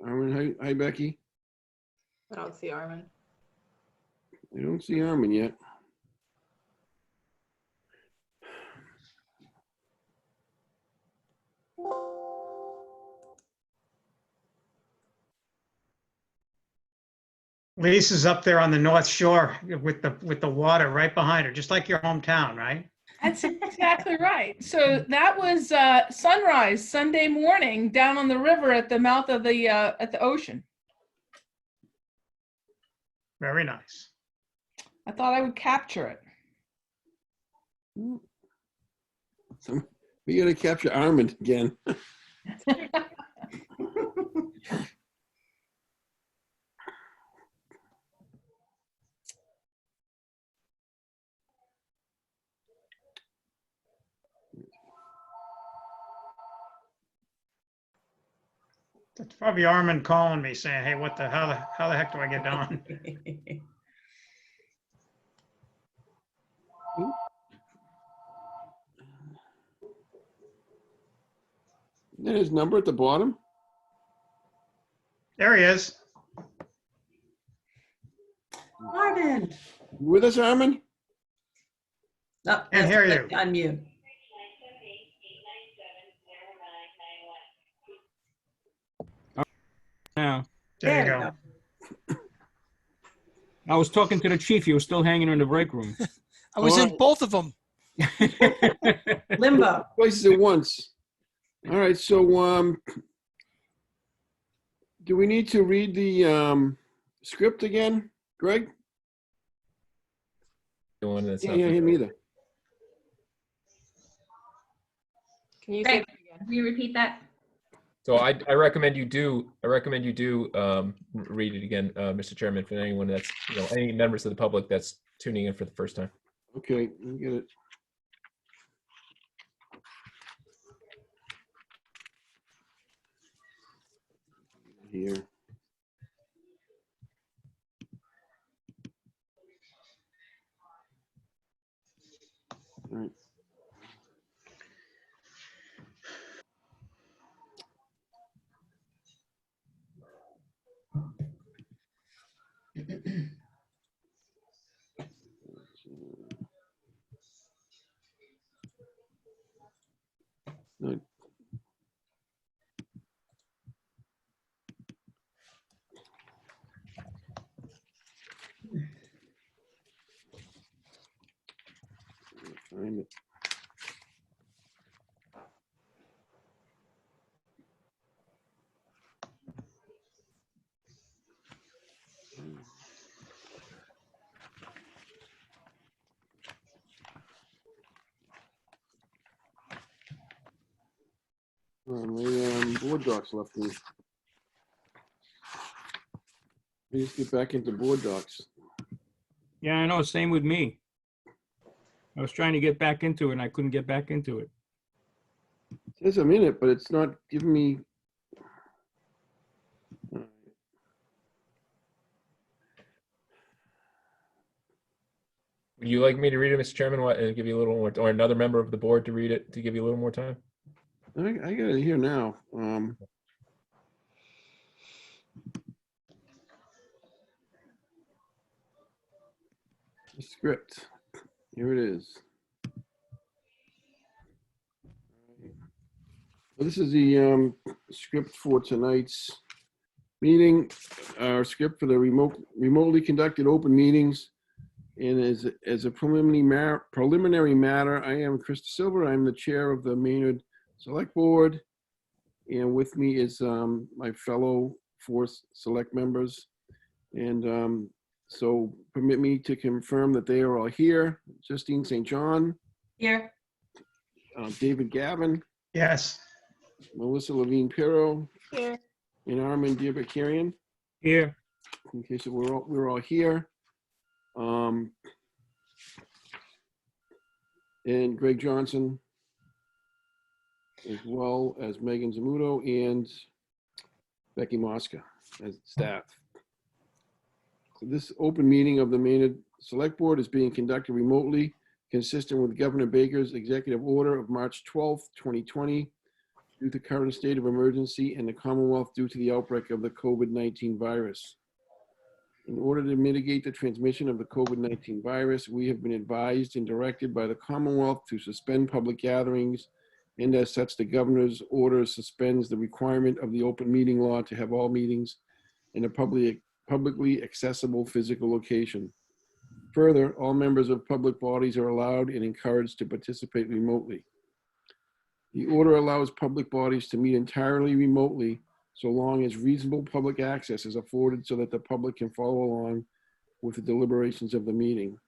Armin, hi Becky. I don't see Armin. I don't see Armin yet. Lisa's up there on the North Shore with the water right behind her, just like your hometown, right? That's exactly right. So that was sunrise Sunday morning down on the river at the mouth of the at the ocean. Very nice. I thought I would capture it. So we gotta capture Armin again. That's probably Armin calling me saying, hey, how the heck do I get on? Isn't that his number at the bottom? There he is. Armin. You with us, Armin? Oh, Can't hear you. Unmute. Now, There you we go. I was talking to the chief. He was still hanging in the break room. I was in both of them. Limbo. Places at once. All right, so do we need to read the script again, Greg? The one that's Can't hear him either. Can you say Greg, that again? can you repeat that? So I recommend you do read it again, Mr. Chairman, for anyone that's, any members of the public that's tuning in for the first time. Okay, let me get it. Here. All right. No. Find it. My board docs left me. I just get back into board docs. Yeah, I know. Same with me. I was trying to get back into it, and I couldn't get back into it. It says I'm in it, but it's not giving me. Would you like me to read it, Mr. Chairman, and give you a little more, or another member of the board to read it to give you a little more time? I got it here now. The script. Here it is. So this is the script for tonight's meeting. Our script for the remotely conducted open meetings. And as a preliminary matter, I am Krista Silver. I'm the chair of the Maynard Select Board. And with me is my fellow 4 select members. And so permit me to confirm that they are all here. Justine St. John. Here. David Gavin. Yes. Melissa Levine Pirro. Here. And Armin Diabakarian. Here. Okay, so we're all here. And Greg Johnson, as well as Megan Zamuto and Becky Mosca as staff. So this open meeting of the Maynard Select Board is being conducted remotely, consistent with Governor Baker's executive order of March 12th, 2020, due to current state of emergency in the Commonwealth due to the outbreak of the COVID-19 virus. In order to mitigate the transmission of the COVID-19 virus, we have been advised and directed by the Commonwealth to suspend public gatherings, and as such, the governor's order suspends the requirement of the open meeting law to have all meetings in a publicly accessible physical location. Further, all members of public bodies are allowed and encouraged to participate remotely. The order allows public bodies to meet entirely remotely so long as reasonable public access is afforded so that the public can follow along with the deliberations of the meeting.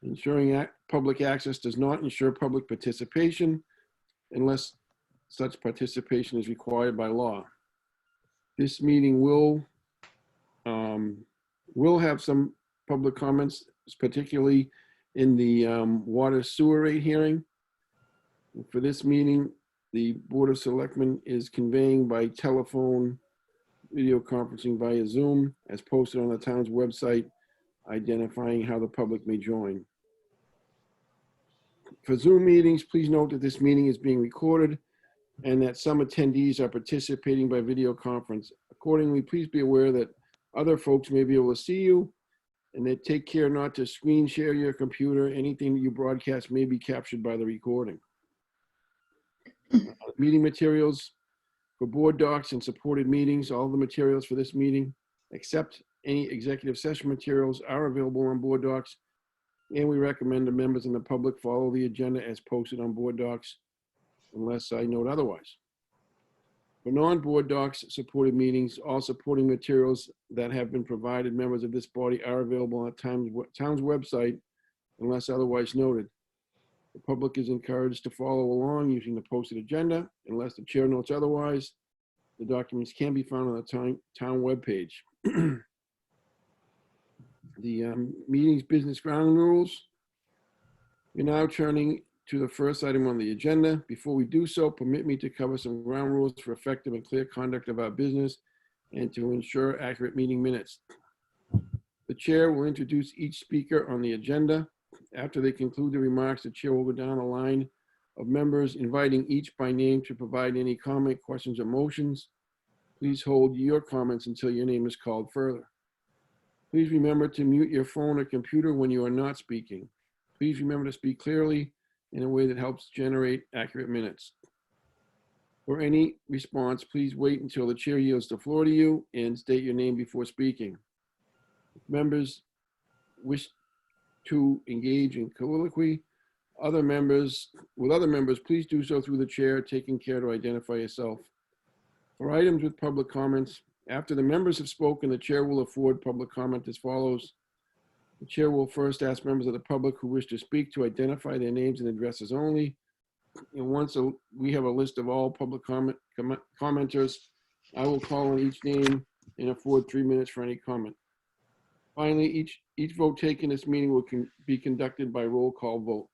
Ensuring public access does not ensure public participation unless such participation is required by law. This meeting will have some public comments, particularly in the water sewer rate hearing. For this meeting, the Board of Selectmen is conveying by telephone, video conferencing via Zoom, as posted on the town's website, identifying how the public may join. For Zoom meetings, please note that this meeting is being recorded and that some attendees are participating by video conference. Accordingly, please be aware that other folks may be able to see you, and that take care not to screen share your computer. Anything that you broadcast may be captured by the recording. Meeting materials for board docs and supported meetings. All the materials for this meeting, except any executive session materials, are available on board docs, and we recommend the members and the public follow the agenda as posted on board docs unless I note otherwise. For non-board docs supported meetings, all supporting materials that have been provided members of this body are available on the town's website unless otherwise noted. The public is encouraged to follow along using the posted agenda. Unless the chair notes otherwise, the documents can be found on the town webpage. The meeting's business ground rules. We're now turning to the first item on the agenda. Before we do so, permit me to cover some ground rules for effective and clear conduct of our business and to ensure accurate meeting minutes. The chair will introduce each speaker on the agenda. After they conclude the remarks, the chair will go down the line of members, inviting each by name to provide any comment, questions, or motions. Please hold your comments until your name is called further. Please remember to mute your phone or computer when you are not speaking. Please remember to speak clearly in a way that helps generate accurate minutes. For any response, please wait until the chair yields the floor to you and state your name before speaking. If members wish to engage in colloquy with other members, please do so through the chair, taking care to identify yourself. For items with public comments, after the members have spoken, the chair will afford public comment as follows. The chair will first ask members of the public who wish to speak to identify their names and addresses only. And once we have a list of all public commenters, I will call on each name and afford 3 minutes for any comment. Finally, each vote taken in this meeting will be conducted by roll call vote.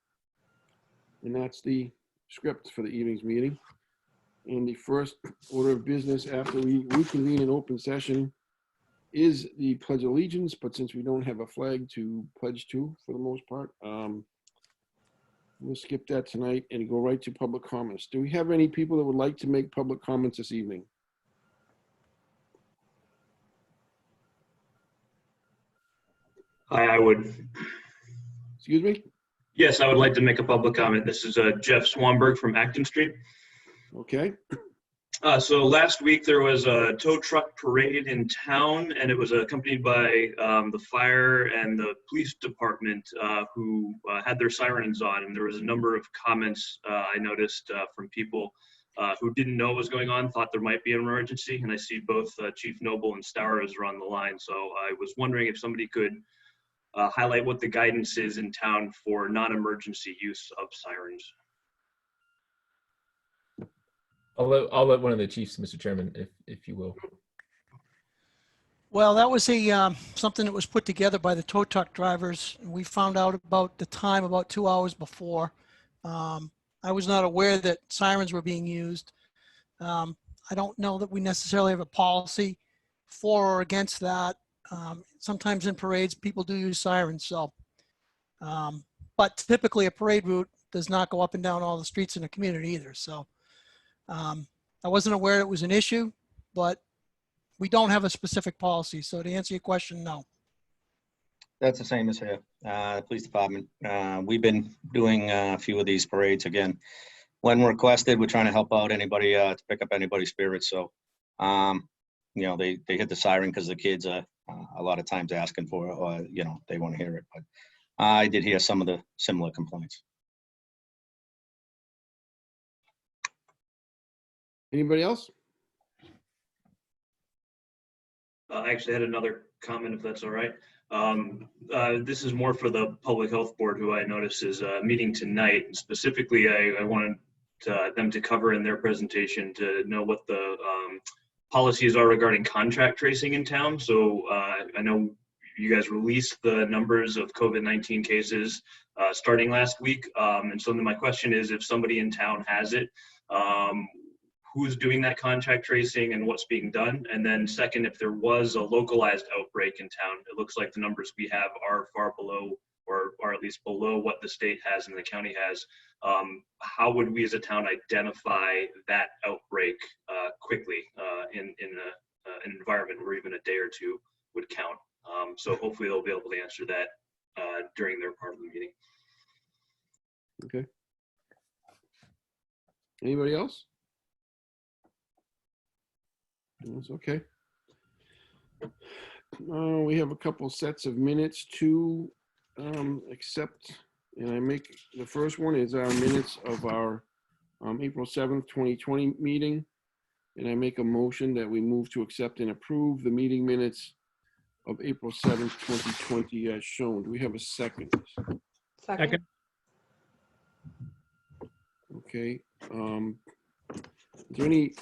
And that's the script for the evening's meeting. And the first order of business after we reconvene in open session is the Pledge of Allegiance, but since we don't have a flag to pledge to for the most part, we'll skip that tonight and go right to public comments. Do we have any people that would like to make public comments this evening? Hi, I would. Excuse me? Yes, I would like to make a public comment. This is Jeff Swanberg from Acton Street. Okay. So last week there was a tow truck parade in town, and it was accompanied by the fire and the police department who had their sirens on. And there was a number of comments I noticed from people who didn't know what was going on, thought there might be an emergency. And I see both Chief Noble and Stowers are on the line. So I was wondering if somebody could highlight what the guidance is in town for non-emergency use of sirens. I'll let one of the chiefs, Mr. Chairman, if you will. Well, that was something that was put together by the tow truck drivers. We found out about the time about 2 hours before. I was not aware that sirens were being used. I don't know that we necessarily have a policy for or against that. Sometimes in parades, people do use sirens. So, but typically a parade route does not go up and down all the streets in the community either. So I wasn't aware it was an issue, but we don't have a specific policy. So to answer your question, no. That's the same as here. Police department. We've been doing a few of these parades again. When requested, we're trying to help out anybody to pick up anybody's spirits. So, you know, they hit the siren because the kids are a lot of times asking for it, or, you know, they want to hear it. But I did hear some of the similar complaints. Anybody else? I actually had another comment, if that's all right. This is more for the Public Health Board, who I noticed is meeting tonight. Specifically, I wanted them to cover in their presentation to know what the policies are regarding contact tracing in town. So I know you guys released the numbers of COVID-19 cases starting last week. And so then my question is, if somebody in town has it, who's doing that contact tracing and what's being done? And then second, if there was a localized outbreak in town, it looks like the numbers we have are far below, or at least below what the state has and the county has. How would we as a town identify that outbreak quickly in an environment where even a day or two would count? So hopefully they'll be able to answer that during their part of the meeting. Okay. Anybody else? That's okay. We have a couple sets of minutes to accept, and I make the first one is our minutes of our April 7th, 2020 meeting. And I make a motion that we move to accept and approve the meeting minutes of April 7th, 2020 as shown. Do we have a second? Second. Okay. Is there any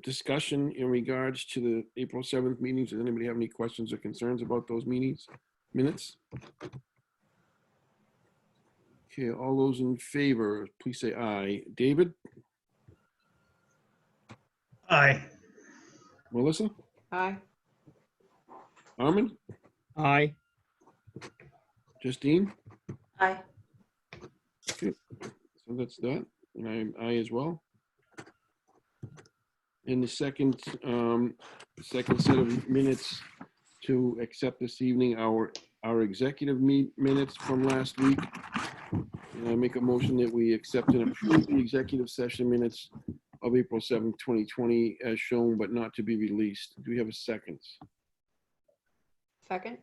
discussion in regards to the April 7th meetings? Does anybody have any questions or concerns about those minutes? Okay, all those in favor, please say aye. David? Aye. Melissa? Aye. Armin? Aye. Justine? Aye. Okay, so that's that, and I'm aye as well. And the second set of minutes to accept this evening, our executive minutes from last week. And I make a motion that we accept and approve the executive session minutes of April 7th, 2020 as shown, but not to be released. Do we have a second? Second.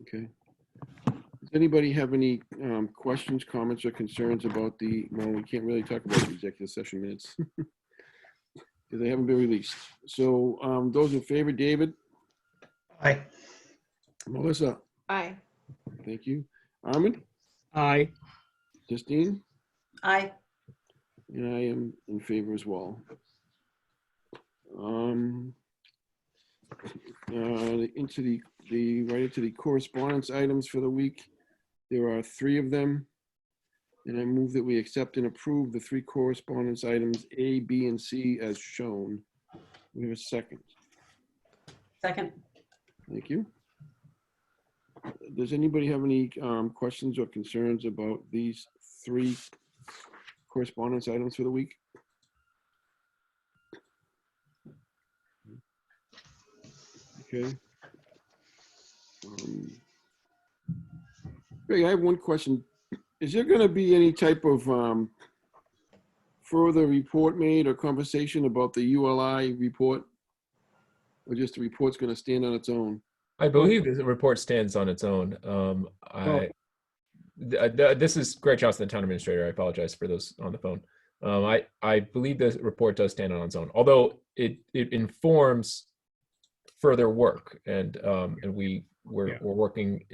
Okay. Does anybody have any questions, comments, or concerns about well, we can't really talk about the executive session minutes because they haven't been released. So those in favor, David? Aye. Melissa? Aye. Thank you. Armin? Aye. Justine? Aye. And I am in favor as well. Into right into the correspondence items for the week. There are 3 of them. And I move that we accept and approve the 3 correspondence items A, B, and C as shown. We have a second. Second. Thank you. Does anybody have any questions or concerns about these 3 correspondence items for the week? Okay. Greg, I have one question. Is there going to be any type of further report made or conversation about the ULI report? Or just the report's going to stand on its own? I believe the report stands on its own. This is Greg Johnson, the town administrator. I apologize for those on the phone. I believe the report does stand on its own, although it informs further work, and we're working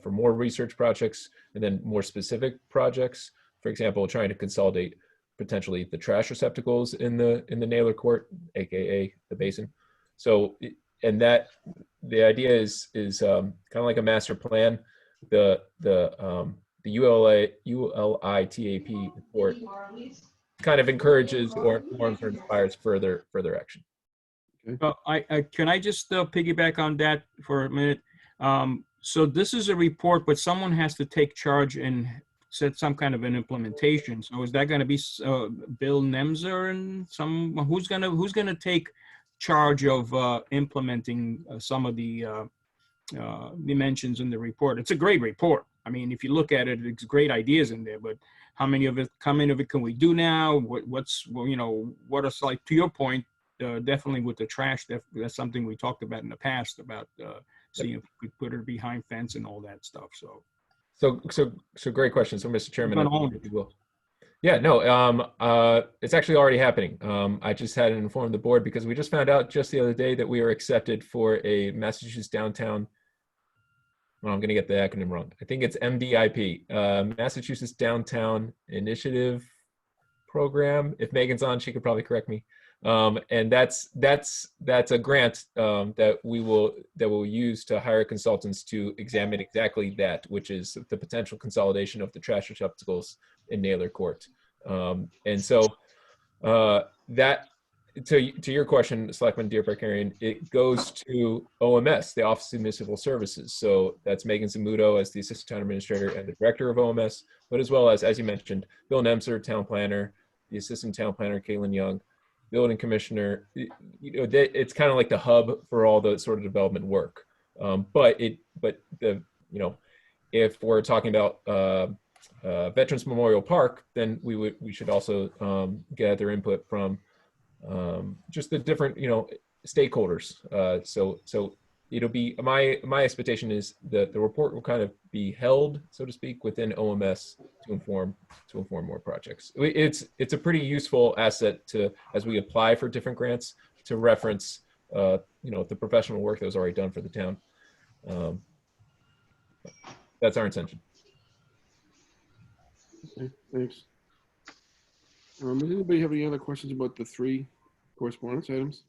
for more research projects and then more specific projects. For example, trying to consolidate potentially the trash receptacles in the Naylor Court, aka the basin. So, and that the idea is kind of like a master plan. The ULI TAP report kind of encourages or informs or inspires further action. Well, can I just piggyback on that for a minute? So this is a report, but someone has to take charge and set some kind of an implementation. So is that going to be Bill Nemser and who's going to take charge of implementing some of the dimensions in the report? It's a great report. I mean, if you look at it, it's great ideas in there, but how many of it can we do now? What's what is, like, to your point, definitely with the trash, that's something we talked about in the past about seeing if we could put it behind fence and all that stuff. So great question. So, Mr. Chairman, Gonna own if you will. Yeah, no, it's actually already happening. I just had to inform the board because we just found out just the other day that we are accepted for a Massachusetts Downtown. Well, I'm going to get the acronym wrong. I think it's MDIP, Massachusetts Downtown Initiative Program. If Megan's on, she could probably correct me. And that's a grant that we'll use to hire consultants to examine exactly that, which is the potential consolidation of the trash receptacles in Naylor Court. And so that, to your question, Selectman Deerparkarian, it goes to OMS, the Office of Municipal Services. So that's Megan Zamuto as the Assistant Town Administrator and the Director of OMS, but as well as you mentioned, Bill Nemser, Town Planner, the Assistant Town Planner, Caitlin Young, Building Commissioner. It's kind of like the hub for all the sort of development work. But if we're talking about Veterans Memorial Park, then we should also gather input from just the different stakeholders. So it'll be my expectation is that the report will kind of be held, so to speak, within OMS to inform more projects. It's a pretty useful asset to, as we apply for different grants, to reference the professional work that was already done for the town. That's our intention. Okay, thanks. Does anybody have any other questions about the 3 correspondence items?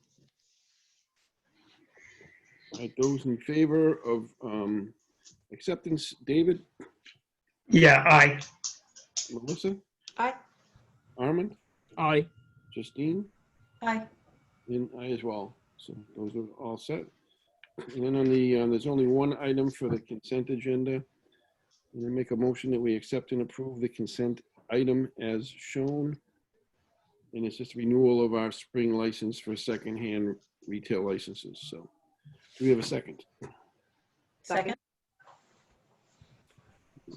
All right, those in favor of acceptance, David, Yeah, aye. Melissa, Aye. Armand, Aye. Justine, Aye. and I as well. So those are all set. And then on the, there's only one item for the consent agenda. I'm gonna make a motion that we accept and approve the consent item as shown. And it's just renewal of our spring license for secondhand retail licenses. So do we have a second? Second.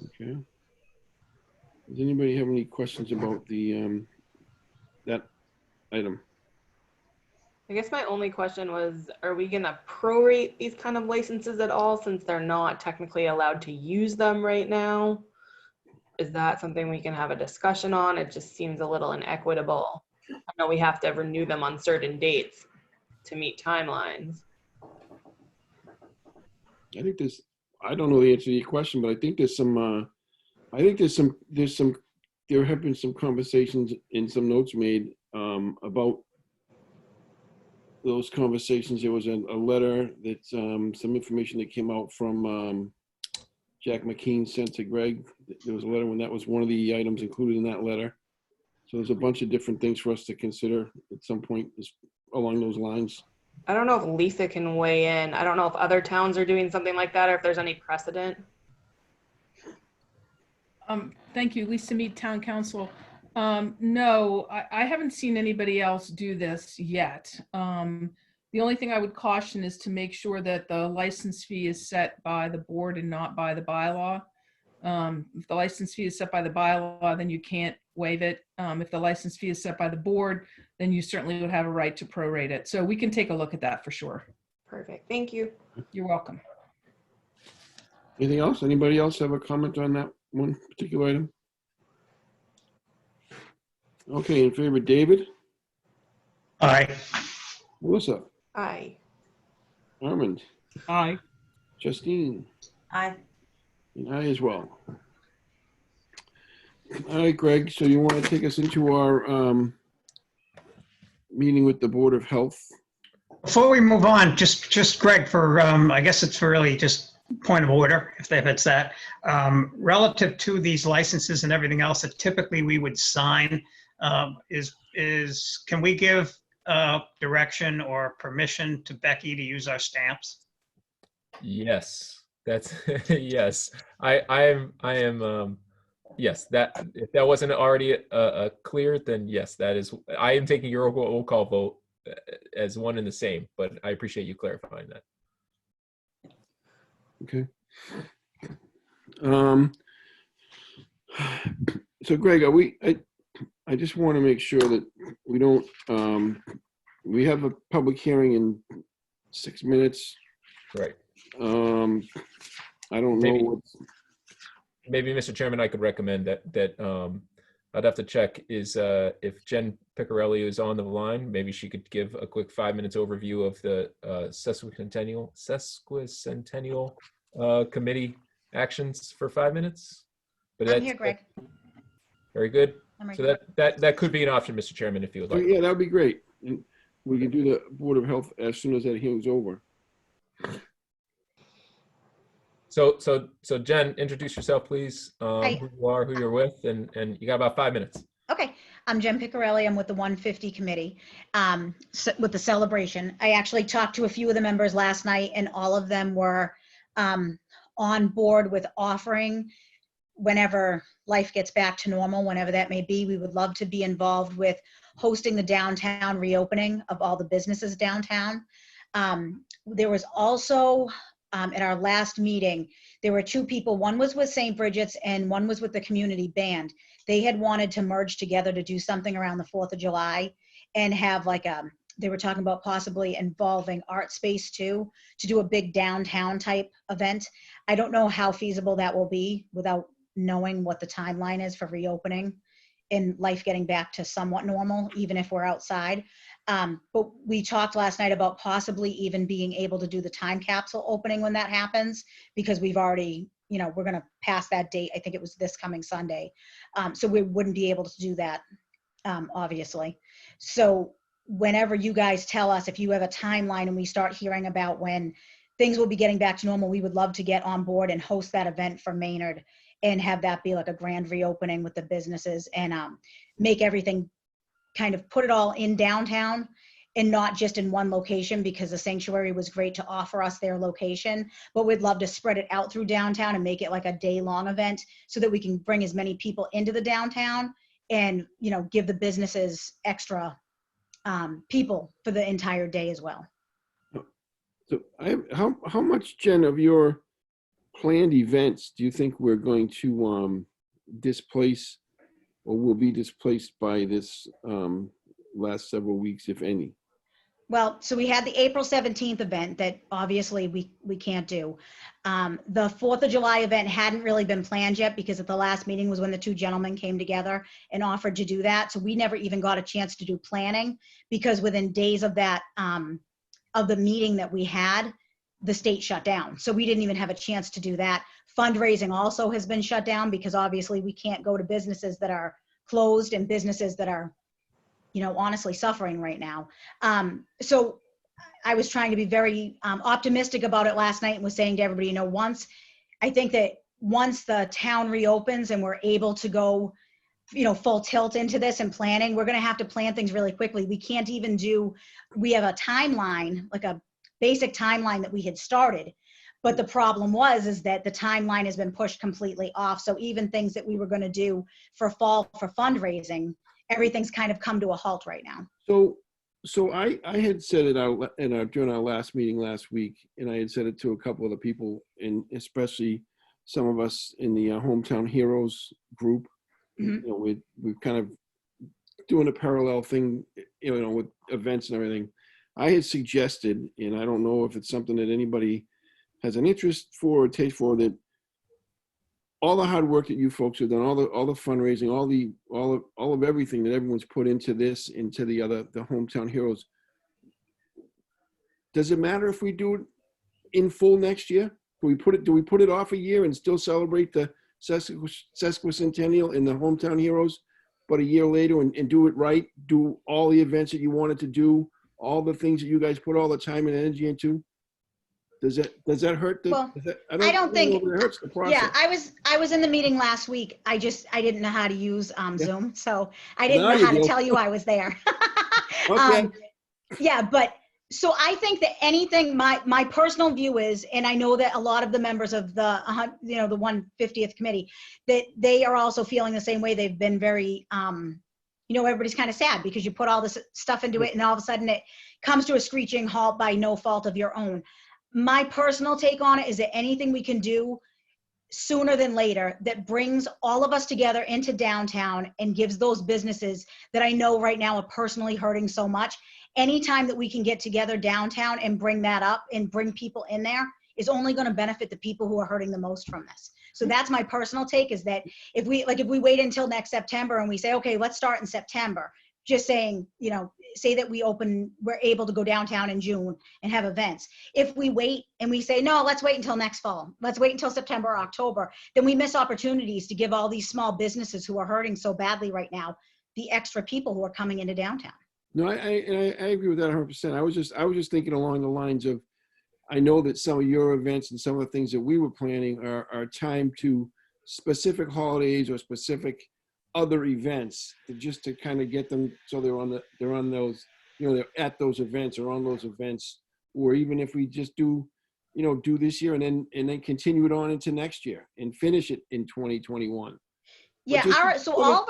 Okay. Does anybody have any questions about the, that item? I guess my only question was, are we gonna prorate these kind of licenses at all since they're not technically allowed to use them right now? Is that something we can have a discussion on? It just seems a little inequitable. I know we have to renew them on certain dates to meet timelines. I think there's, I don't know the answer to your question, but I think there's some, there have been some conversations and some notes made about those conversations. There was a letter that, some information that came out from Jack McKean sent to Greg. There was a letter when that was one of the items included in that letter. So there's a bunch of different things for us to consider at some point along those lines. I don't know if Lisa can weigh in. I don't know if other towns are doing something like that or if there's any precedent. Thank you, Lisa Mead, Town Council. No, I haven't seen anybody else do this yet. The only thing I would caution is to make sure that the license fee is set by the board and not by the bylaw. If the license fee is set by the bylaw, then you can't waive it. If the license fee is set by the board, then you certainly would have a right to prorate it. So we can take a look at that for sure. Perfect. Thank you. You're welcome. Anything else? Anybody else have a comment on that one particular item? Okay, in favor, David, Aye. Melissa, Aye. Armand, Aye. Justine, Aye. and I as well. All right, Greg, so you want to take us into our meeting with the Board of Health? Before we move on, just Greg, for I guess it's really just point of order, if it's that. Relative to these licenses and everything else that typically we would sign, can we give direction or permission to Becky to use our stamps? Yes, that's yes. I am yes, that if that wasn't already clear, then yes, that is. I am taking your roll call vote as one and the same, but I appreciate you clarifying that. Okay. So Greg, I just want to make sure that we don't, we have a public hearing in 6 minutes. Right. I don't know Maybe. what's, Maybe, Mr. Chairman, I could recommend that I'd have to check is if Jen Piccarelli is on the line, maybe she could give a quick 5 minutes overview of the sesquicentennial committee actions for 5 minutes. But I'm here, Greg. Very good. I'm right So here. that could be an option, Mr. Chairman, if you would like. yeah, that would be great. And we can do the Board of Health as soon as that hearing's over. So Jen, introduce yourself, please. Hi. Who you are, who you're with, and you got about 5 minutes. Okay, I'm Jen Piccarelli. I'm with the 150 committee, with the celebration. I actually talked to a few of the members last night, and all of them were on board with offering whenever life gets back to normal, whenever that may be. We would love to be involved with hosting the downtown reopening of all the businesses downtown. There was also, at our last meeting, there were two people. One was with St. Bridget's and one was with the community band. They had wanted to merge together to do something around the 4th of July and have like they were talking about possibly involving Art Space too, to do a big downtown type event. I don't know how feasible that will be without knowing what the timeline is for reopening and life getting back to somewhat normal, even if we're outside. But we talked last night about possibly even being able to do the time capsule opening when that happens, because we've already, we're going to pass that date. I think it was this coming Sunday. So we wouldn't be able to do that, obviously. So whenever you guys tell us, if you have a timeline and we start hearing about when things will be getting back to normal, we would love to get on board and host that event for Maynard and have that be like a grand reopening with the businesses and make everything, kind of put it all in downtown and not just in one location, because the sanctuary was great to offer us their location, but we'd love to spread it out through downtown and make it like a day-long event so that we can bring as many people into the downtown and, give the businesses extra people for the entire day as well. So how much, Jen, of your planned events do you think we're going to displace or will be displaced by this last several weeks, if any? Well, so we had the April 17th event that obviously we can't do. The 4th of July event hadn't really been planned yet, because at the last meeting was when the two gentlemen came together and offered to do that. So we never even got a chance to do planning, because within days of that, of the meeting that we had, the state shut down. So we didn't even have a chance to do that. Fundraising also has been shut down, because obviously we can't go to businesses that are closed and businesses that are, honestly suffering right now. So I was trying to be very optimistic about it last night and was saying to everybody, once the town reopens and we're able to go, full tilt into this and planning, we're going to have to plan things really quickly. We can't even we have a timeline, like a basic timeline that we had started. But the problem is that the timeline has been pushed completely off. So even things that we were going to do for fall for fundraising, everything's kind of come to a halt right now. So I had said it out during our last meeting last week, and I had said it to a couple of the people, and especially some of us in the Hometown Heroes group. Mm-hmm. We're kind of doing a parallel thing, with events and everything. I had suggested, and I don't know if it's something that anybody has an interest for or taste for, that all the hard work that you folks have done, all the fundraising, all of everything that everyone's put into this, into the Hometown Heroes. Does it matter if we do it in full next year? Do we put it off a year and still celebrate the sesquicentennial and the Hometown Heroes, but a year later and do it right? Do all the events that you wanted to do, all the things that you guys put all the time and energy into? Does that hurt? I don't think it hurts the process. Yeah, I was in the meeting last week. I didn't know how to use Zoom, so I didn't know how to tell you I was there. Okay. Yeah, but So I think that anything, my personal view is, and I know that a lot of the members of the, the 150th committee, that they are also feeling the same way. They've been very, everybody's kind of sad because you put all this stuff into it and all of a sudden it comes to a screeching halt by no fault of your own. My personal take on it is that anything we can do sooner than later that brings all of us together into downtown and gives those businesses that I know right now are personally hurting so much, anytime that we can get together downtown and bring that up and bring people in there is only going to benefit the people who are hurting the most from this. So that's my personal take, is that if we wait until next September and we say, okay, let's start in September, just saying, say that we're able to go downtown in June and have events. If we wait and we say, no, let's wait until next fall, let's wait until September or October, then we miss opportunities to give all these small businesses who are hurting so badly right now the extra people who are coming into downtown. No, I agree with that 100%. I was just thinking along the lines of, I know that some of your events and some of the things that we were planning are timed to specific holidays or specific other events, just to kind of get them so they're on those, they're at those events or on those events, or even if we just do this year and then continue it on into next year and finish it in 2021. Yeah, all of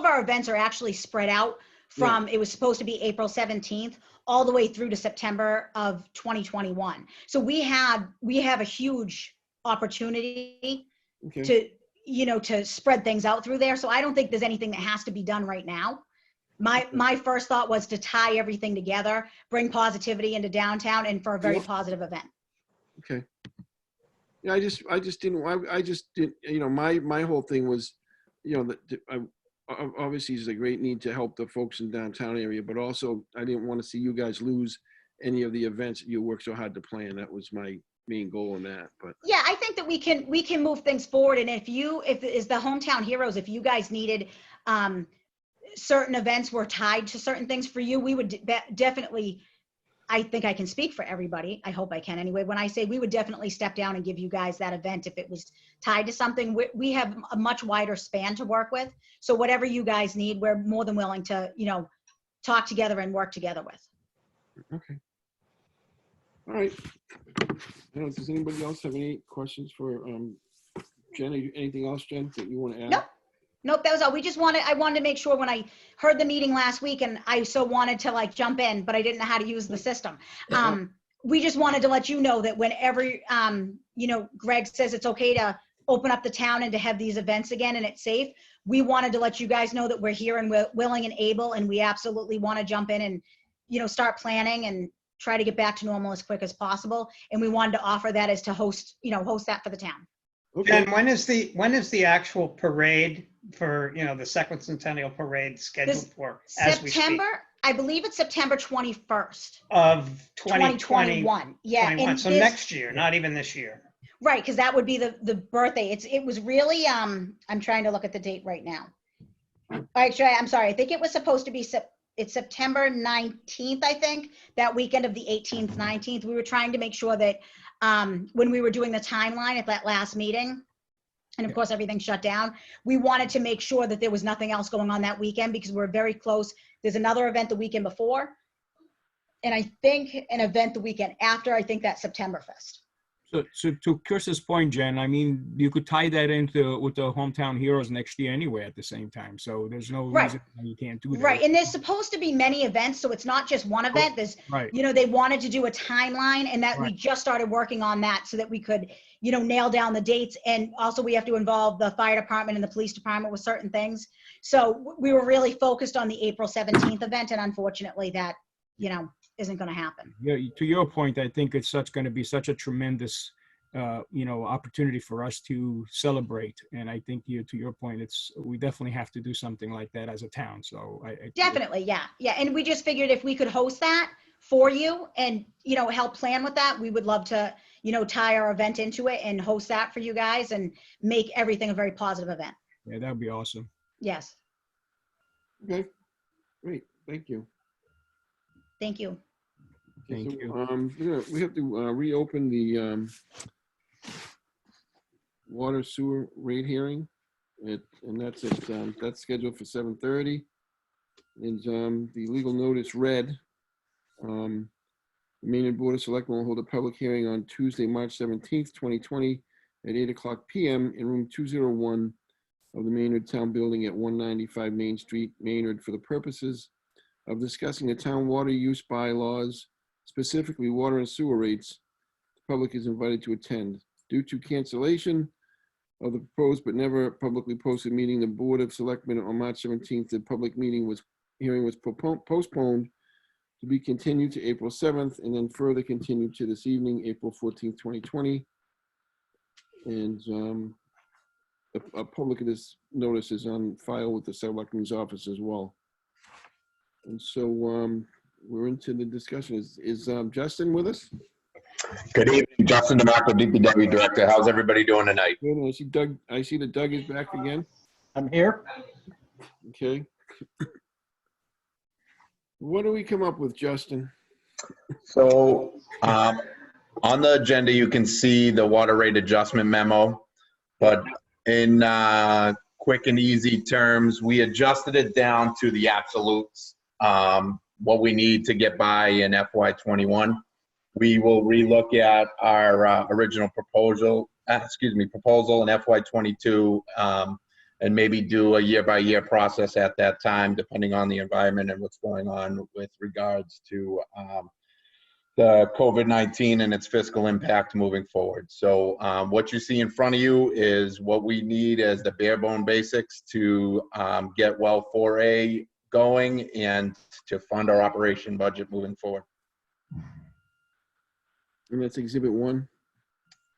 our events are actually spread out from, it was supposed to be April 17th all the way through to September of 2021. So we have a huge opportunity to spread things out through there. So I don't think there's anything that has to be done right now. My first thought was to tie everything together, bring positivity into downtown, and for a very positive event. Okay. Yeah, I just didn't, my whole thing was, obviously there's a great need to help the folks in downtown area, but also I didn't want to see you guys lose any of the events that you worked so hard to plan. That was my main goal in that. But yeah, I think that we can move things forward. And if is the Hometown Heroes, if you guys needed certain events were tied to certain things for you, we would definitely, I think I can speak for everybody. I hope I can anyway. When I say we would definitely step down and give you guys that event if it was tied to something. We have a much wider span to work with. So whatever you guys need, we're more than willing to, talk together and work together with. okay. All right. Does anybody else have any questions for Jen? Anything else, Jen, that you want to add? Nope, that was all. I wanted to make sure when I heard the meeting last week and I so wanted to jump in, but I didn't know how to use the system. We just wanted to let you know that whenever, Greg says it's okay to open up the town and to have these events again and it's safe, we wanted to let you guys know that we're here and we're willing and able, and we absolutely want to jump in and, start planning and try to get back to normal as quick as possible. And we wanted to offer that as to host that for the town. Okay. Jen, when is the actual parade for, the second centennial parade scheduled for as we speak? September, I believe it's September 21st. Of 2021. Yeah. 21. And so next year, not even this year. Right, because that would be the birthday. It was really, I'm trying to look at the date right now. Actually, I'm sorry. I think it was supposed to be it's September 19th, I think, that weekend of the 18th, 19th. We were trying to make sure that when we were doing the timeline at that last meeting, and of course everything shut down, we wanted to make sure that there was nothing else going on that weekend because we're very close. There's another event the weekend before, and I think an event the weekend after, I think that's Septemberfest. So to Chris's point, Jen, I mean, you could tie that into with the Hometown Heroes next year anyway at the same time. So there's no reason why you can't do that. Right, and there's supposed to be many events, so it's not just one event. There's, they wanted to do a timeline, and that we just started working on that so that we could, nail down the dates. And also we have to involve the fire department and the police department with certain things. So we were really focused on the April 17th event, and unfortunately that, isn't going to happen. Yeah, to your point, I think it's going to be such a tremendous, opportunity for us to celebrate. And I think to your point, we definitely have to do something like that as a town. So definitely, yeah. And we just figured if we could host that for you and help plan with that, we would love to tie our event into it and host that for you guys and make everything a very positive event. Yeah, that would be awesome. Yes. Okay, great. Thank you. Thank you. Thank you. We have to reopen the water sewer rate hearing, and that's scheduled for 7:30. And the legal notice read, The Maynard Board of Selectmen will hold a public hearing on Tuesday, March 17th, 2020 at 8:00 p.m. in room 201 of the Maynard Town Building at 195 Main Street, Maynard, for the purposes of discussing the town water use bylaws, specifically water and sewer rates. The public is invited to attend. Due to cancellation of the proposed but never publicly posted meeting, the Board of Selectmen on March 17th, the public hearing was postponed to be continued to April 7th and then further continued to this evening, April 14th, 2020. And a public of this notice is on file with the Selectmen's office as well. And so we're into the discussion. Is Justin with us? Good evening, Justin DeMarco, DPW Director. How's everybody doing tonight? Good. I see Doug. I see that Doug is back again. I'm here. Okay. What do we come up with, Justin? So on the agenda, you can see the water rate adjustment memo, but in quick and easy terms, we adjusted it down to the absolutes, what we need to get by in FY21. We will relook at our original proposal in FY22 and maybe do a year-by-year process at that time, depending on the environment and what's going on with regards to the COVID-19 and its fiscal impact moving forward. So what you see in front of you is what we need as the bare bone basics to get well 4A going and to fund our operation budget moving forward. And that's Exhibit 1.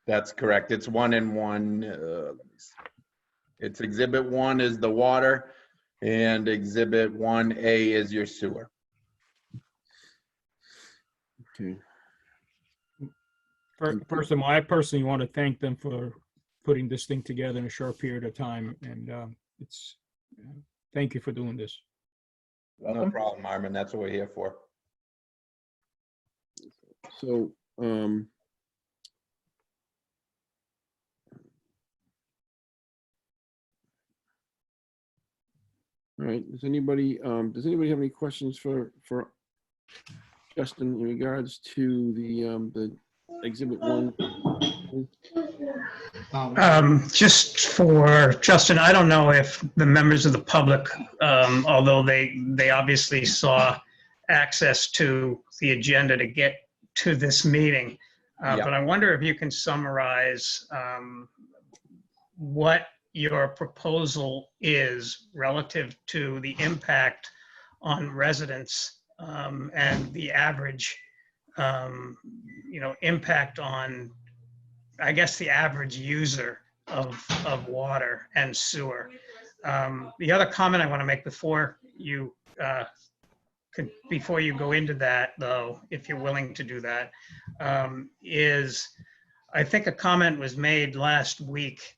That's correct. It's 1 and 1. Let me see. It's Exhibit 1 is the water, and Exhibit 1A is your sewer. Okay. First of all, I personally want to thank them for putting this thing together in a short period of time, and thank you for doing this. No problem, Marvin. That's what we're here for. So, all right. Does anybody have any questions for Justin in regards to the Exhibit 1? Just for Justin, I don't know if the members of the public, although they obviously saw access to the agenda to get to this meeting, but I wonder if you can summarize what your proposal is relative to the impact on residents and the average, impact on, I guess, the average user of water and sewer. The other comment I want to make before you go into that, though, if you're willing to do that, is I think a comment was made last week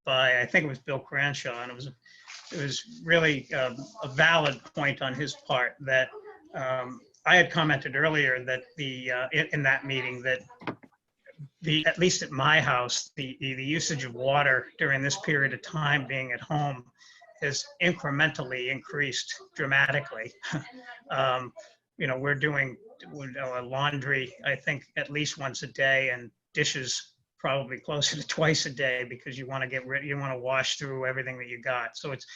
by, I think it was Bill Cranshaw, and it was really a valid point on his part that I had commented earlier that in that meeting that at least at my house, the usage of water during this period of time being at home has incrementally increased dramatically. We're doing laundry, I think, at least once a day, and dishes probably closer to twice a day, because you want to wash through everything that you got. So it's,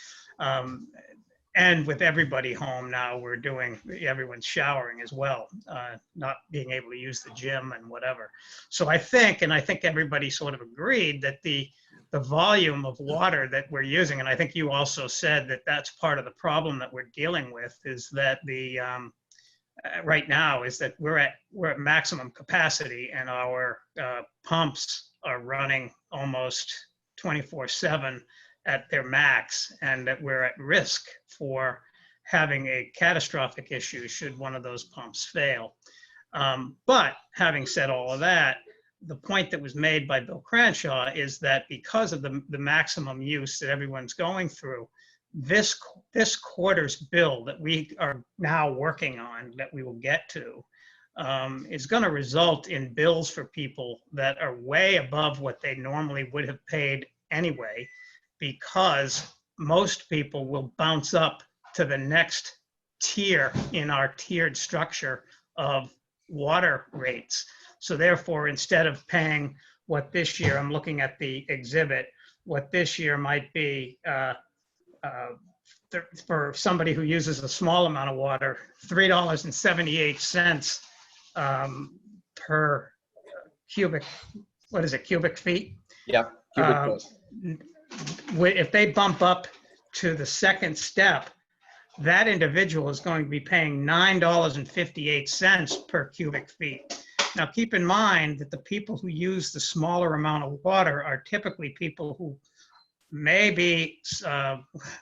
and with everybody home now, everyone's showering as well, not being able to use the gym and whatever. So I think everybody sort of agreed that the volume of water that we're using, and I think you also said that that's part of the problem that we're dealing with, is that right now is that we're at maximum capacity, and our pumps are running almost 24/7 at their max, and that we're at risk for having a catastrophic issue should one of those pumps fail. But having said all of that, the point that was made by Bill Cranshaw is that because of the maximum use that everyone's going through, this quarter's bill that we are now working on, that we will get to, is going to result in bills for people that are way above what they normally would have paid anyway, because most people will bounce up to the next tier in our tiered structure of water rates. So therefore, instead of paying what this year, I'm looking at the exhibit, what this year might be for somebody who uses a small amount of water, $3.78 per cubic, what is it, cubic feet? Yep. Cubic foot. If they bump up to the second step, that individual is going to be paying $9.58 per cubic feet. Now, keep in mind that the people who use the smaller amount of water are typically people who maybe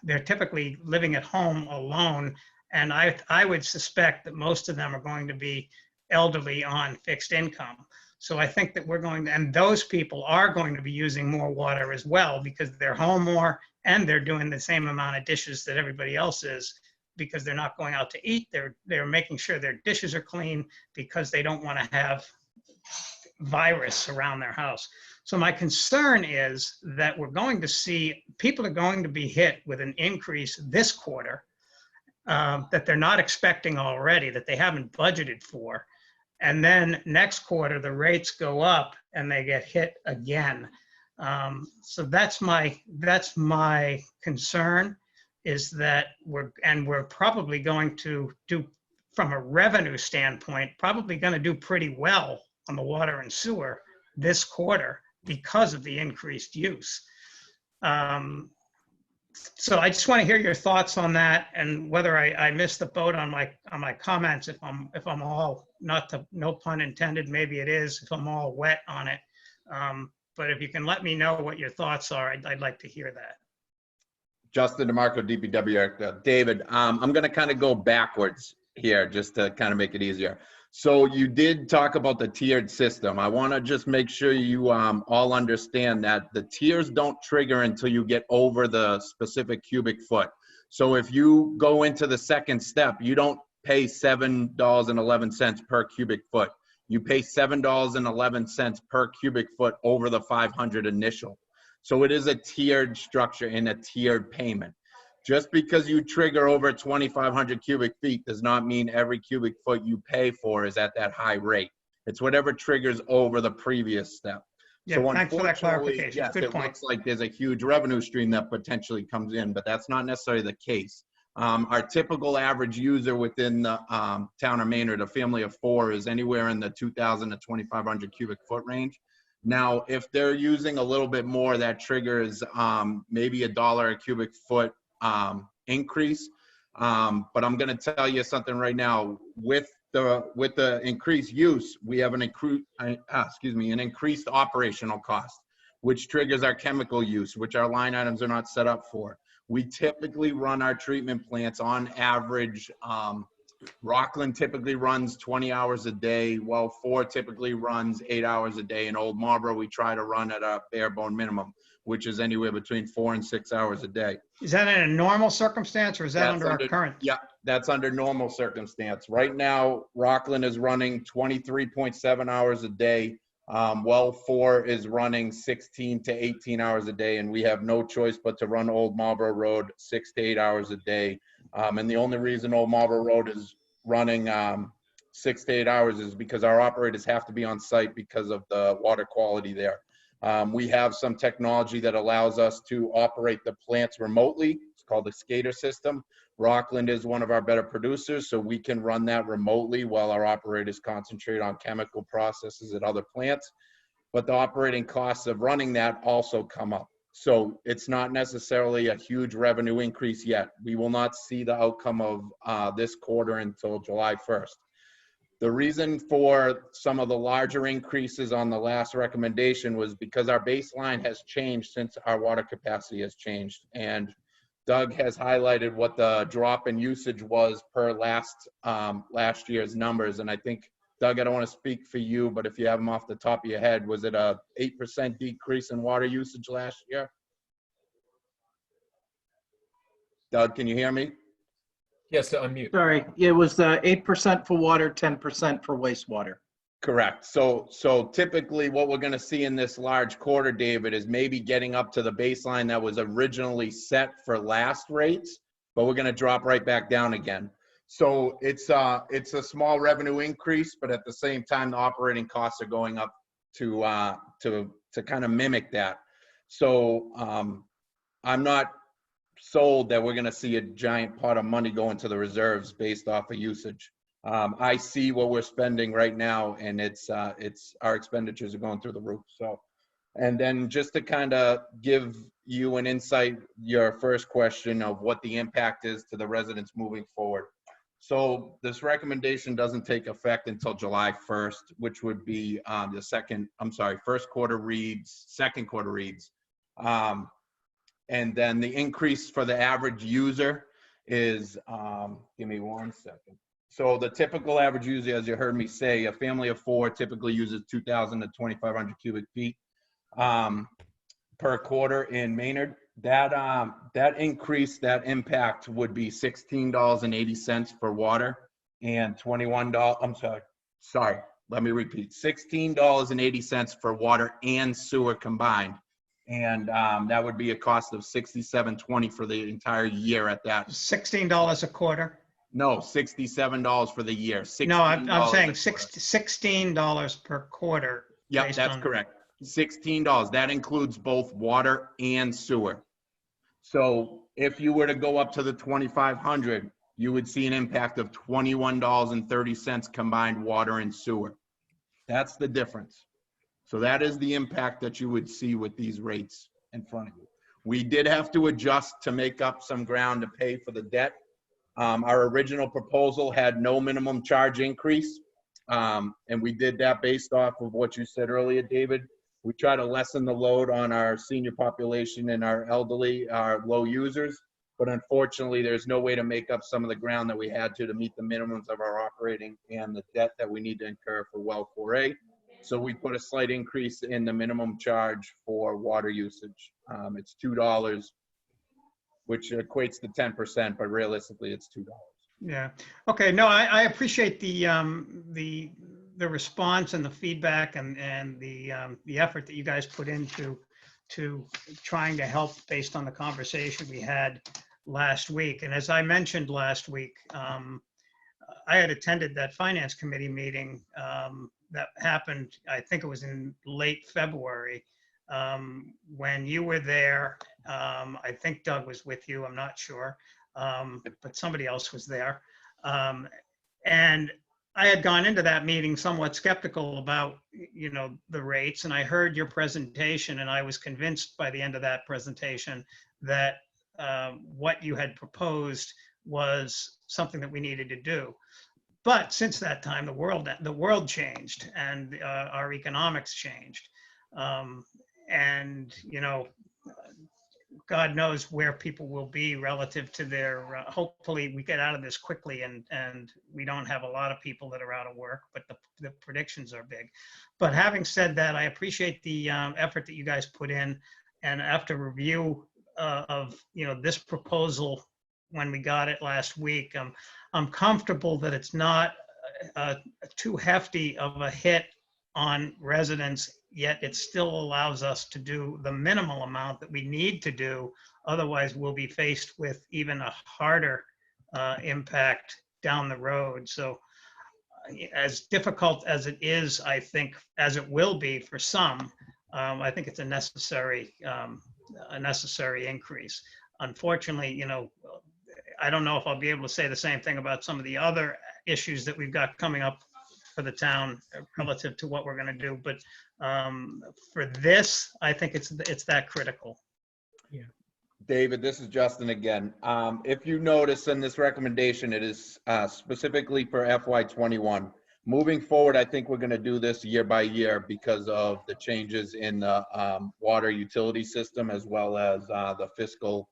they're typically living at home alone. And I would suspect that most of them are going to be elderly on fixed income. So I think that we're going to, and those people are going to be using more water as well because they're home more and they're doing the same amount of dishes that everybody else is because they're not going out to eat. They're making sure their dishes are clean because they don't want to have virus around their house. So my concern is that we're going to see, people are going to be hit with an increase this quarter that they're not expecting already, that they haven't budgeted for. And then next quarter, the rates go up and they get hit again. So that's my concern, is that we're probably going to do, from a revenue standpoint, probably going to do pretty well on the water and sewer this quarter because of the increased use. So I just want to hear your thoughts on that and whether I missed the boat on my comments, if I'm all, no pun intended, maybe it is, if I'm all wet on it. But if you can let me know what your thoughts are, I'd like to hear that. Justin DeMarco, DPW Director. David, I'm going to kind of go backwards here just to kind of make it easier. So you did talk about the tiered system. I want to just make sure you all understand that the tiers don't trigger until you get over the specific cubic foot. So if you go into the second step, you don't pay $7.11 per cubic foot. You pay $7.11 per cubic foot over the 500 initial. So it is a tiered structure and a tiered payment. Just because you trigger over 2,500 cubic feet does not mean every cubic foot you pay for is at that high rate. It's whatever triggers over the previous step. Yeah, so thanks for that unfortunately, clarification. yes, Good it point. looks like there's a huge revenue stream that potentially comes in, but that's not necessarily the case. Our typical average user within the town of Maynard, a family of 4, is anywhere in the 2,000 to 2,500 cubic foot range. Now, if they're using a little bit more, that triggers maybe $1 a cubic foot increase. But I'm going to tell you something right now. With the increased use, we have an increased operational cost, which triggers our chemical use, which our line items are not set up for. We typically run our treatment plants on average. Rockland typically runs 20 hours a day, while 4 typically runs 8 hours a day. In Old Marlboro, we try to run at a bare bone minimum, which is anywhere between 4 and 6 hours a day. Is that in a normal circumstance or is that under our current? Yeah, that's under normal circumstance. Right now, Rockland is running 23.7 hours a day. Well 4 is running 16 to 18 hours a day, and we have no choice but to run Old Marlboro Road 6 to 8 hours a day. And the only reason Old Marlboro Road is running 6 to 8 hours is because our operators have to be on site because of the water quality there. We have some technology that allows us to operate the plants remotely. It's called the SCADA system. Rockland is one of our better producers, so we can run that remotely while our operators concentrate on chemical processes at other plants. But the operating costs of running that also come up. So it's not necessarily a huge revenue increase yet. We will not see the outcome of this quarter until July 1st. The reason for some of the larger increases on the last recommendation was because our baseline has changed since our water capacity has changed. And Doug has highlighted what the drop in usage was per last year's numbers. And I think, Doug, I don't want to speak for you, but if you have them off the top of your head, was it a 8% decrease in water usage last year? Doug, can you hear me? Yes, to unmute. Sorry, it was 8% for water, 10% for wastewater. Correct. So typically what we're going to see in this large quarter, David, is maybe getting up to the baseline that was originally set for last rates, but we're going to drop right back down again. So it's a small revenue increase, but at the same time, the operating costs are going up to kind of mimic that. So I'm not sold that we're going to see a giant pot of money go into the reserves based off of usage. I see what we're spending right now, and it's our expenditures are going through the roof. So, and then just to kind of give you an insight, your first question of what the impact is to the residents moving forward. So this recommendation doesn't take effect until July 1st, which would be first quarter reads, second quarter reads. And then the increase for the average user is, give me 1 second. So the typical average user, as you heard me say, a family of 4 typically uses 2,000 to 2,500 cubic feet per quarter in Maynard. That increase, that impact would be $16.80 for water and $21. Sorry, let me repeat. $16.80 for water and sewer combined. And that would be a cost of $67.20 for the entire year at that. $16 a quarter? No, $67 for the year. No, I'm saying $16 $16 per quarter. Yep, that's correct. $16. That includes both water and sewer. So if you were to go up to the 2,500, you would see an impact of $21.30 combined water and sewer. That's the difference. So that is the impact that you would see with these rates in front of you. We did have to adjust to make up some ground to pay for the debt. Our original proposal had no minimum charge increase. And we did that based off of what you said earlier, David. We try to lessen the load on our senior population and our elderly, our low users. But unfortunately, there's no way to make up some of the ground that we had to meet the minimums of our operating and the debt that we need to incur for well 4A. So we put a slight increase in the minimum charge for water usage. It's $2, which equates to 10%, but realistically it's $2. Yeah. Okay. No, I appreciate the response and the feedback and the effort that you guys put into trying to help based on the conversation we had last week. And as I mentioned last week, I had attended that finance committee meeting that happened, I think it was in late February, when you were there. I think Doug was with you, I'm not sure, but somebody else was there. And I had gone into that meeting somewhat skeptical about, the rates, and I heard your presentation, and I was convinced by the end of that presentation that what you had proposed was something that we needed to do. But since that time, the world changed, and our economics changed, and God knows where people will be relative to their. Hopefully, we get out of this quickly, and we don't have a lot of people that are out of work. But the predictions are big. But having said that, I appreciate the effort that you guys put in, and after review of this proposal when we got it last week, I'm comfortable that it's not too hefty of a hit on residents, yet it still allows us to do the minimal amount that we need to do. Otherwise, we'll be faced with even a harder impact down the road. So as difficult as it is, I think, as it will be for some, I think it's a necessary increase. Unfortunately, I don't know if I'll be able to say the same thing about some of the other issues that we've got coming up for the town relative to what we're going to do. But for this, I think it's that critical. Yeah. David, this is Justin again. If you notice in this recommendation, it is specifically for FY21. Moving forward, I think we're going to do this year by year because of the changes in the water utility system, as well as the fiscal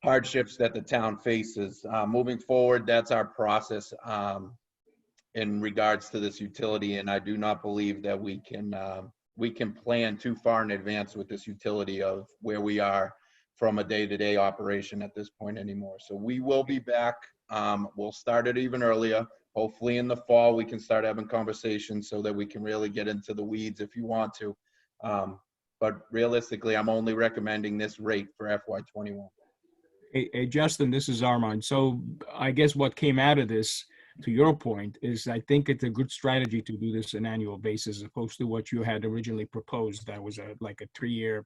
hardships that the town faces. Moving forward, that's our process in regards to this utility, and I do not believe that we can plan too far in advance with this utility of where we are from a day-to-day operation at this point anymore. So we will be back. We'll start it even earlier. Hopefully in the fall, we can start having conversations so that we can really get into the weeds if you want to. But realistically, I'm only recommending this rate for FY21. Hey, Justin, this is Armand. So I guess what came out of this, to your point, is I think it's a good strategy to do this on an annual basis as opposed to what you had originally proposed. That was like a 3-year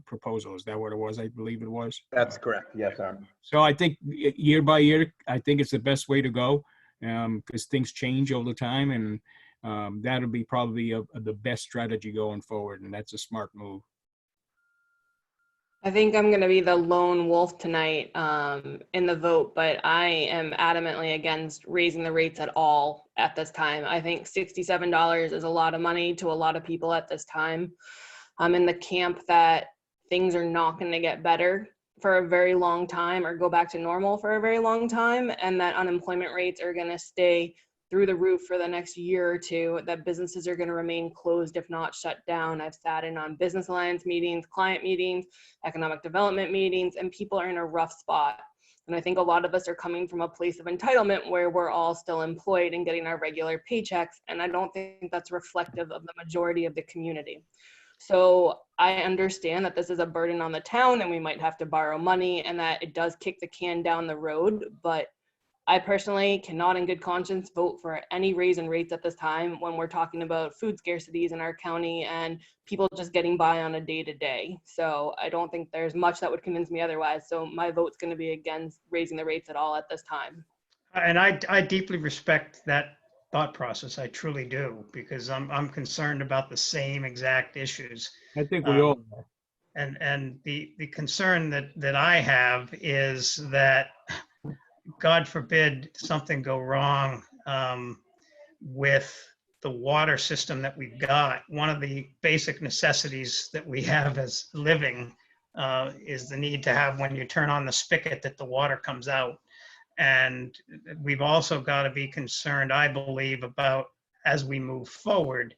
proposal. Is that what it was? I believe it was. That's correct. Yes, sir. So I think year by year, I think it's the best way to go because things change all the time, and that'll be probably the best strategy going forward, and that's a smart move. I think I'm going to be the lone wolf tonight in the vote, but I am adamantly against raising the rates at all at this time. I think $67 is a lot of money to a lot of people at this time. I'm in the camp that things are not going to get better for a very long time or go back to normal for a very long time, and that unemployment rates are going to stay through the roof for the next year or two, that businesses are going to remain closed, if not shut down. I've sat in on business alliance meetings, client meetings, economic development meetings, and people are in a rough spot. And I think a lot of us are coming from a place of entitlement where we're all still employed and getting our regular paychecks. And I don't think that's reflective of the majority of the community. So I understand that this is a burden on the town and we might have to borrow money and that it does kick the can down the road, but I personally cannot in good conscience vote for any raise in rates at this time when we're talking about food scarcities in our county and people just getting by on a day-to-day. So I don't think there's much that would convince me otherwise. So my vote's going to be against raising the rates at all at this time. And I deeply respect that thought process. I truly do, because I'm concerned about the same exact issues. I think we all are. And the concern that I have is that, God forbid something go wrong with the water system that we've got. One of the basic necessities that we have as living is the need to have, when you turn on the spigot, that the water comes out. And we've also got to be concerned, I believe, about as we move forward,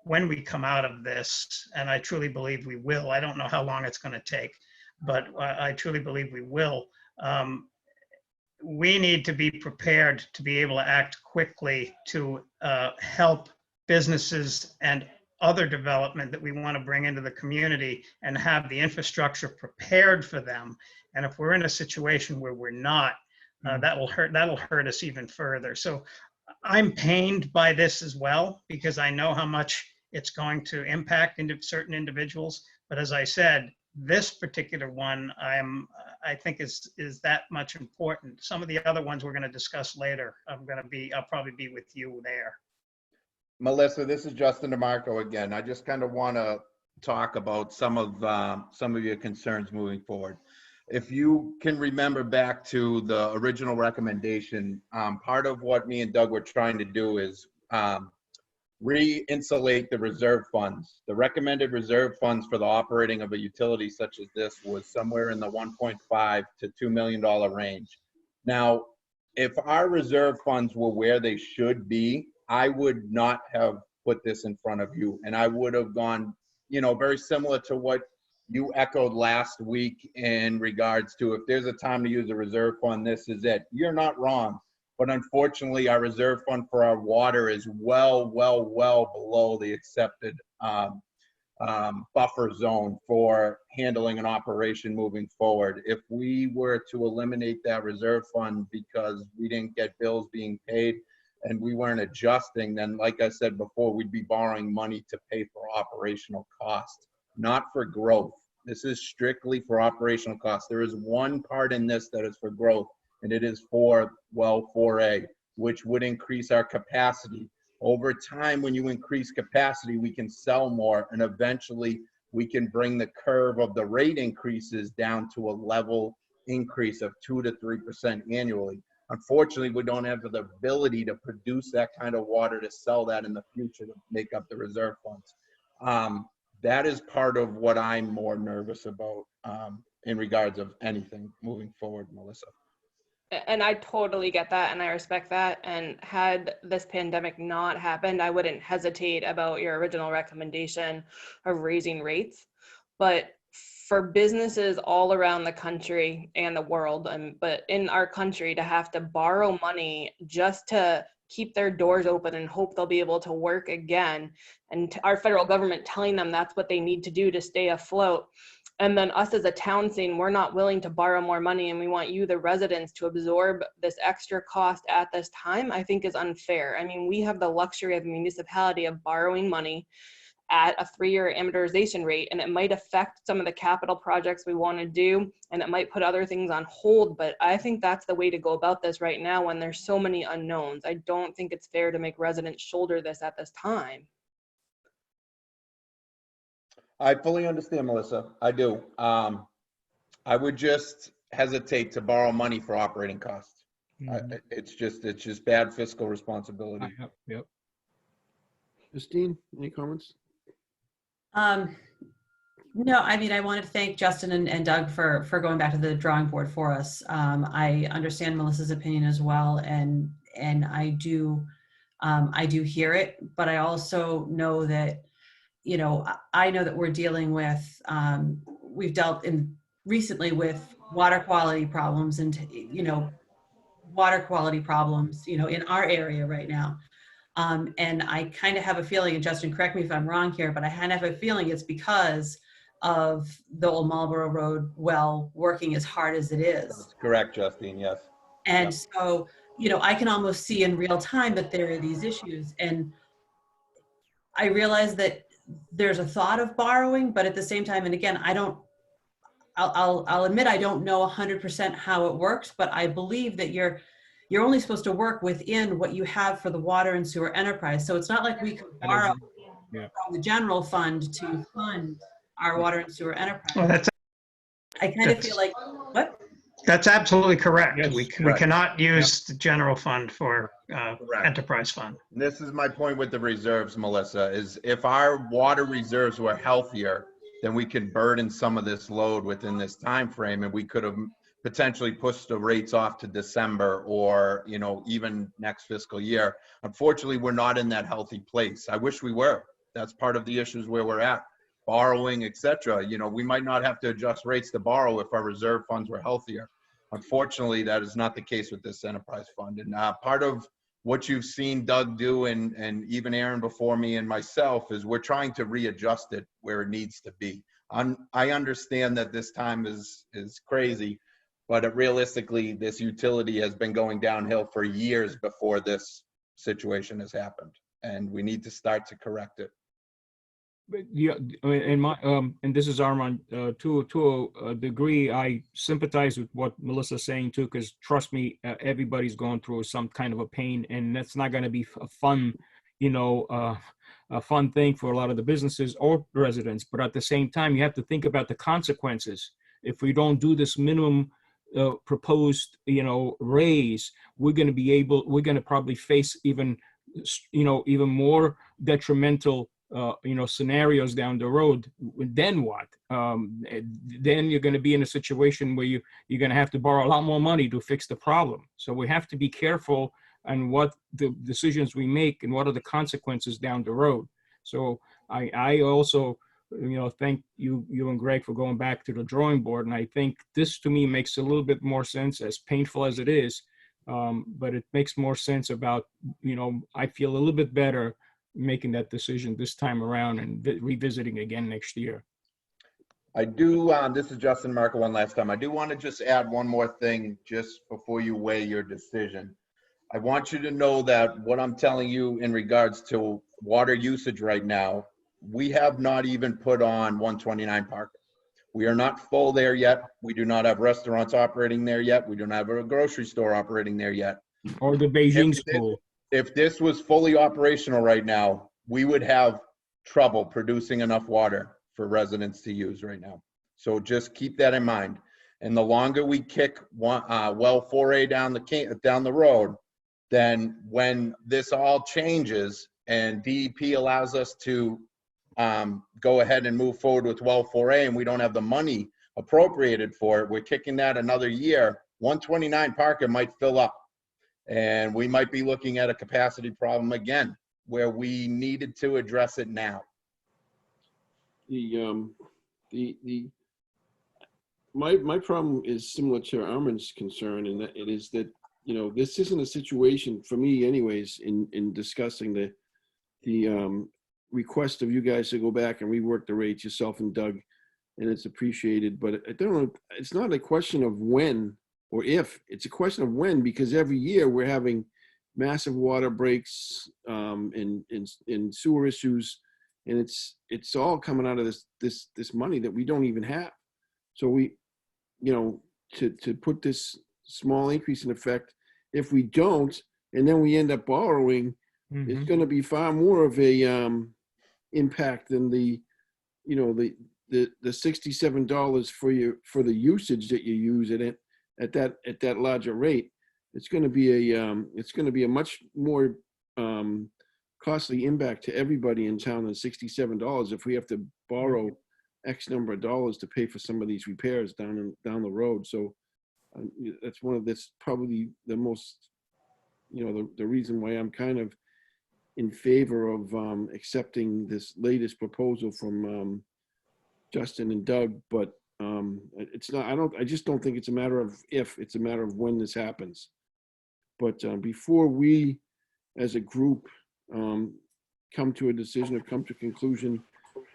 when we come out of this, and I truly believe we will. I don't know how long it's going to take, but I truly believe we will. We need to be prepared to be able to act quickly to help businesses and other development that we want to bring into the community and have the infrastructure prepared for them. And if we're in a situation where we're not, that'll hurt us even further. So I'm pained by this as well, because I know how much it's going to impact into certain individuals. But as I said, this particular one, I think is that much important. Some of the other ones we're going to discuss later. I'll probably be with you there. Melissa, this is Justin DeMarco again. I just kind of want to talk about some of your concerns moving forward. If you can remember back to the original recommendation, part of what me and Doug were trying to do is re-insulate the reserve funds. The recommended reserve funds for the operating of a utility such as this was somewhere in the $1.5 to $2 million range. Now, if our reserve funds were where they should be, I would not have put this in front of you, and I would have gone, very similar to what you echoed last week in regards to, if there's a time to use a reserve fund, this is it. You're not wrong. But unfortunately, our reserve fund for our water is well below the accepted buffer zone for handling an operation moving forward. If we were to eliminate that reserve fund because we didn't get bills being paid and we weren't adjusting, then like I said before, we'd be borrowing money to pay for operational costs, not for growth. This is strictly for operational costs. There is one part in this that is for growth, and it is for well 4A, which would increase our capacity. Over time, when you increase capacity, we can sell more, and eventually we can bring the curve of the rate increases down to a level increase of 2 to 3% annually. Unfortunately, we don't have the ability to produce that kind of water to sell that in the future to make up the reserve funds. That is part of what I'm more nervous about in regards of anything moving forward, Melissa. And I totally get that and I respect that. And had this pandemic not happened, I wouldn't hesitate about your original recommendation of raising rates. But for businesses all around the country and the world, but in our country, to have to borrow money just to keep their doors open and hope they'll be able to work again, and our federal government telling them that's what they need to do to stay afloat, and then us as a town saying we're not willing to borrow more money and we want you, the residents, to absorb this extra cost at this time, I think is unfair. I mean, we have the luxury of a municipality of borrowing money at a 3-year amortization rate, and it might affect some of the capital projects we want to do, and it might put other things on hold, but I think that's the way to go about this right now when there's so many unknowns. I don't think it's fair to make residents shoulder this at this time. I fully understand, Melissa. I do. I would just hesitate to borrow money for operating costs. Mhm. It's just bad fiscal responsibility. Yep. Christine, any comments? No, I mean, I wanted to thank Justin and Doug for going back to the drawing board for us. I understand Melissa's opinion as well, and I do hear it, but I also know that, you know, I know that we're dealing with, we've dealt recently with water quality problems and, you know, in our area right now. And I kind of have a feeling, and Justin, correct me if I'm wrong here, but I kind of have a feeling it's because of the old Marlborough Road well working as hard as it is. That's correct, Justine, yes. And Yep. so, you know, I can almost see in real time that there are these issues. And I realize that there's a thought of borrowing, but at the same time, and again, I'll admit I don't know 100% how it works, but I believe that you're only supposed to work within what you have for the water and sewer enterprise. So it's not like we can borrow from the general fund to fund our water and sewer enterprise. Well, I kind of feel like, what? that's absolutely correct. Yes, We correct. cannot use the general fund for Correct. enterprise fund. This is my point with the reserves, Melissa, is if our water reserves were healthier, then we could burden some of this load within this time frame, and we could have potentially pushed the rates off to December or, you know, even next fiscal year. Unfortunately, we're not in that healthy place. I wish we were. That's part of the issues where we're at. Borrowing, et cetera. You know, we might not have to adjust rates to borrow if our reserve funds were healthier. Unfortunately, that is not the case with this enterprise fund. And part of what you've seen Doug do and even Aaron before me and myself is we're trying to readjust it where it needs to be. I understand that this time is crazy, but realistically, this utility has been going downhill for years before this situation has happened, and we need to start to correct it. But yeah, and this is Armand, to a degree, I sympathize with what Melissa's saying too, because trust me, everybody's going through some kind of a pain, and that's not going to be a fun, you know, a fun thing for a lot of the businesses or residents. But at the same time, you have to think about the consequences. If we don't do this minimum proposed, you know, raise, we're going to probably face even more detrimental scenarios down the road. Then what? Then you're going to be in a situation where you're going to have to borrow a lot more money to fix the problem. So we have to be careful on what the decisions we make and what are the consequences down the road. So I also, you know, thank you and Greg for going back to the drawing board. And I think this to me makes a little bit more sense, as painful as it is. But it makes more sense about, you know, I feel a little bit better making that decision this time around and revisiting again next year. I do, this is Justin Marco one last time. I do want to just add one more thing just before you weigh your decision. I want you to know that what I'm telling you in regards to water usage right now, we have not even put on 129 Park. We are not full there yet. We do not have restaurants operating there yet. We don't have a grocery store operating there yet. Or the Beijing school. If this was fully operational right now, we would have trouble producing enough water for residents to use right now. So just keep that in mind. And the longer we kick well 4A down the road, then when this all changes and DEP allows us to go ahead and move forward with well 4A and we don't have the money appropriated for it, we're kicking that another year. 129 Parker might fill up. And we might be looking at a capacity problem again, where we needed to address it now. My problem is similar to Armin's concern, and that it is that, you know, this isn't a situation for me, anyways, in discussing the request of you guys to go back and rework the rates, yourself and Doug. and it's appreciated. But I don't know, it's not a question of when or if, it's a question of when, because every year we're having massive water breaks, in sewer issues, and it's all coming out of this money that we don't even have. So we, to put this small increase in effect, if we don't, and then we end up borrowing, it's going to be far more of a impact than the $67 for the usage that you use at that larger rate. It's going to be a much more costly impact to everybody in town than $67 if we have to borrow X number of dollars to pay for some of these repairs down the road. So that's probably the most, the reason why I'm kind of in favor of accepting this latest proposal from Justin and Doug. But it's not, I just don't think it's a matter of if, it's a matter of when this happens. But before we as a group come to a decision or come to a conclusion,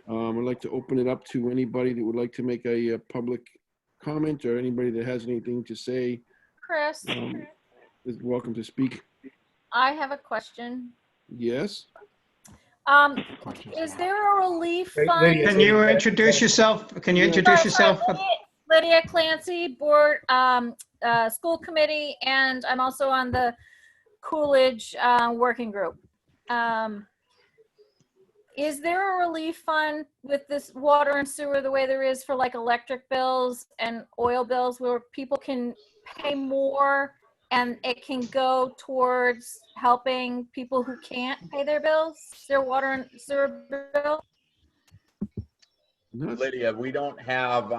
I'd like to open it up to anybody that would like to make a public comment, or anybody that has anything to say Chris, is welcome to speak. I have a question. Yes. Is there a relief Hey, fund? Lydia, Can you introduce yourself? Can you introduce yourself? Lydia Clancy, board, school committee, and I'm also on the Coolidge working group. Is there a relief fund with this water and sewer the way there is for like electric bills and oil bills, where people can pay more and it can go towards helping people who can't pay their bills, their water and sewer bill? Lydia, we don't have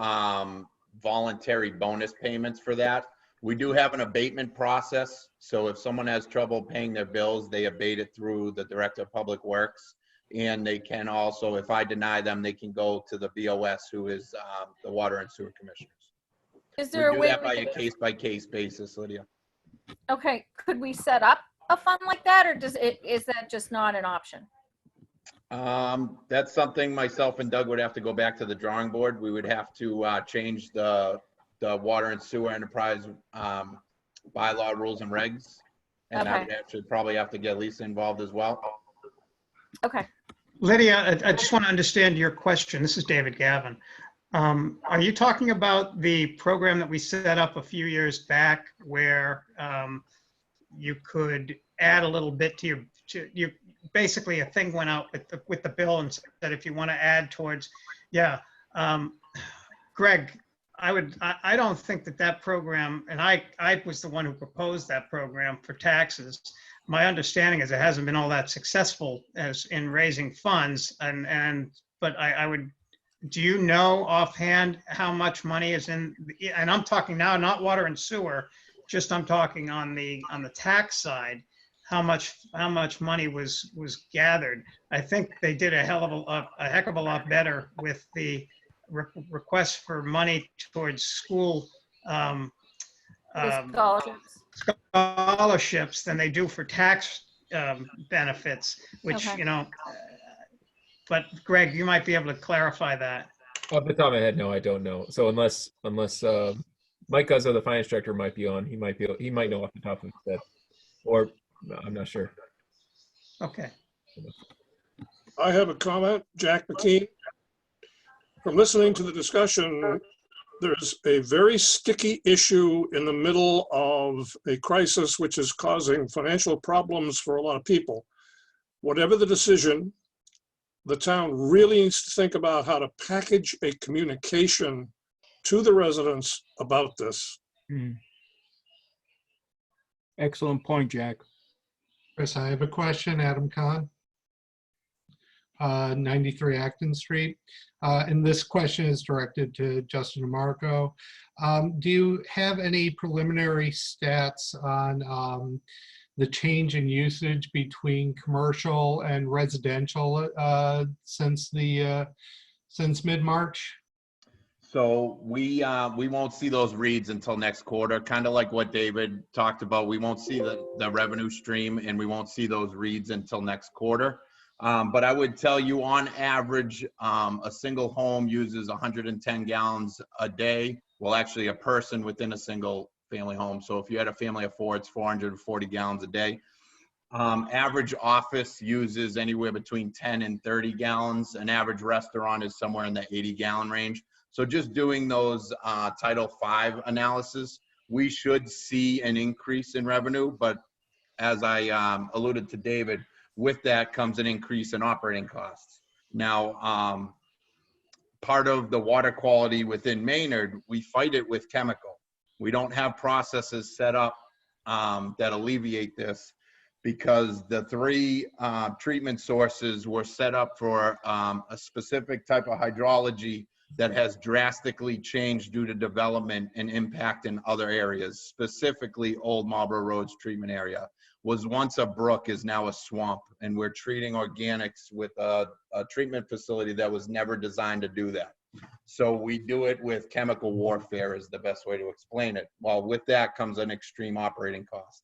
voluntary bonus payments for that. We do have an abatement process. So if someone has trouble paying their bills, they abate it through the Director of Public Works. And they can also, if I deny them, they can go to the BOS, who is the Water and Sewer Commissioners. Is there a way that by a case-by-case basis, Lydia. Okay, could we set up a fund like that, or is that just not an option? That's something myself and Doug would have to go back to the drawing board. We would have to change the water and sewer enterprise bylaw rules and regs. And I would actually probably have to get Lisa involved as well. Okay. Lydia, I just want to understand your question. This is David Gavin. Are you talking about the program that we set up a few years back where you could add a little bit to your basically a thing went out with the bill and said if you want to add towards, Greg, I don't think that program, and I was the one who proposed that program for taxes. My understanding is it hasn't been all that successful as in raising funds, but I would. Do you know offhand how much money is in? And I'm talking now not water and sewer, just I'm talking on the tax side. How much money was gathered? I think they did a heck of a lot better with the request for money towards school scholarships than they do for tax benefits, which, but Greg, you might be able to clarify that. Off the top of my head, no, I don't know. So unless Mike Guzzo, the finance director, might be on, he might know off the top of his head, or I'm not sure. Okay. I have a comment, Jack McKean. From listening to the discussion, there's a very sticky issue in the middle of a crisis which is causing financial problems for a lot of people. Whatever the decision, the town really needs to think about how to package a communication to the residents about this. Excellent point, Jack. Chris, I have a question. Adam Kahn, 93 Acton Street. And this question is directed to Justin and Marco. Do you have any preliminary stats on the change in usage between commercial and residential since mid-March? So we won't see those reads until next quarter, kind of like what David talked about. We won't see the revenue stream, and we won't see those reads until next quarter. But I would tell you on average, a single home uses 110 gallons a day. Well, actually a person within a single family home. So if you had a family of 4, it's 440 gallons a day. Average office uses anywhere between 10 and 30 gallons. An average restaurant is somewhere in the 80 gallon range. So just doing those Title V analysis, we should see an increase in revenue. But as I alluded to David, with that comes an increase in operating costs. Now, part of the water quality within Maynard, we fight it with chemical. We don't have processes set up that alleviate this, because the 3 treatment sources were set up for a specific type of hydrology that has drastically changed due to development and impact in other areas. Specifically, Old Marlborough Road's treatment area was once a brook, is now a swamp, and we're treating organics with a treatment facility that was never designed to do that. So we do it with chemical warfare is the best way to explain it. Well, with that comes an extreme operating cost.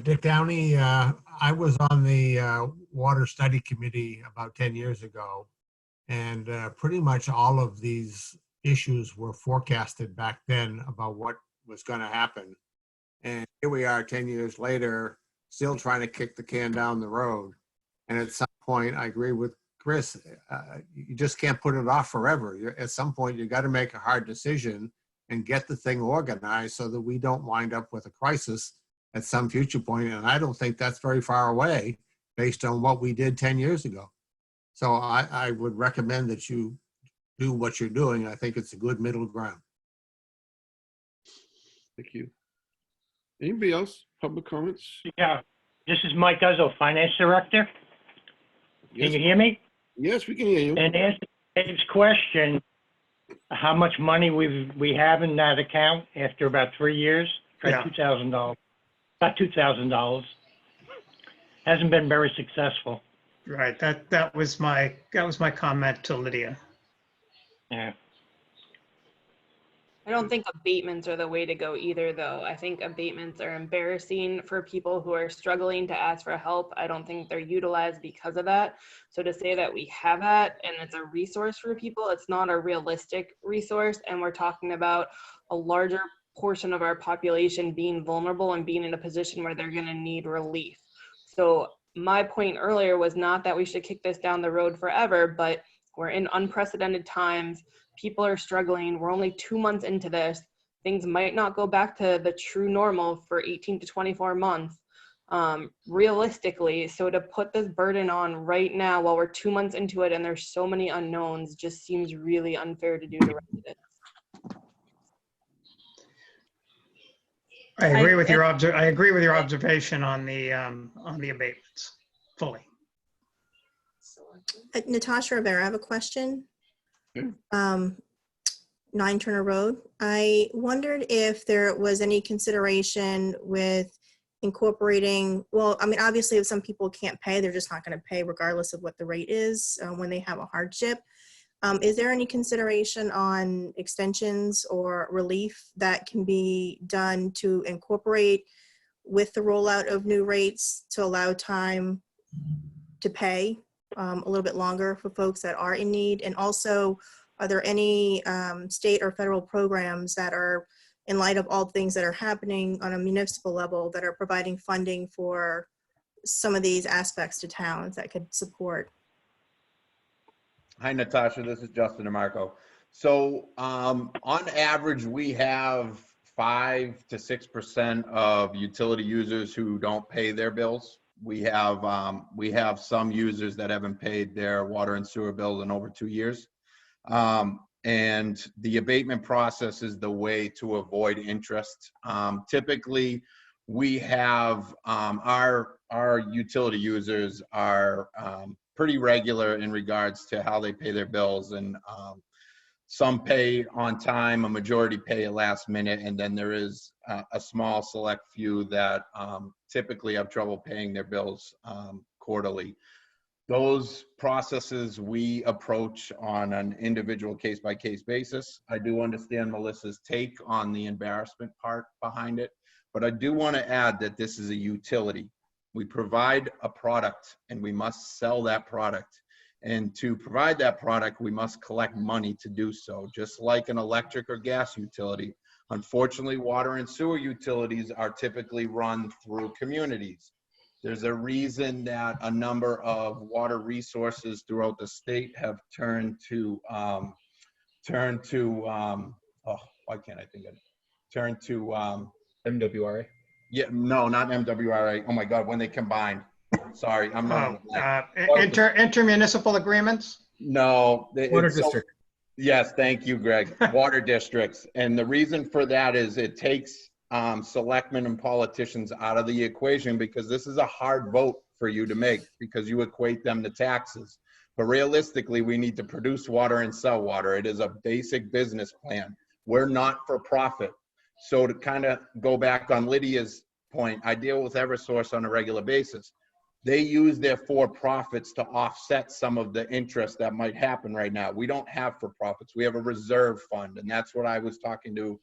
Dick Downey, I was on the Water Study Committee about 10 years ago, and pretty much all of these issues were forecasted back then about what was going to happen. And here we are 10 years later, still trying to kick the can down the road. And at some point, I agree with Chris, you just can't put it off forever. At some point, you got to make a hard decision and get the thing organized so that we don't wind up with a crisis at some future point. And I don't think that's very far away based on what we did 10 years ago. So I would recommend that you do what you're doing. I think it's a good middle ground. Thank you. Anybody else? Public comments? Yeah, this is Mike Guzzo, Finance Director. Can you hear me? Yes, we can hear you. And to answer Dave's question, how much money we have in that account after about 3 years? Yeah. $2,000. About $2,000. Hasn't been very successful. Right. That was my comment to Lydia. Yeah. I don't think abatements are the way to go either, though. I think abatements are embarrassing for people who are struggling to ask for help. I don't think they're utilized because of that. So to say that we have that and it's a resource for people, it's not a realistic resource. And we're talking about a larger portion of our population being vulnerable and being in a position where they're going to need relief. So my point earlier was not that we should kick this down the road forever, but we're in unprecedented times. People are struggling. We're only 2 months into this. Things might not go back to the true normal for 18 to 24 months, realistically. So to put this burden on right now while we're 2 months into it and there's so many unknowns just seems really unfair to do to residents. I agree with your observation on the abatements fully. Natasha Rivera, I have a question. 9 Turner Road. I wondered if there was any consideration with incorporating, well, I mean, obviously if some people can't pay, they're just not going to pay regardless of what the rate is when they have a hardship. Is there any consideration on extensions or relief that can be done to incorporate with the rollout of new rates to allow time to pay a little bit longer for folks that are in need? And also, are there any state or federal programs that are, in light of all things that are happening on a municipal level, that are providing funding for some of these aspects to towns that could support? Hi, Natasha. This is Justin DeMarco. So on average, we have 5 to 6% of utility users who don't pay their bills. We have some users that haven't paid their water and sewer bills in over 2 years. And the abatement process is the way to avoid interest. Typically, we have our utility users are pretty regular in regards to how they pay their bills, and some pay on time, a majority pay at last minute, and then there is a small select few that typically have trouble paying their bills quarterly. Those processes we approach on an individual case-by-case basis. I do understand Melissa's take on the embarrassment part behind it, But I do want to add that this is a utility. We provide a product and we must sell that product. And to provide that product, we must collect money to do so, just like an electric or gas utility. Unfortunately, water and sewer utilities are typically run through communities. There's a reason that a number of water resources throughout the state have turned to, why can't I think of it? Turned to MWRA. Yeah, no, not MWRA. Oh my God, when they combined. Sorry, I'm not. Intermunicipal agreements? No. Water district. Yes, thank you, Greg. Water districts. And the reason for that is it takes selectmen and politicians out of the equation, because this is a hard vote for you to make because you equate them to taxes. But realistically, we need to produce water and sell water. It is a basic business plan. We're not for profit. So to kind of go back on Lydia's point, I deal with Eversource on a regular basis. They use their for-profits to offset some of the interest that might happen right now. We don't have for-profits. We have a reserve fund, and that's what I was talking to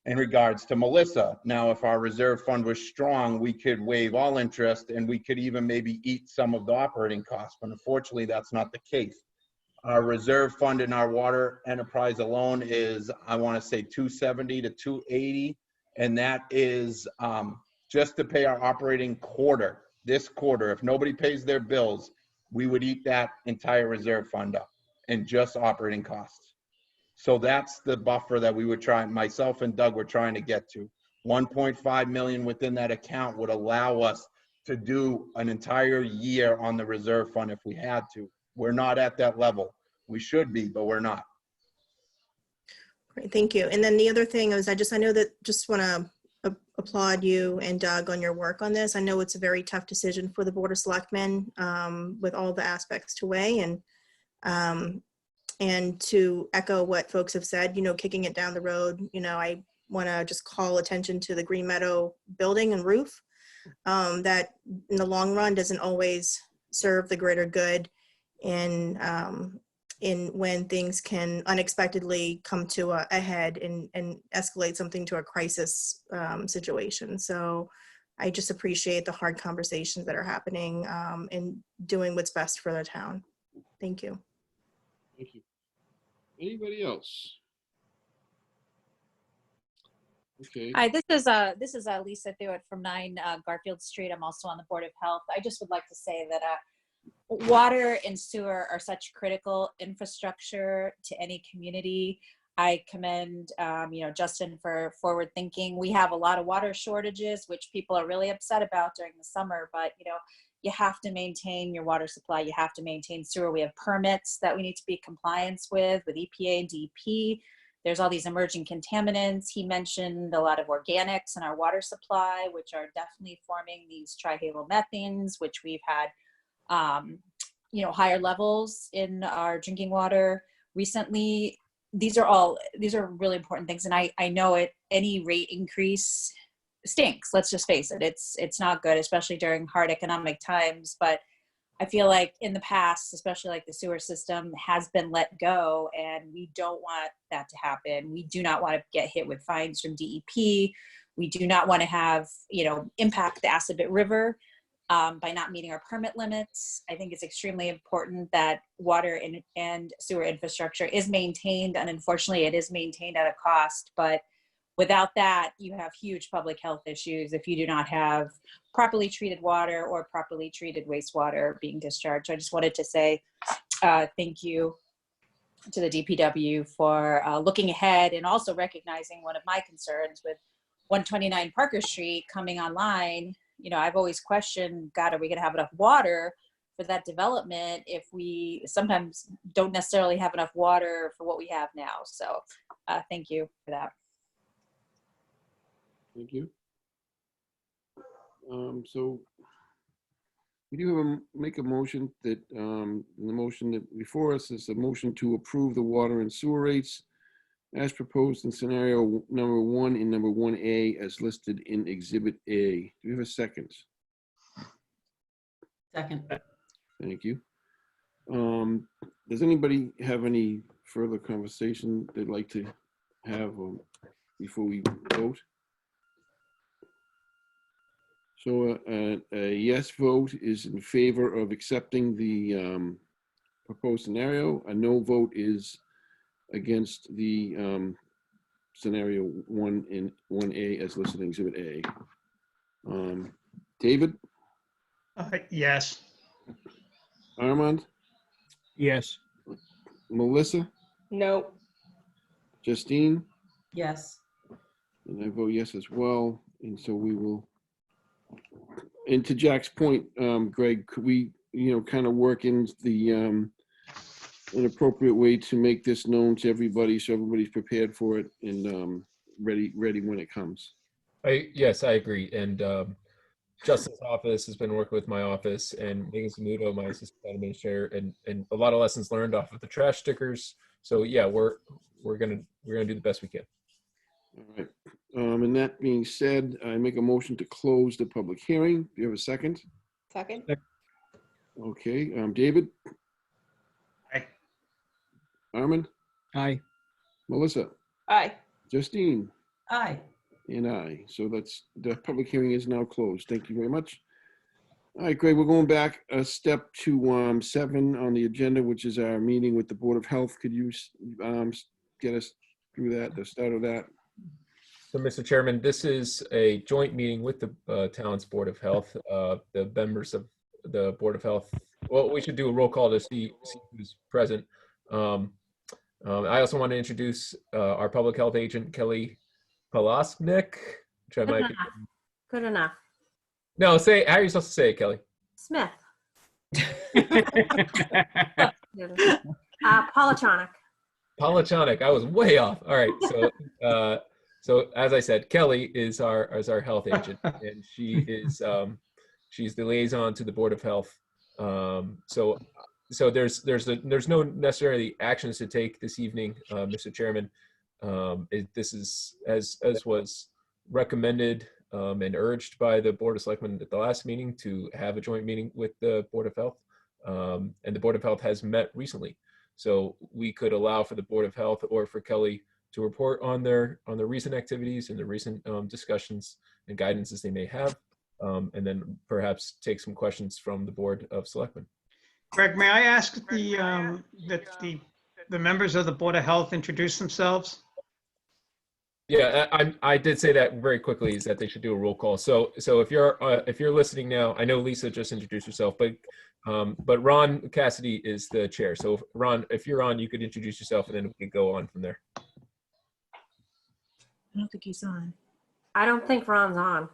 in regards to Melissa. Now, if our reserve fund was strong, we could waive all interest and we could even maybe eat some of the operating costs. But unfortunately, that's not the case. Our reserve fund in our water enterprise alone is, I want to say 270 to 280. And that is just to pay our operating quarter. This quarter, if nobody pays their bills, we would eat that entire reserve fund up and just operating costs. So that's the buffer that we would try, myself and Doug were trying to get to. 1.5 million within that account would allow us to do an entire year on the reserve fund if we had to. We're not at that level. We should be, but we're not. Great, thank you. And then the other thing is, I know that just want to applaud you and Doug on your work on this. I know it's a very tough decision for the Board of Selectmen with all the aspects to weigh, and to echo what folks have said, kicking it down the road, I want to just call attention to the Green Meadow building and roof that in the long run doesn't always serve the greater good in when things can unexpectedly come to a head and escalate something to a crisis situation. So I just appreciate the hard conversations that are happening and doing what's best for the town. Thank you. Thank you. Anybody else? Okay. Hi, this is Lisa Thewitt from 9 Garfield Street. I'm also on the Board of Health. I just would like to say that water and sewer are such critical infrastructure to any community. I commend, Justin for forward thinking. We have a lot of water shortages, which people are really upset about during the summer, but you have to maintain your water supply. You have to maintain sewer. We have permits that we need to be compliance with EPA and DEP. There's all these emerging contaminants. He mentioned a lot of organics in our water supply, which are definitely forming these trihalomethanes, which we've had higher levels in our drinking water recently. These are really important things. And I know any rate increase stinks. Let's just face it. It's not good, especially during hard economic times. But I feel like in the past, especially like the sewer system has been let go, and we don't want that to happen. We do not want to get hit with fines from DEP. We do not want to have, impact the Assabet River by not meeting our permit limits. I think it's extremely important that water and sewer infrastructure is maintained, and unfortunately it is maintained at a cost. But without that, you have huge public health issues if you do not have properly treated water or properly treated wastewater being discharged. So I just wanted to say thank you to the DPW for looking ahead and also recognizing one of my concerns with 129 Parker Street coming online. I've always questioned, God, are we going to have enough water for that development if we sometimes don't necessarily have enough water for what we have now? So thank you for that. Thank you. So we do make a motion that the motion that before us is a motion to approve the water and sewer rates as proposed in scenario number 1 and number 1A as listed in Exhibit A. Do we have a second? Second. Thank you. Does anybody have any further conversation they'd like to have before we vote? So a yes vote is in favor of accepting the proposed scenario. A no vote is against the scenario 1A as listed in Exhibit A. David, Yes. Armand, Yes. Melissa, No. Justine, Yes. and I vote yes as well. And so we will. And to Jack's point, Greg, could we, kind of work in the an appropriate way to make this known to everybody so everybody's prepared for it and ready when it comes. Yes, I agree. And Justin's office has been working with my office, and Megan Samuto, my assistant town administrator, and a lot of lessons learned off of the trash stickers. So yeah, we're gonna do the best we can. All right. And that being said, I make a motion to close the public hearing. Do you have a second? Second. Okay. David. Aye. Armin. Aye. Melissa. Aye. Justine. Aye. And aye. So the public hearing is now closed. Thank you very much. All right, Greg, we're going back a step to 7 on the agenda, which is our meeting with the Board of Health. Could you get us through that, the start of that? So, Mr. Chairman, this is a joint meeting with the town's Board of Health. The members of the Board of Health, well, we should do a roll call to see who's present. I also want to introduce our public health agent, Kelly Palasknik. Good enough. Good enough. No, how are you supposed to say it, Kelly? Smith. Polachonic. Polachonic. I was way off. All right. So as I said, Kelly is our health agent, and she is she's the liaison to the Board of Health. So there's no necessarily actions to take this evening, Mr. Chairman. This is as was recommended and urged by the Board of Selectmen at the last meeting to have a joint meeting with the Board of Health, and the Board of Health has met recently. So we could allow for the Board of Health or for Kelly to report on their recent activities and the recent discussions and guidances they may have, and then perhaps take some questions from the Board of Selectmen. Greg, may I ask that the members of the Board of Health introduce themselves? Yeah, I did say that very quickly, is that they should do a roll call. So if you're listening now, I know Lisa just introduced herself, but Ron Cassidy is the chair. So Ron, if you're on, you could introduce yourself, and then we could go on from there. I don't think he's on. I don't think Ron's on.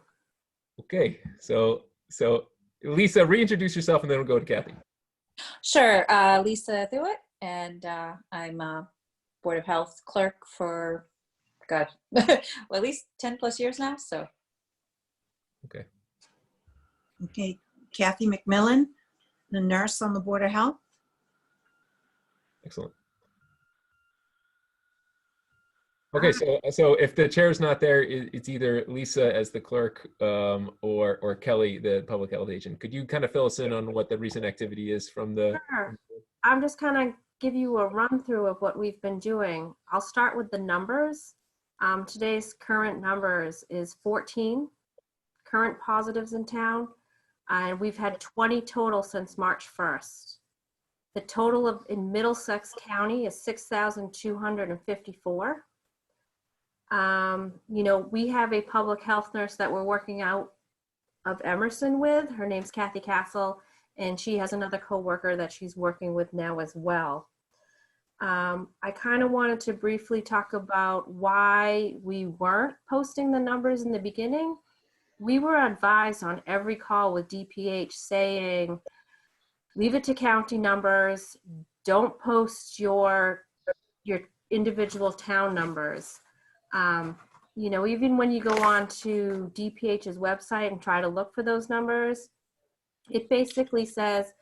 Okay, so Lisa, reintroduce yourself, and then we'll go to Kathy. Sure, Lisa Thewitt, and I'm a Board of Health clerk for, God, well, at least 10 plus years now, so. Okay. Okay, Kathy McMillan, the nurse on the Board of Health. Excellent. Okay, so if the chair's not there, it's either Lisa as the clerk or Kelly, the public health agent. Could you kind of fill us in on what the recent activity is from the? Sure. I'm just kind of give you a run through of what we've been doing. I'll start with the numbers. Today's current numbers is 14 current positives in town, and we've had 20 total since March 1st. The total in Middlesex County is 6,254. We have a public health nurse that we're working out of Emerson with. Her name's Kathy Castle, and she has another coworker that she's working with now as well. I kind of wanted to briefly talk about why we weren't posting the numbers in the beginning. We were advised on every call with DPH saying, leave it to county numbers, don't post your individual town numbers. Even when you go on to DPH's website and try to look for those numbers, it basically says,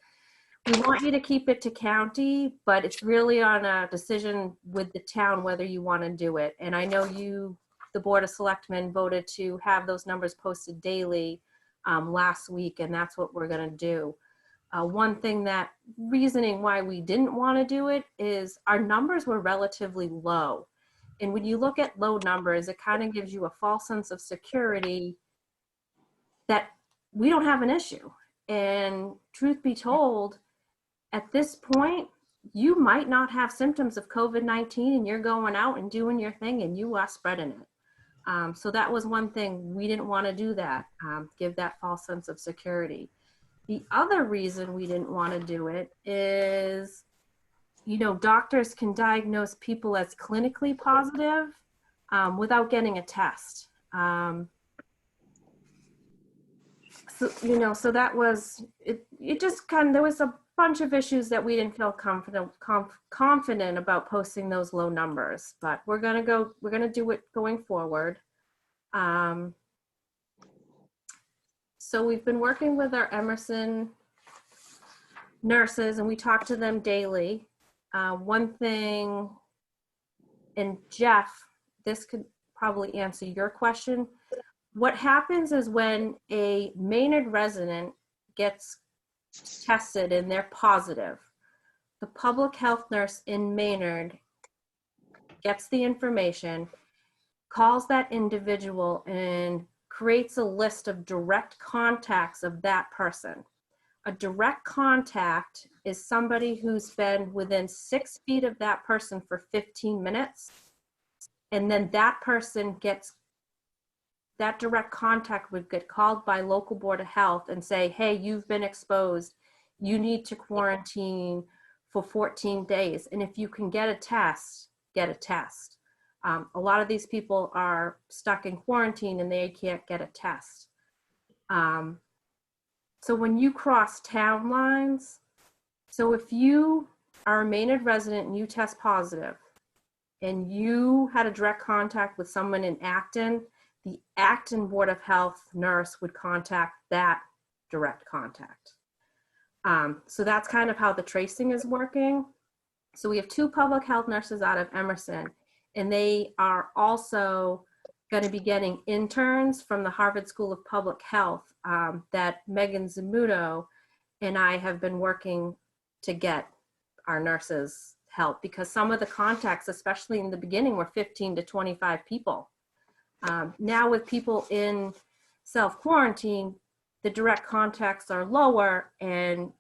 we want you to keep it to county, but it's really on a decision with the town whether you want to do it. And I know the Board of Selectmen voted to have those numbers posted daily last week, and that's what we're going to do. One thing reasoning why we didn't want to do it is our numbers were relatively low. And when you look at low numbers, it kind of gives you a false sense of security that we don't have an issue. And truth be told, at this point, you might not have symptoms of COVID-19 and you're going out and doing your thing and you are spreading it. So that was one thing. We didn't want to do that, give that false sense of security. The other reason we didn't want to do it is, you know, doctors can diagnose people as clinically positive without getting a test. So, you know, so that was, it just kind of, there was a bunch of issues that we didn't feel confident about posting those low numbers, but we're going to do it going forward. So we've been working with our Emerson nurses and we talk to them daily. One thing, and Jeff, this could probably answer your question. What happens is when a Maynard resident gets tested and they're positive, the public health nurse in Maynard gets the information, calls that individual and creates a list of direct contacts of that person. A direct contact is somebody who's been within 6 feet of that person for 15 minutes. And then that person gets, that direct contact would get called by local board of health and say, hey, you've been exposed. You need to quarantine for 14 days. And if you can get a test, get a test. A lot of these people are stuck in quarantine and they can't get a test. So when you cross town lines, so if you are a Maynard resident and you test positive and you had a direct contact with someone in Acton, the Acton Board of Health nurse would contact that direct contact. So that's kind of how the tracing is working. So we have 2 public health nurses out of Emerson, and they are also going to be getting interns from the Harvard School of Public Health that Megan Zamuto and I have been working to get our nurses help, because some of the contacts, especially in the beginning, were 15 to 25 people. Now with people in self-quarantine, the direct contacts are lower, and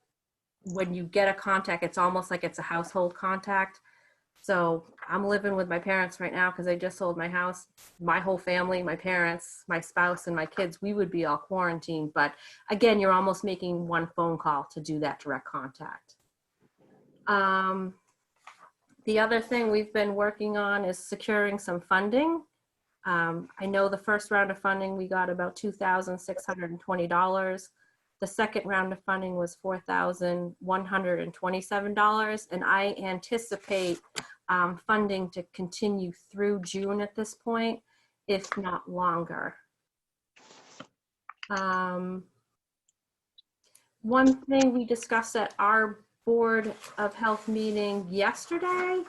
when you get a contact, it's almost like it's a household contact. So I'm living with my parents right now because I just sold my house. My whole family, my parents, my spouse, and my kids, we would be all quarantined. But again, you're almost making one phone call to do that direct contact. The other thing we've been working on is securing some funding. I know the first round of funding, we got about $2,620. The second round of funding was $4,127. And I anticipate funding to continue through June at this point, if not longer. One thing we discussed at our Board of Health meeting yesterday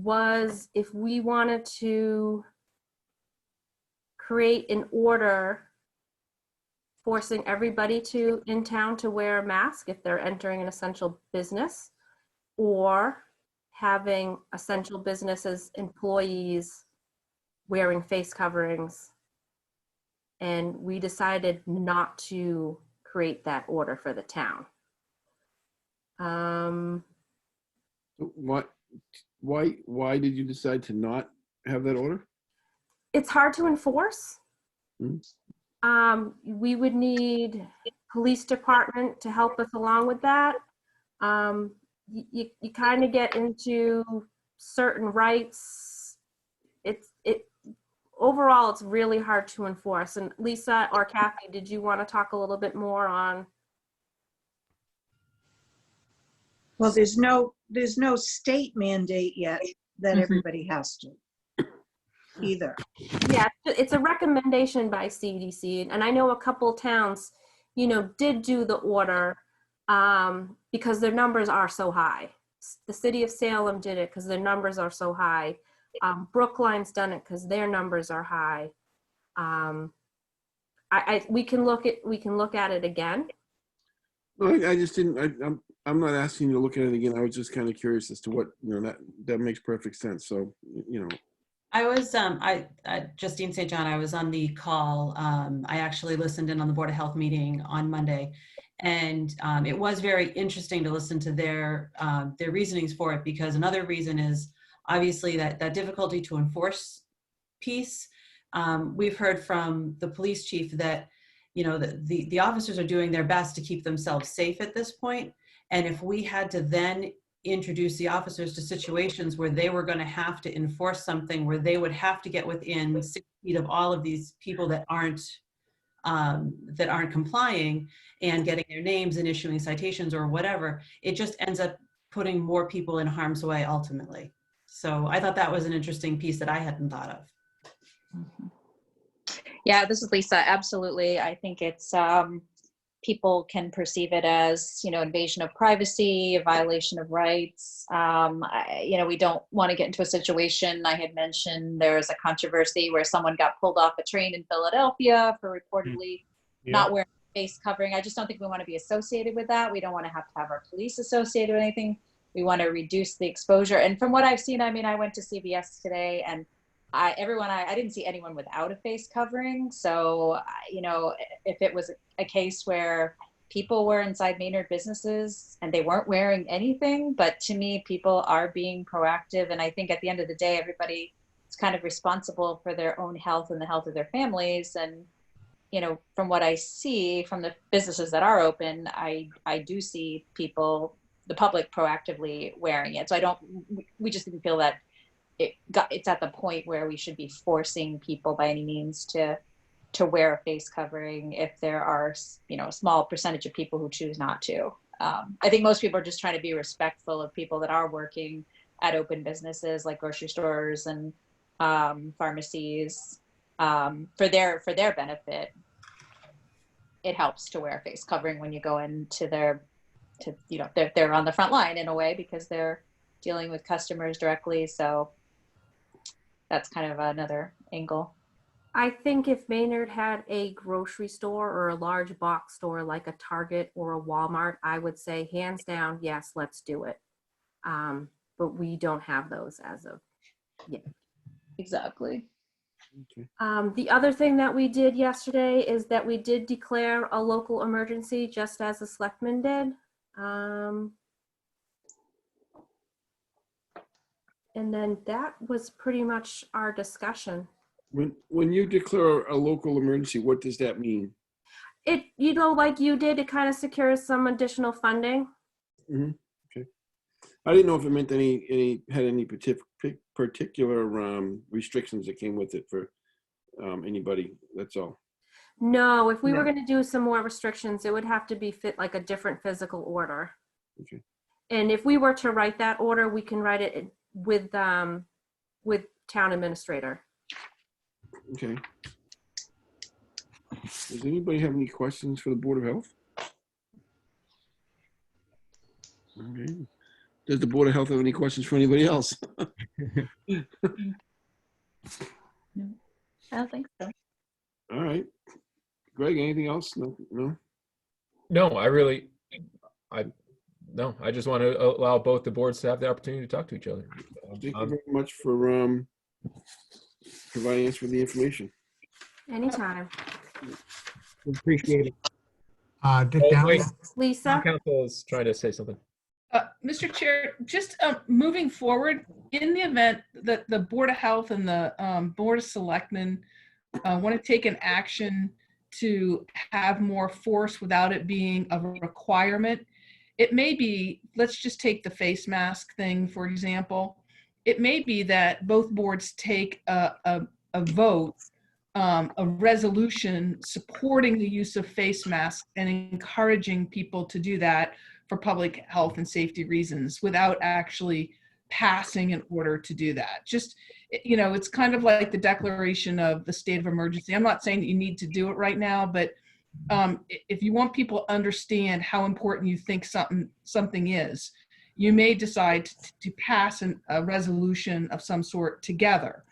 was if we wanted to create an order forcing everybody in town to wear a mask if they're entering an essential business, or having essential businesses employees wearing face coverings. And we decided not to create that order for the town. Why did you decide to not have that order? It's hard to enforce. We would need police department to help us along with that. You kind of get into certain rights. Overall, it's really hard to enforce. And Lisa or Kathy, did you want to talk a little bit more on? Well, there's no state mandate yet that everybody has to either. Yeah, it's a recommendation by CDC. And I know a couple towns, did do the order because their numbers are so high. The city of Salem did it because their numbers are so high. Brookline's done it because their numbers are high. We can look at it again. No, I just didn't. I'm not asking you to look at it again. I was just kind of curious as to what that makes perfect sense. So I was, Justine St. John, I was on the call. I actually listened in on the Board of Health meeting on Monday. And it was very interesting to listen to their reasonings for it, because another reason is obviously that difficulty to enforce piece. We've heard from the police chief that, you know, the officers are doing their best to keep themselves safe at this point. And if we had to then introduce the officers to situations where they were going to have to enforce something, where they would have to get within 6 feet of all of these people that aren't complying and getting their names and issuing citations or whatever, it just ends up putting more people in harm's way ultimately. So I thought that was an interesting piece that I hadn't thought of. Yeah, this is Lisa. Absolutely. I think it's people can perceive it as, you know, invasion of privacy, a violation of rights. You know, we don't want to get into a situation. I had mentioned there's a controversy where someone got pulled off a train in Philadelphia for reportedly not wearing a face covering. I just don't think we want to be associated with that. We don't want to have our police associated with anything. We want to reduce the exposure. And from what I've seen, I mean, I went to CVS today, and I didn't see anyone without a face covering. So, you know, if it was a case where people were inside Maynard businesses and they weren't wearing anything, but to me, people are being proactive. And I think at the end of the day, everybody is kind of responsible for their own health and the health of their families. And, you know, from what I see from the businesses that are open, I do see people, the public, proactively wearing it. So we just didn't feel that it's at the point where we should be forcing people by any means to wear a face covering if there are, you know, a small percentage of people who choose not to. I think most people are just trying to be respectful of people that are working at open businesses like grocery stores and pharmacies. For their benefit, it helps to wear a face covering when you go into you know, they're on the front line in a way because they're dealing with customers directly. So that's kind of another angle. I think if Maynard had a grocery store or a large box store like a Target or a Walmart, I would say hands down, yes, let's do it. But we don't have those as of yet. Exactly. Okay. The other thing that we did yesterday is that we did declare a local emergency just as the selectmen did. And then that was pretty much our discussion. When you declare a local emergency, what does that mean? It, you know, like you did, it kind of secures some additional funding. Mm-hmm. Okay. I didn't know if it meant had any particular restrictions that came with it for anybody. That's all. No, if we were going to do some more restrictions, it would have to be fit like a different physical order. Okay. And if we were to write that order, we can write it with town administrator. Okay. Does anybody have any questions for the Board of Health? Okay. Does the Board of Health have any questions for anybody else? No, I don't think so. All right. Greg, anything else? No. No, I just want to allow both the boards to have the opportunity to talk to each other. Thank you very much for providing us with the information. Anytime. Appreciate it. Dick Oh, Downey? wait. Lisa? Town council is trying to say something. Mr. Chair, just moving forward, in the event that the Board of Health and the Board of Selectmen want to take an action to have more force without it being a requirement, it may be, let's just take the face mask thing, for example. It may be that both boards take a vote, a resolution supporting the use of face masks and encouraging people to do that for public health and safety reasons without actually passing an order to do that. Just, you know, it's kind of like the declaration of the state of emergency. I'm not saying that you need to do it right now, but if you want people to understand how important you think something is, you may decide to pass a resolution of some sort together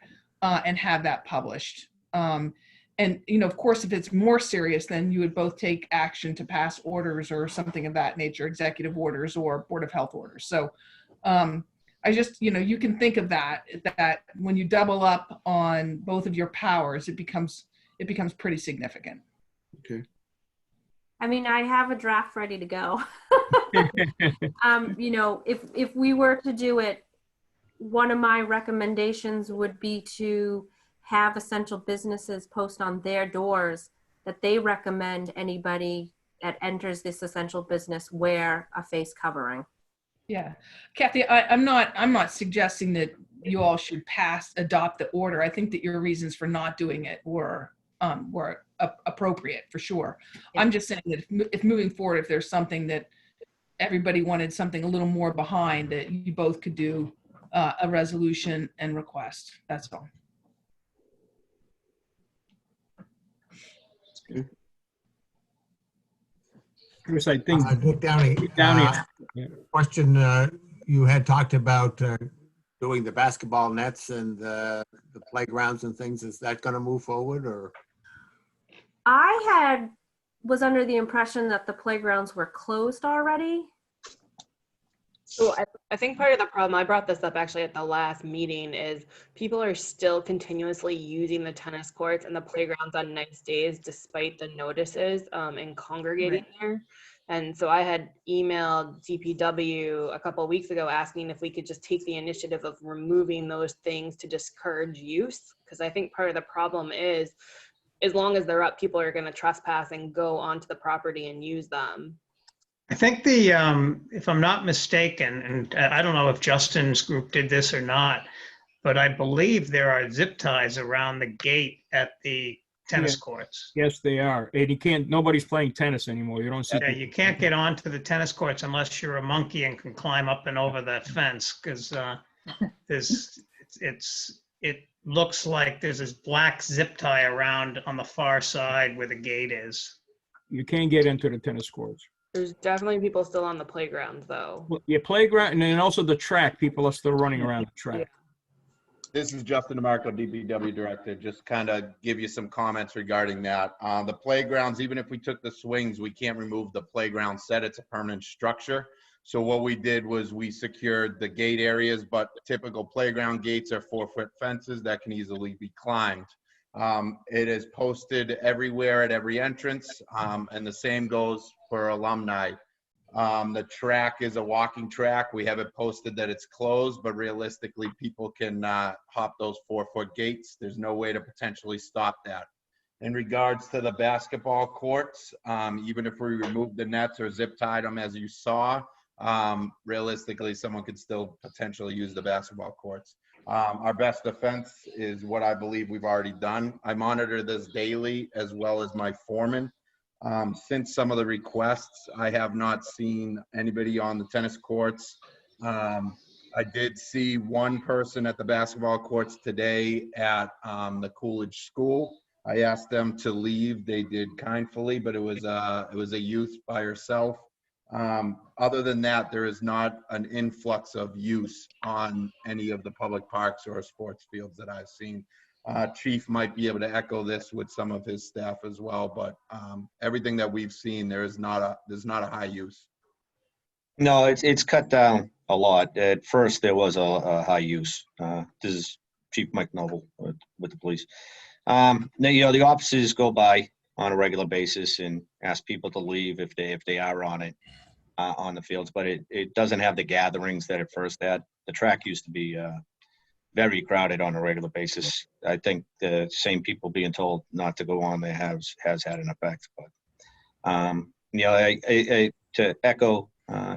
and have that published. And, you know, of course, if it's more serious, then you would both take action to pass orders or something of that nature, executive orders or Board of Health orders. So I I just, you can think of that when you double up on both of your powers, it becomes pretty significant. Okay. I mean, I have a draft ready to go. If we were to do it, one of my recommendations would be to have essential businesses post on their doors that they recommend anybody that enters this essential business wear a face covering. Yeah, Kathy, I'm not suggesting that you all should adopt the order. I think that your reasons for not doing it were appropriate for sure. Yeah. I'm just saying that if moving forward, if there's something that everybody wanted something a little more behind, that you both could do a resolution and request. That's all. Okay. Chris, I think Dick Downey, yeah. question, you had talked about doing the basketball nets and the playgrounds and things. Is that going to move forward, or? I was under the impression that the playgrounds were closed already. So I think part of the problem, I brought this up actually at the last meeting, is people are still continuously using the tennis courts and the playgrounds on nice days despite the notices and congregating there. And so I had emailed DPW a couple of weeks ago asking if we could just take the initiative of removing those things to discourage use. Because I think part of the problem is, as long as they're up, people are going to trespass and go onto the property and use them. I think if I'm not mistaken, and I don't know if Justin's group did this or not, but I believe there are zip ties around the gate at the tennis courts. Yes, they are. And nobody's playing tennis anymore. You don't see. Yeah, you can't get onto the tennis courts unless you're a monkey and can climb up and over that fence, because it looks like there's this black zip tie around on the far side where the gate is. You can't get into the tennis courts. There's definitely people still on the playgrounds though. Yeah, playground, and then also the track. People are still running around the track. This is Justin DeMarco, DPW Director. Just kind of give you some comments regarding that. The playgrounds, even if we took the swings, we can't remove the playground set. It's a permanent structure. So what we did was we secured the gate areas, but typical playground gates are 4-foot fences that can easily be climbed. It is posted everywhere at every entrance, and the same goes for alumni. The track is a walking track. We have it posted that it's closed, but realistically, people can hop those 4-foot gates. There's no way to potentially stop that. In regards to the basketball courts, even if we remove the nets or zip tied them as you saw, realistically, someone could still potentially use the basketball courts. Our best defense is what I believe we've already done. I monitor this daily as well as my foreman. Since some of the requests, I have not seen anybody on the tennis courts. I did see one person at the basketball courts today at the Coolidge School. I asked them to leave. They did kindly, but it was a youth by herself. Other than that, there is not an influx of use on any of the public parks or sports fields that I've seen. Chief might be able to echo this with some of his staff as well, but everything that we've seen, there's not a high use. No, it's cut down a lot. At first, there was a high use. This is Chief Mike Noble with the police. The officers go by on a regular basis and ask people to leave if they are on it on the fields, but it doesn't have the gatherings that it first had. The track used to be very crowded on a regular basis. I think the same people being told not to go on there has had an effect. But to echo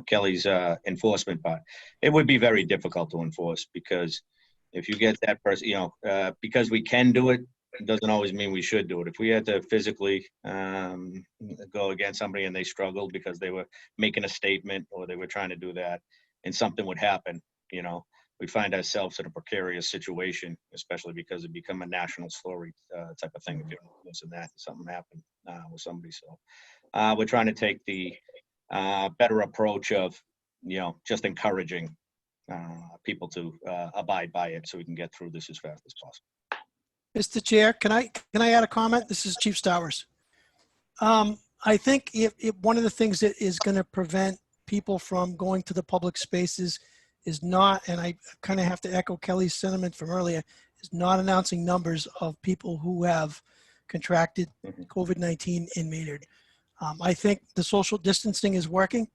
Kelly's enforcement part, it would be very difficult to enforce, because if you get that person, because we can do it, it doesn't always mean we should do it. If we had to physically go against somebody and they struggled because they were making a statement or they were trying to do that, and something would happen, we'd find ourselves in a precarious situation, especially because it become a national story type of thing. If you're listening to that, something happened with somebody. So we're trying to take the better approach of, just encouraging people to abide by it so we can get through this as fast as possible. Mr. Chair, can I add a comment? This is Chief Stowers. I think if one of the things that is going to prevent people from going to the public spaces is not, and I kind of have to echo Kelly's sentiment from earlier, is not announcing numbers of people who have contracted COVID-19 in Maynard. I think the social distancing is working,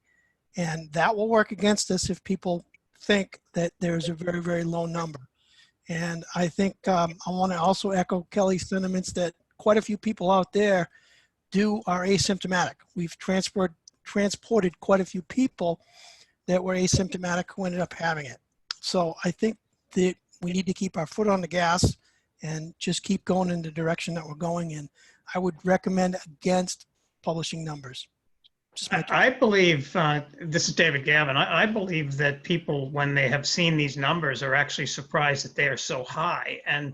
and that will work against us if people think that there's a very, very low number. And I think I want to also echo Kelly's sentiments that quite a few people out there are asymptomatic. We've transported quite a few people that were asymptomatic who ended up having it. So I think that we need to keep our foot on the gas and just keep going in the direction that we're going in. I would recommend against publishing numbers. I believe, this is David Gavin, I believe that people, when they have seen these numbers, are actually surprised that they are so high. And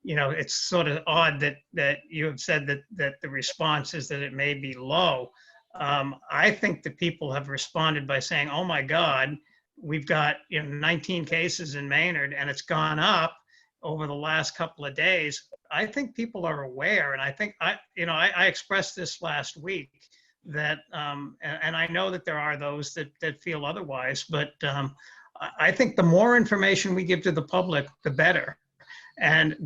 it's sort of odd that you have said that the response is that it may be low. I think that people have responded by saying, oh my God, we've got 19 cases in Maynard and it's gone up over the last couple of days. I think people are aware, and I think I expressed this last week that, and I know that there are those that feel otherwise, but I think the more information we give to the public, the better. And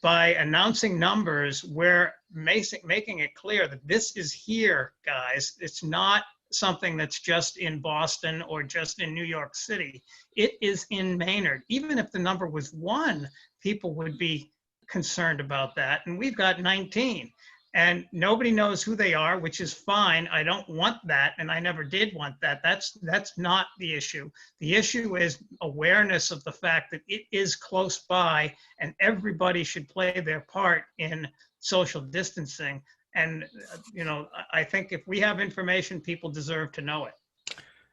by announcing numbers, we're making it clear that this is here, guys. It's not something that's just in Boston or just in New York City. It is in Maynard. Even if the number was 1, people would be concerned about that. And we've got 19. And nobody knows who they are, which is fine. I don't want that, and I never did want that. That's not the issue. The issue is awareness of the fact that it is close by, and everybody should play their part in social distancing. And I think if we have information, people deserve to know it.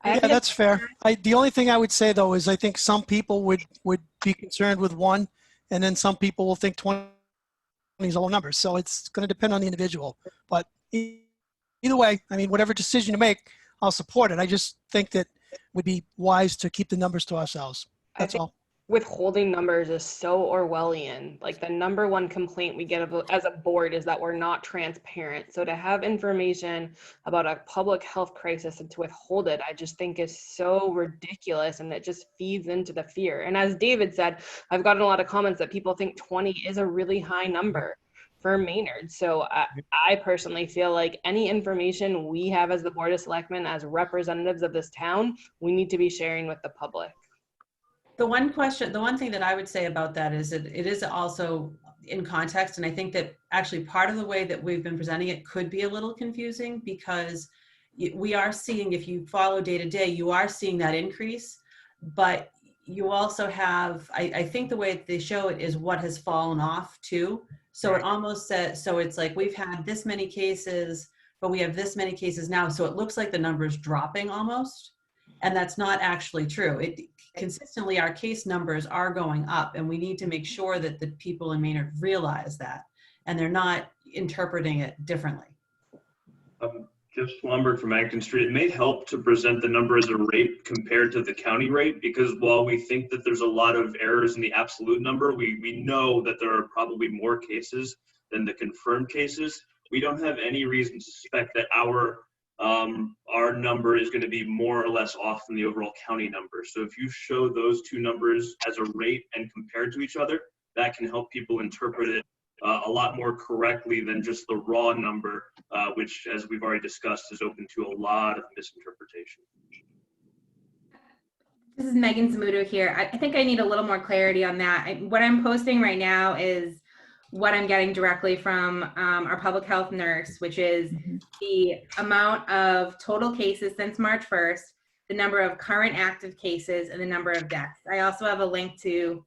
Yeah, that's fair. The only thing I would say though is I think some people would be concerned with 1, and then some people will think 20 is a low number. So it's going to depend on the individual. But either way, I mean, whatever decision you make, I'll support it. I just think that it would be wise to keep the numbers to ourselves. That's all. Withholding numbers is so Orwellian. Like, the number one complaint we get as a board is that we're not transparent. So to have information about a public health crisis and to withhold it, I just think is so ridiculous, and it just feeds into the fear. And as David said, I've gotten a lot of comments that people think 20 is a really high number for Maynard. So I personally feel like any information we have as the Board of Selectmen, as representatives of this town, we need to be sharing with the public. The one thing that I would say about that is that it is also in context. And I think that actually part of the way that we've been presenting it could be a little confusing, because we are seeing, if you follow day to day, you are seeing that increase, but you also have, I think the way they show it is what has fallen off too. So it almost says, so it's like we've had this many cases, but we have this many cases now. So it looks like the number's dropping almost. And that's not actually true. Consistently, our case numbers are going up, and we need to make sure that the people in Maynard realize that, and they're not interpreting it differently. Jeff Swanberg from Acton Street. It may help to present the number as a rate compared to the county rate, because while we think that there's a lot of errors in the absolute number, we know that there are probably more cases than the confirmed cases. We don't have any reason to suspect that our number is going to be more or less off than the overall county number. So if you show those two numbers as a rate and compare to each other, that can help people interpret it a lot more correctly than just the raw number, which, as we've already discussed, is open to a lot of misinterpretation. This is Megan Zamudo here. I think I need a little more clarity on that. What I'm posting right now is what I'm getting directly from our public health nurse, which is the amount of total cases since March 1st, the number of current active cases, and the number of deaths. I also have a link to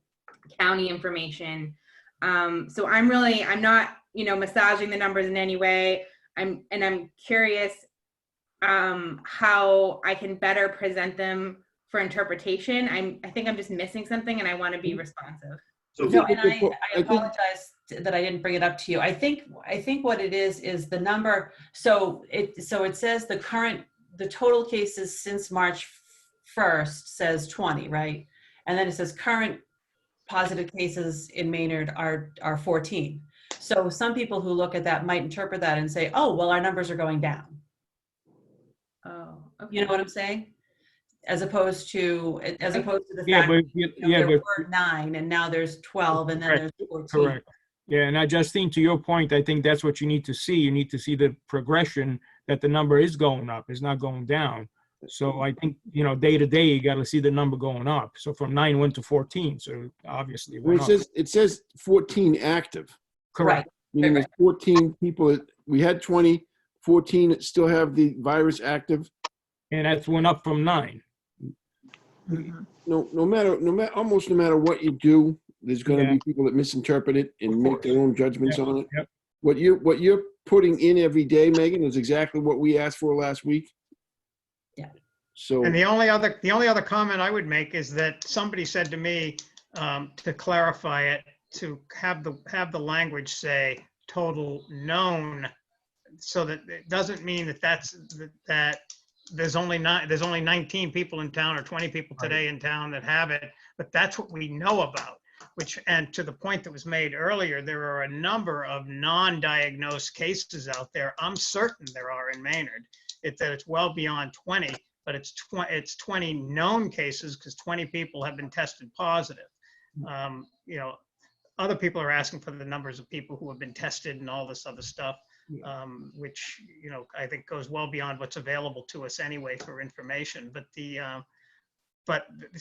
county information. So I'm not, massaging the numbers in any way. I'm curious how I can better present them for interpretation. I think I'm just missing something, and I want to be responsive. No, and I apologize that I didn't bring it up to you. I think what it is the number. So it says the total cases since March 1st says 20, right? And then it says current positive cases in Maynard are 14. So some people who look at that might interpret that and say, oh, well, our numbers are going down. Oh, okay. You know what I'm saying? as opposed to the Yeah, fact but, that yeah, there but, were 9 and now there's 12 and then correct, there's 14. correct. Yeah, and Justine, to your point, I think that's what you need to see. You need to see the progression that the number is going up, it's not going down. So I think, day to day, you got to see the number going up. So from 9 went to 14, so obviously it Well, went up. it says 14 active. Correct. Meaning there's 14 people, we had 20, 14 that still have the virus active. And that's went up from 9. No matter, almost no matter what you do, there's going to Yeah. be people that misinterpret it and make their own judgments Yep, on it. yep. What you're putting in every day, Megan, is exactly what we asked for last week. Yeah. So. And the only other comment I would make is that somebody said to me, to clarify it, to have the language say total known, so that it doesn't mean that there's only 19 people in town or 20 people today in town that have it, but that's what we know about. And to the point that was made earlier, there are a number of non-diagnosed cases out there. I'm certain there are in Maynard. It's well beyond 20, but it's 20 known cases because 20 people have been tested positive. Other people are asking for the numbers of people who have been tested and all this other stuff, which, I think goes well beyond what's available to us anyway for information.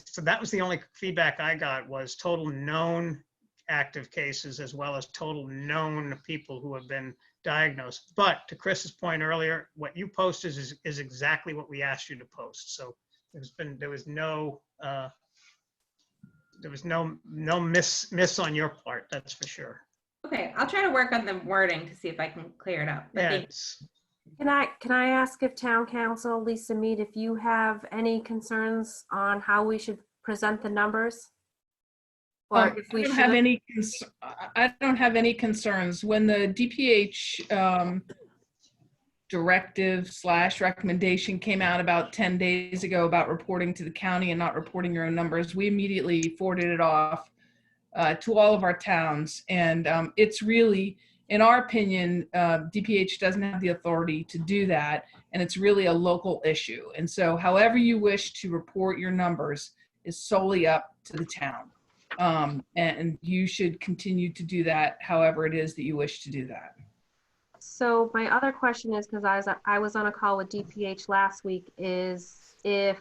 So that was the only feedback I got, was total known active cases as well as total known people who have been diagnosed. But to Chris's point earlier, what you posted is exactly what we asked you to post. So there was no miss on your part, that's for sure. Okay, I'll try to work on the wording to see if I can clear it up. But Yeah, thank Can I ask if town council, Lisa Mead, if you have any concerns on how we should present the numbers? Or if we should I don't have any concerns. When the DPH directive / recommendation came out about 10 days ago about reporting to the county and not reporting your own numbers, we immediately forwarded it off to all of our towns. And it's really, in our opinion, DPH doesn't have the authority to do that. And it's really a local issue. And so however you wish to report your numbers is solely up to the town. And you should continue to do that however it is that you wish to do that. So my other question is, because I was on a call with DPH last week, is if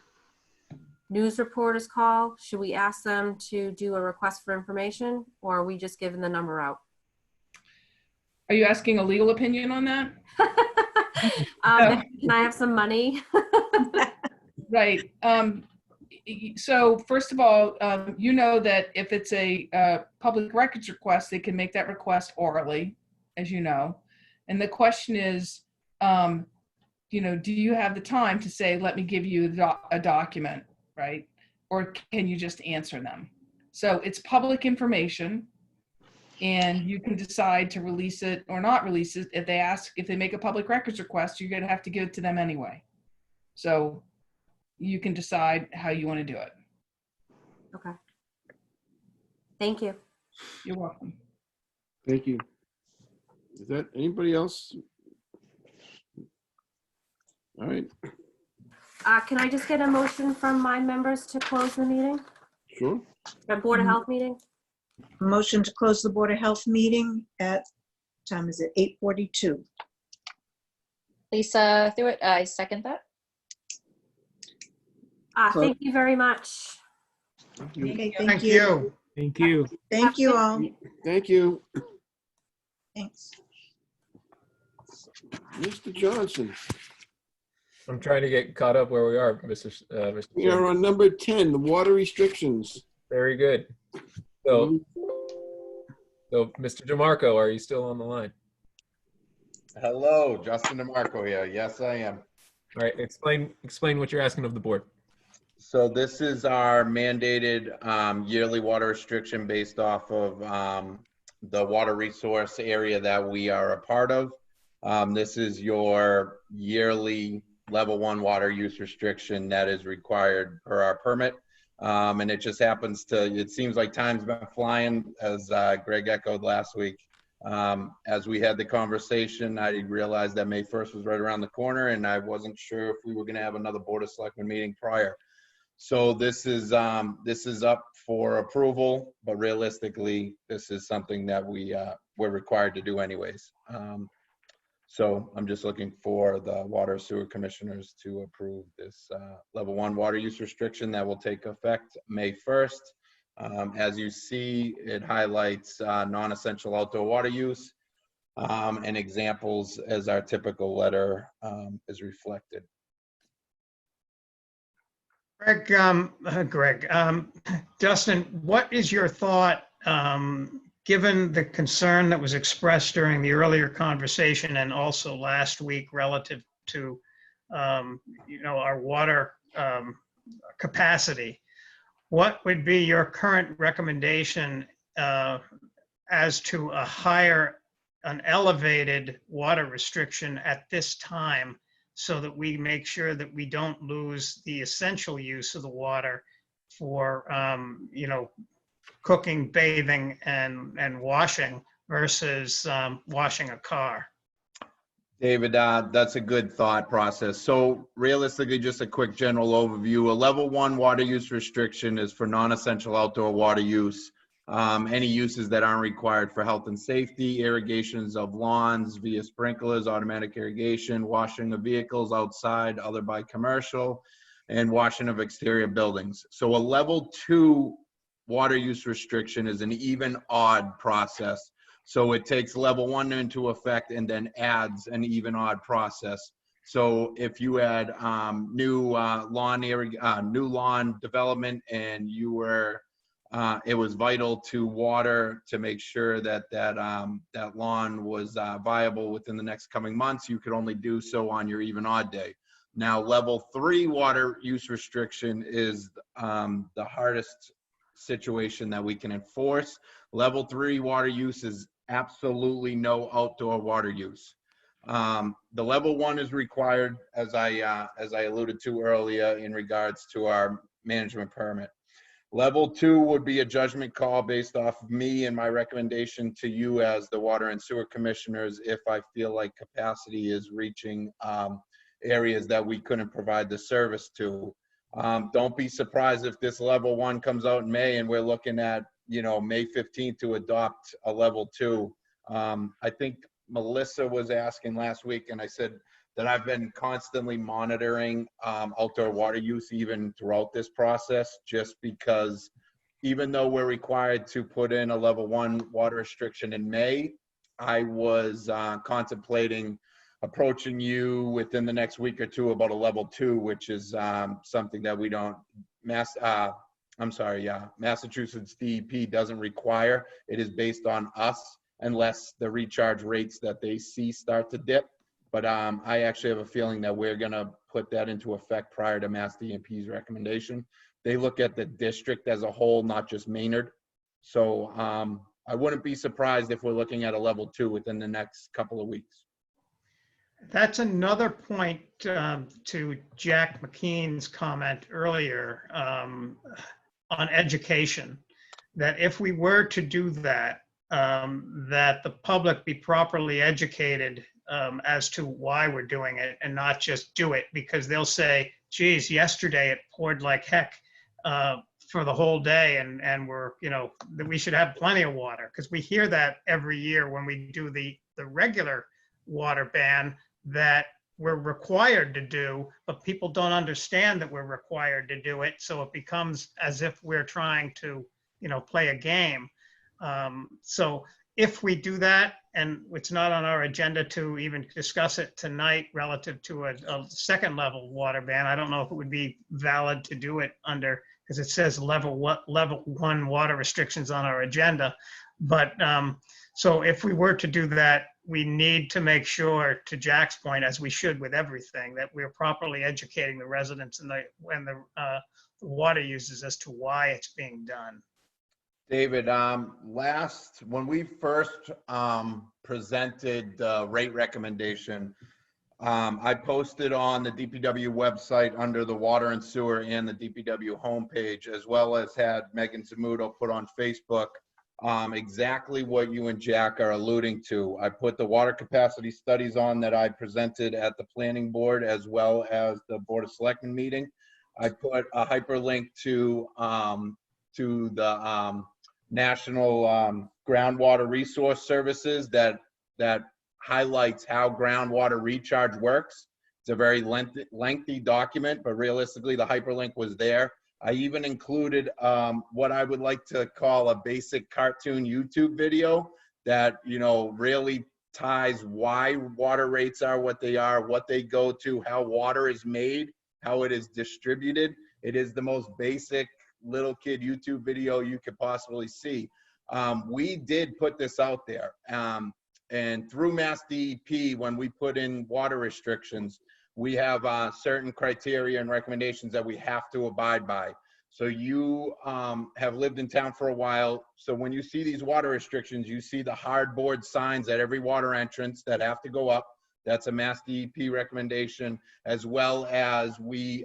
news reporters call, should we ask them to do a request for information, or are we just giving the number out? Are you asking a legal opinion on that? Can I have some money? Right. So first of all, you know that if it's a public records request, they can make that request orally, as you know. And the question is, do you have the time to say, let me give you a document, right? Or can you just answer them? So it's public information, and you can decide to release it or not release it. If they make a public records request, you're going to have to give it to them anyway. So you can decide how you want to do it. Okay. Thank you. You're welcome. Thank you. Is that anybody else? All right, Can I just get a motion from my members to close the meeting? sure. The Board of Health meeting? Motion to close the Board of Health meeting at, time is it, 8:42. Lisa threw it. I second that. Thank you very much. Okay, Thank you. Thank you. Thank you all. Thank you. Thanks. Mr. Johnson, I'm trying to get caught up where we are, Mr. we are on number 10, the water restrictions. Very good. So, Mr. DeMarco, are you still on the line? Hello, Justin DeMarco here. Yes, I am. All right, explain what you're asking of the board. So this is our mandated yearly water restriction based off of the water resource area that we are a part of. This is your yearly level 1 water use restriction that is required per our permit. And it just happens it seems like time's been flying, as Greg echoed last week. As we had the conversation, I realized that May 1st was right around the corner, and I wasn't sure if we were going to have another Board of Selectmen meeting prior. So this is up for approval, but realistically, this is something that we're required to do anyways. So I'm just looking for the water sewer commissioners to approve this level 1 water use restriction that will take effect May 1st. As you see, it highlights non-essential outdoor water use and examples as our typical letter is reflected. Greg, Dustin, what is your thought, given the concern that was expressed during the earlier conversation and also last week relative to, our water capacity? What would be your current recommendation as to an elevated water restriction at this time, so that we make sure that we don't lose the essential use of the water for, cooking, bathing, and washing versus washing a car? David, that's a good thought process. So realistically, just a quick general overview. A level 1 water use restriction is for non-essential outdoor water use. Any uses that aren't required for health and safety, irrigations of lawns via sprinklers, automatic irrigation, washing of vehicles outside, other by commercial, and washing of exterior buildings. So a level 2 water use restriction is an even odd process. So it takes level 1 into effect and then adds an even odd process. So if you had new lawn development and you were it was vital to water to make sure that lawn was viable within the next coming months, you could only do so on your even odd day. Now, level 3 water use restriction is the hardest situation that we can enforce. Level 3 water use is absolutely no outdoor water use. The level 1 is required, as I alluded to earlier, in regards to our management permit. Level 2 would be a judgment call based off of me and my recommendation to you as the water and sewer commissioners if I feel like capacity is reaching areas that we couldn't provide the service to. Don't be surprised if this level 1 comes out in May and we're looking at, May 15th to adopt a level 2. I think Melissa was asking last week, and I said that I've been constantly monitoring outdoor water use even throughout this process, just because even though we're required to put in a level 1 water restriction in May, I was contemplating approaching you within the next week or two about a level 2, which is something that we don't, Massachusetts DEP doesn't require. It is based on us unless the recharge rates that they see start to dip. But I actually have a feeling that we're going to put that into effect prior to Mass DEP's recommendation. They look at the district as a whole, not just Maynard. So I wouldn't be surprised if we're looking at a level 2 within the next couple of weeks. That's another point to Jack McKean's comment earlier on education, that if we were to do that, that the public be properly educated as to why we're doing it and not just do it because they'll say, geez, yesterday it poured like heck for the whole day and we're, that we should have plenty of water, because we hear that every year when we do the regular water ban that we're required to do, but people don't understand that we're required to do it. So it becomes as if we're trying to, play a game. So if we do that, and it's not on our agenda to even discuss it tonight relative to a second level water ban, I don't know if it would be valid to do it under, because it says level 1 water restrictions on our agenda. But so if we were to do that, we need to make sure, to Jack's point, as we should with everything, that we're properly educating the residents and the water users as to why it's being done. David, when we first presented the rate recommendation, I posted on the DPW website under the water and sewer and the DPW homepage, as well as had Megan Zamuto put on Facebook, exactly what you and Jack are alluding to. I put the water capacity studies on that I presented at the planning board as well as the Board of Selectmen meeting. I put a hyperlink to the National Groundwater Resource Services that highlights how groundwater recharge works. It's a very lengthy document, but realistically, the hyperlink was there. I even included what I would like to call a basic cartoon YouTube video that, you know, really ties why water rates are what they are, what they go to, how water is made, how it is distributed. It is the most basic little kid YouTube video you could possibly see. We did put this out there. And through Mass DEP, when we put in water restrictions, we have certain criteria and recommendations that we have to abide by. So you have lived in town for a while. So when you see these water restrictions, you see the hardboard signs at every water entrance that have to go up. That's a Mass DEP recommendation, as well as we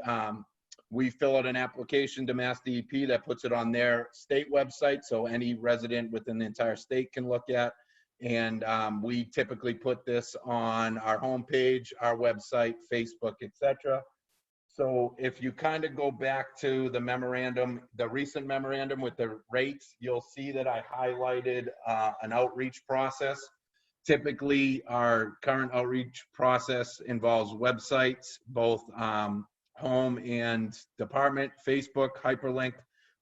fill out an application to Mass DEP that puts it on their state website, so any resident within the entire state can look at. And we typically put this on our homepage, our website, Facebook, etc. So if you kind of go back to the memorandum, the recent memorandum with the rates, you'll see that I highlighted an outreach process. Typically, our current outreach process involves websites, both home and department, Facebook, hyperlink,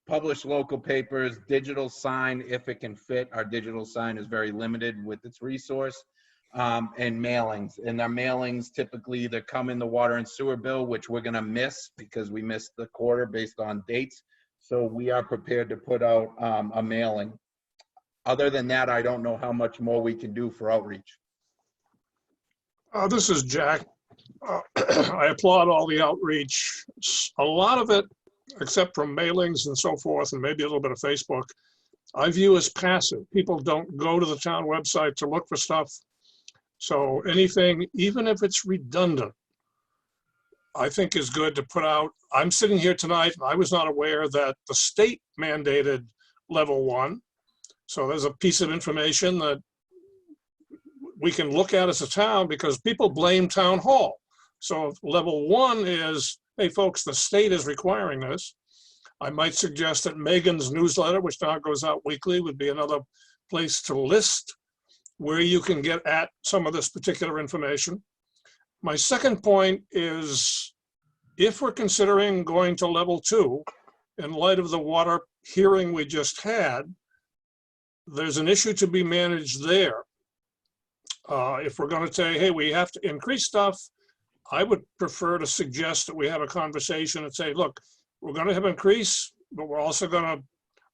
publish local papers, digital sign if it can fit. Our digital sign is very limited with its resource, and mailings. And our mailings typically either come in the water and sewer bill, which we're gonna miss because we missed the quarter based on dates. So we are prepared to put out a mailing. Other than that, I don't know how much more we can do for outreach. This is Jack. I applaud all the outreach. A lot of it, except from mailings and so forth, and maybe a little bit of Facebook, I view as passive. People don't go to the town website to look for stuff. So anything, even if it's redundant, I think is good to put out. I'm sitting here tonight, and I was not aware that the state mandated level 1. So there's a piece of information that we can look at as a town, because people blame town hall. So if level 1 is, hey folks, the state is requiring this, I might suggest that Megan's newsletter, which now goes out weekly, would be another place to list where you can get at some of this particular information. My second point is, if we're considering going to level 2, in light of the water hearing we just had, there's an issue to be managed there. If we're going to say, hey, we have to increase stuff, I would prefer to suggest that we have a conversation and say, look, we're going to have increase, but we're also going to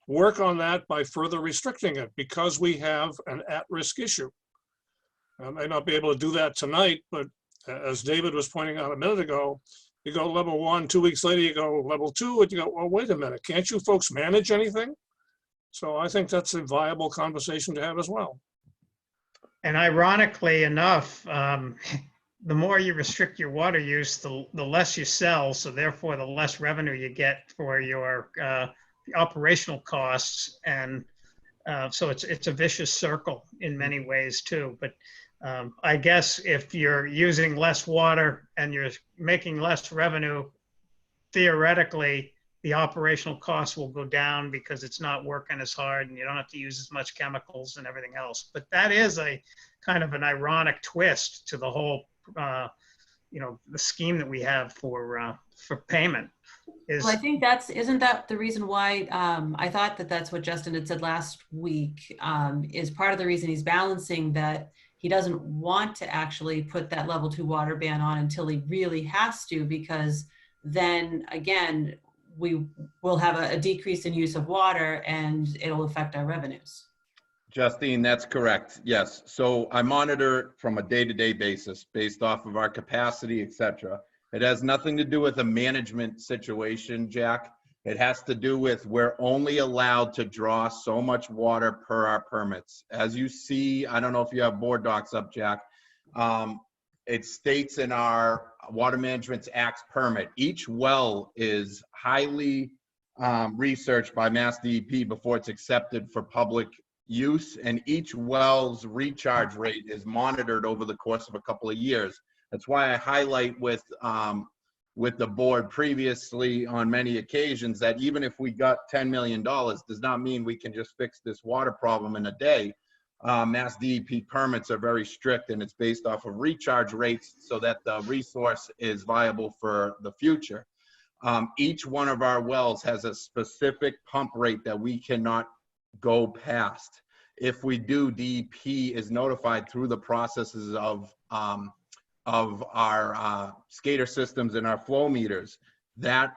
work on that by further restricting it because we have an at-risk issue. I may not be able to do that tonight, but as David was pointing out a minute ago, you go level 1, 2 weeks later, you go level 2, and you go, well, wait a minute, can't you folks manage anything? So I think that's a viable conversation to have as well. And ironically enough, the more you restrict your water use, the less you sell. So therefore, the less revenue you get for your operational costs. And so it's a vicious circle in many ways too. But I guess if you're using less water and you're making less revenue, theoretically, the operational costs will go down because it's not working as hard and you don't have to use as much chemicals and everything else. But that is a kind of an ironic twist to the whole, the scheme that we have for payment. Well, I think isn't that the reason why, I thought that's what Justin had said last week, is part of the reason he's balancing that he doesn't want to actually put that level 2 water ban on until he really has to, because then again, we will have a decrease in use of water and it'll affect our revenues. Justine, that's correct. Yes. So I monitor from a day-to-day basis based off of our capacity, et cetera. It has nothing to do with a management situation, Jack. It has to do with we're only allowed to draw so much water per our permits. As you see, I don't know if you have board docs up, Jack. It states in our Water Management Act's permit, each well is highly researched by Mass DEP before it's accepted for public use, and each well's recharge rate is monitored over the course of a couple of years. That's why I highlight with with the board previously on many occasions that even if we got $10 million does not mean we can just fix this water problem in a day. Mass DEP permits are very strict, and it's based off of recharge rates so that the resource is viable for the future. Each one of our wells has a specific pump rate that we cannot go past. If we do, DEP is notified through the processes of our SCADA systems and our flow meters. That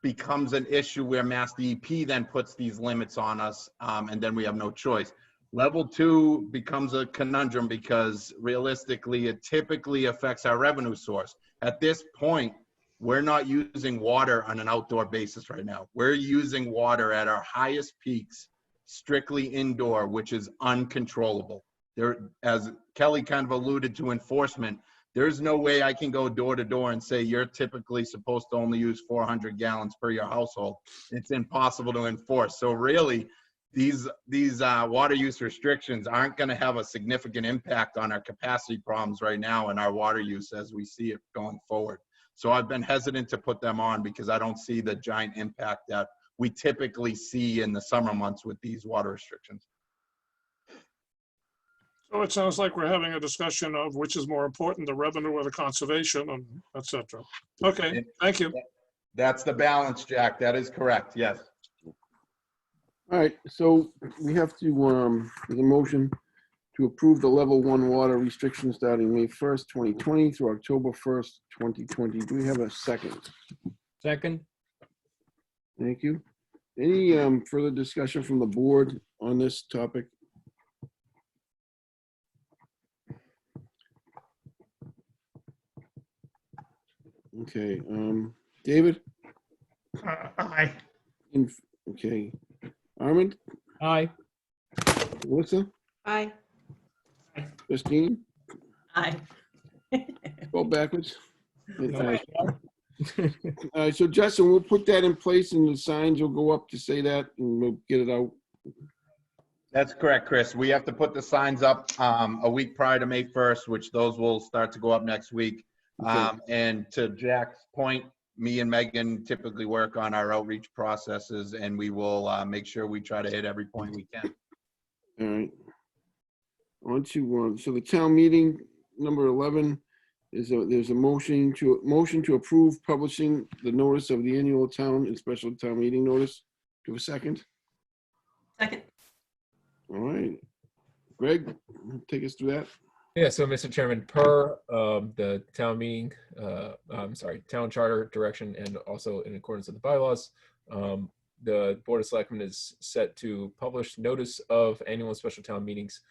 becomes an issue where Mass DEP then puts these limits on us, and then we have no choice. Level 2 becomes a conundrum because realistically, it typically affects our revenue source. At this point, we're not using water on an outdoor basis right now. We're using water at our highest peaks, strictly indoor, which is uncontrollable. There, as Kelly kind of alluded to enforcement, there's no way I can go door to door and say you're typically supposed to only use 400 gallons per your household. It's impossible to enforce. So really, these water use restrictions aren't going to have a significant impact on our capacity problems right now and our water use as we see it going forward. So I've been hesitant to put them on because I don't see the giant impact that we typically see in the summer months with these water restrictions. So it sounds like we're having a discussion of which is more important, the revenue or the conservation, and et cetera. Okay, thank you. That's the balance, Jack. That is correct. Yes. All right, so we have to, there's a motion to approve the level 1 water restriction starting May 1st, 2020 through October 1st, 2020. Do we have a second? Second. Thank you. Any further discussion from the board on this topic? Okay, David? Aye. Okay. Armand? Aye. Melissa? Aye. Christine? Aye. Go backwards. No. All right, so Justin, we'll put that in place and the signs will go up to say that and we'll get it out. That's correct, Chris. We have to put the signs up a week prior to May 1st, which those will start to go up next week. And to Jack's point, me and Megan typically work on our outreach processes, and we will make sure we try to hit every point we can. All right. On to, so the town meeting, number 11, there's a motion to approve publishing the notice of the annual town and special town meeting notice. Do a second? Second. All right. Greg, take us through that. Yeah, so Mr. Chairman, per the town meeting, town charter direction, and also in accordance with the bylaws, the Board of Selectmen is set to publish notice of annual and special town meetings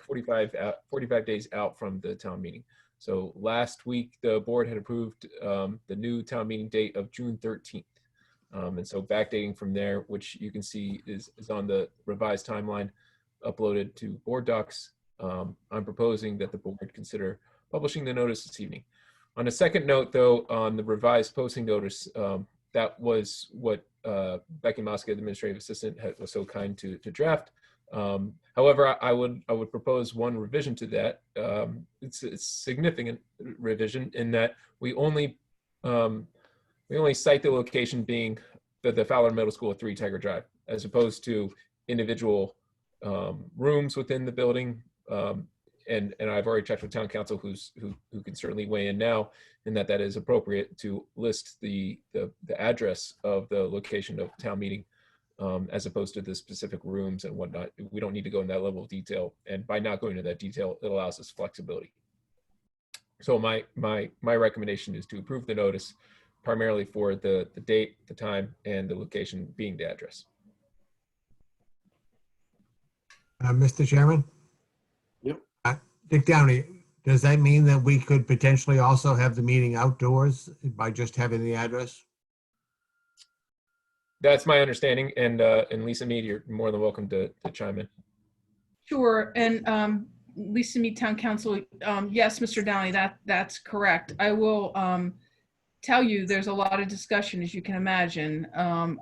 45 days out from the town meeting. So last week, the board had approved the new town meeting date of June 13th. And so backdating from there, which you can see is on the revised timeline uploaded to board docs. I'm proposing that the board consider publishing the notice this evening. On a second note, though, on the revised posting notice, that was what Becky Mosca, the administrative assistant, was so kind to draft. However, I would propose one revision to that. It's a significant revision in that we only cite the location being the Fowler Middle School at 3 Tiger Drive, as opposed to individual rooms within the building. And I've already checked with town council, who can certainly weigh in now, in that is appropriate to list the address of the location of town meeting, as opposed to the specific rooms and whatnot. We don't need to go in that level of detail, and by not going into that detail, it allows us flexibility. So my recommendation is to approve the notice, primarily for the date, the time, and the location being the address. Mr. Chairman? Yep. Dick Downey, does that mean that we could potentially also have the meeting outdoors by just having the address? That's my understanding, and Lisa Mead, you're more than welcome to chime in. Sure, and Lisa Mead, Town Council, yes, Mr. Downey, that's correct. I will tell you there's a lot of discussion, as you can imagine,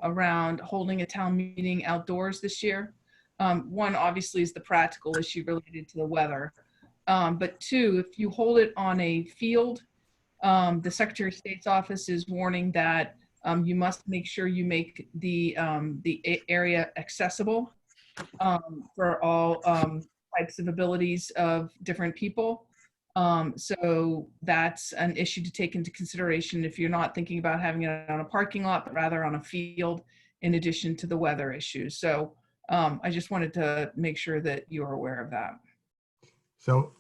around holding a town meeting outdoors this year. One, obviously, is the practical issue related to the weather. But two, if you hold it on a field, The Secretary of State's office is warning that you must make sure you make the area accessible for all types of abilities of different people. So that's an issue to take into consideration if you're not thinking about having it on a parking lot, but rather on a field, in addition to the weather issues. So I just wanted to make sure that you're aware of that. So,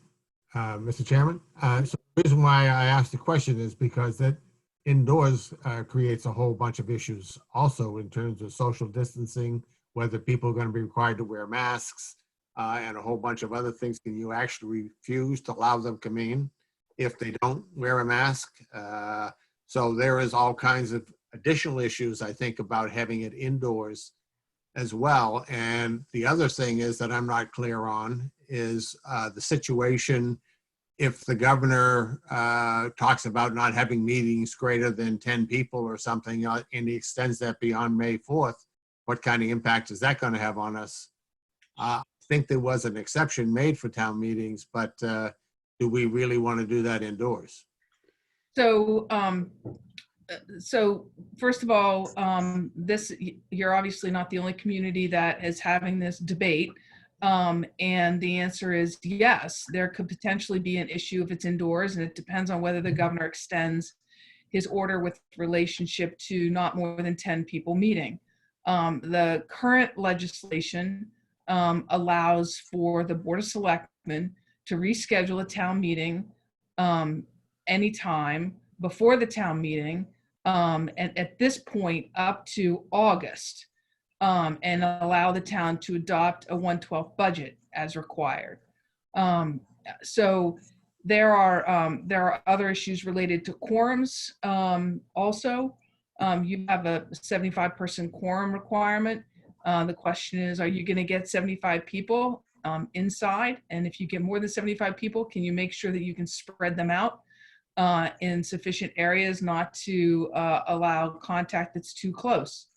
Mr. Chairman, so the reason why I asked the question is because that indoors creates a whole bunch of issues also in terms of social distancing, whether people are going to be required to wear masks, and a whole bunch of other things. Can you actually refuse to allow them come in if they don't wear a mask? So there is all kinds of additional issues, I think, about having it indoors as well. And the other thing is that I'm not clear on is the situation if the governor talks about not having meetings greater than 10 people or something, and he extends that beyond May 4th, what kind of impact is that going to have on us? I think there was an exception made for town meetings, but do we really want to do that indoors? So, so first of all, you're obviously not the only community that is having this debate. And the answer is yes, there could potentially be an issue if it's indoors, and it depends on whether the governor extends his order with relationship to not more than 10 people meeting. The current legislation allows for the Board of Selectmen to reschedule a town meeting anytime before the town meeting, and at this point up to August, and allow the town to adopt a 1/12 budget as required. So there are other issues related to quorums also. You have a 75-person quorum requirement. The question is, are you going to get 75 people inside? And if you get more than 75 people, can you make sure that you can spread them out in sufficient areas not to allow contact that's too close?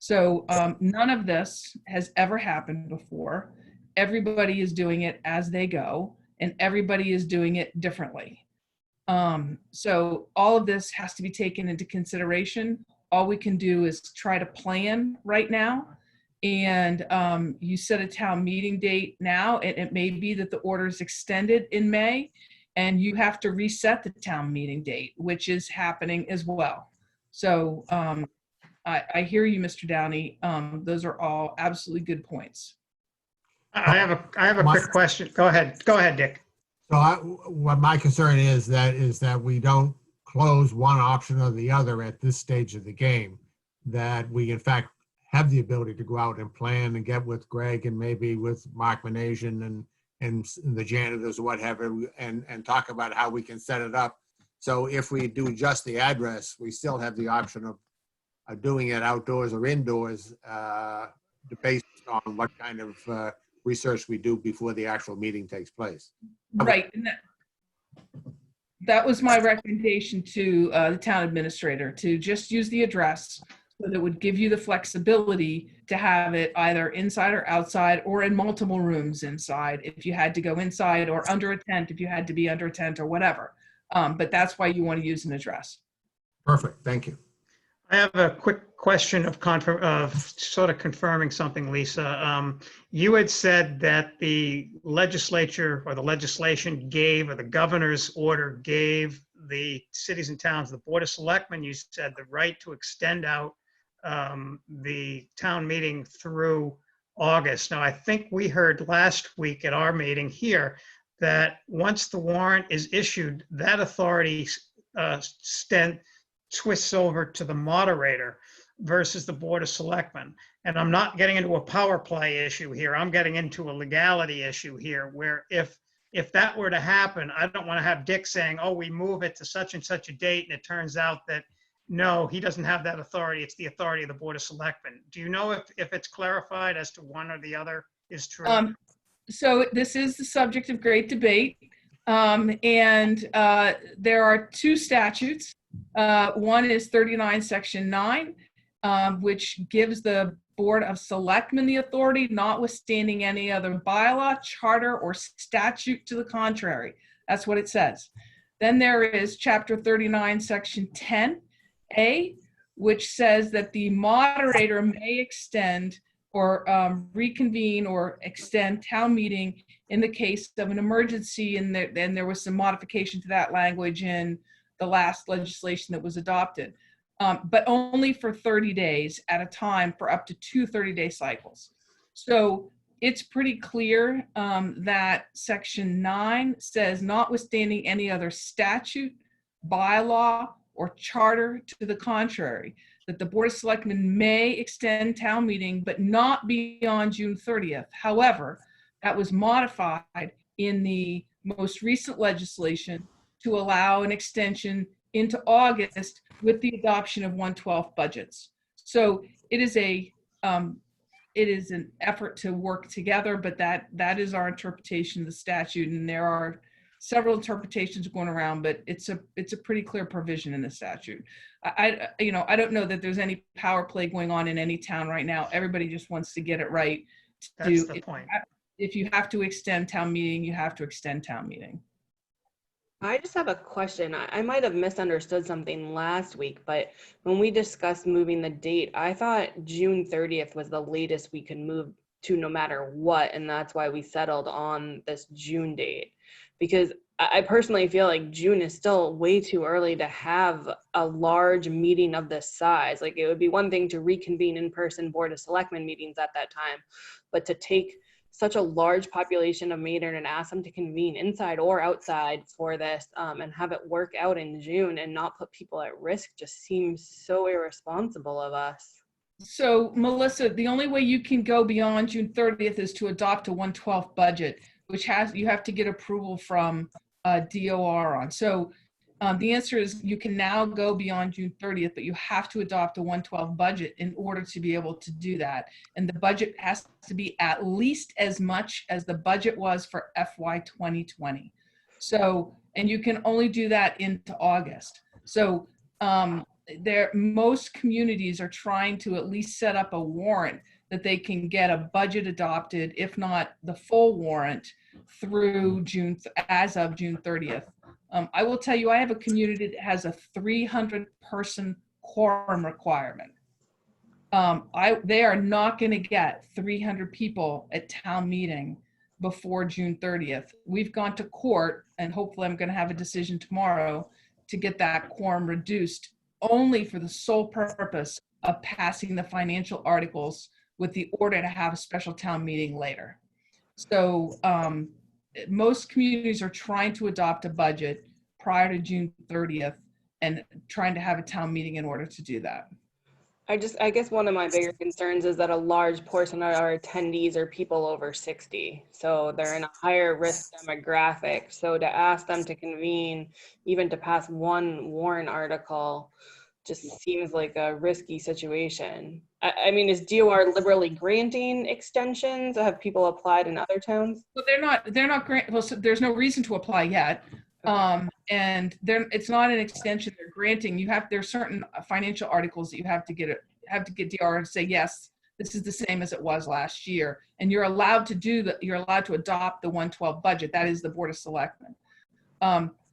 So none of this has ever happened before. Everybody is doing it as they go, and everybody is doing it differently. So all of this has to be taken into consideration. All we can do is try to plan right now. And you set a town meeting date now, and it may be that the order is extended in May, and you have to reset the town meeting date, which is happening as well. So I hear you, Mr. Downey. Those are all absolutely good points. I have a quick question. Go ahead, Dick. So what my concern is that we don't close one option or the other at this stage of the game, that we in fact have the ability to go out and plan and get with Greg and maybe with Mark Manasian and the janitors or what have you, and talk about how we can set it up. So if we do just the address, we still have the option of doing it outdoors or indoors, based on what kind of research we do before the actual meeting takes place. Right. And that was my recommendation to the town administrator, to just use the address, so that would give you the flexibility to have it either inside or outside, or in multiple rooms inside if you had to go inside, or under a tent if you had to be under a tent, or whatever. But that's why you want to use an address. Perfect. Thank you. I have a quick question of sort of confirming something, Lisa. You had said that the legislature or the legislation gave, or the governor's order gave the cities and towns, the Board of Selectmen, you said, the right to extend out the town meeting through August. Now, I think we heard last week at our meeting here that once the warrant is issued, that authority twists over to the moderator versus the Board of Selectmen. And I'm not getting into a power play issue here. I'm getting into a legality issue here, where if that were to happen, I don't want to have Dick saying, oh, we move it to such and such a date, and it turns out that no, he doesn't have that authority. It's the authority of the Board of Selectmen. Do you know if it's clarified as to one or the other is true? So this is the subject of great debate. And there are two statutes. One is 39 Section 9, which gives the Board of Selectmen the authority, notwithstanding any other bylaw, charter, or statute to the contrary. That's what it says. Then there is Chapter 39, Section 10A, which says that the moderator may extend or reconvene or extend town meeting in the case of an emergency, and there was some modification to that language in the last legislation that was adopted, but only for 30 days at a time for up to 2 30-day cycles. So it's pretty clear that Section 9 says, notwithstanding any other statute, bylaw, or charter to the contrary, that the Board of Selectmen may extend town meeting, but not beyond June 30th. However, that was modified in the most recent legislation to allow an extension into August with the adoption of 1/12 budgets. So it is an effort to work together, but that is our interpretation of the statute, and there are several interpretations going around, but it's a pretty clear provision in the statute. I don't know that there's any power play going on in any town right now. Everybody just wants to get it right. That's the point. If you have to extend town meeting, you have to extend town meeting. I just have a question. I might have misunderstood something last week, but when we discussed moving the date, I thought June 30th was the latest we could move to no matter what, and that's why we settled on this June date. Because I personally feel like June is still way too early to have a large meeting of this size. Like, it would be one thing to reconvene in-person Board of Selectmen meetings at that time, but to take such a large population of Maynard and ask them to convene inside or outside for this and have it work out in June and not put people at risk just seems so irresponsible of us. So, Melissa, the only way you can go beyond June 30th is to adopt a 1/12 budget, which you have to get approval from DOR on. So the answer is you can now go beyond June 30th, but you have to adopt a 1/12 budget in order to be able to do that. And the budget has to be at least as much as the budget was for FY 2020. So, and you can only do that into August. So most communities are trying to at least set up a warrant that they can get a budget adopted, if not the full warrant, through as of June 30th. I will tell you, I have a community that has a 300-person quorum requirement. They are not going to get 300 people at town meeting before June 30th. We've gone to court, and hopefully I'm going to have a decision tomorrow to get that quorum reduced, only for the sole purpose of passing the financial articles with the order to have a special town meeting later. So most communities are trying to adopt a budget prior to June 30th and trying to have a town meeting in order to do that. I guess one of my bigger concerns is that a large portion of our attendees are people over 60. So they're in a higher risk demographic. So to ask them to convene, even to pass one warrant article, just seems like a risky situation. I mean, is DOR liberally granting extensions? Have people applied in other towns? Well, they're not granting. Well, so there's no reason to apply yet. And it's not an extension they're granting. There's certain financial articles that you have to get DOR to say, yes, this is the same as it was last year. And you're allowed to adopt the 1/12 budget. That is the Board of Selectmen.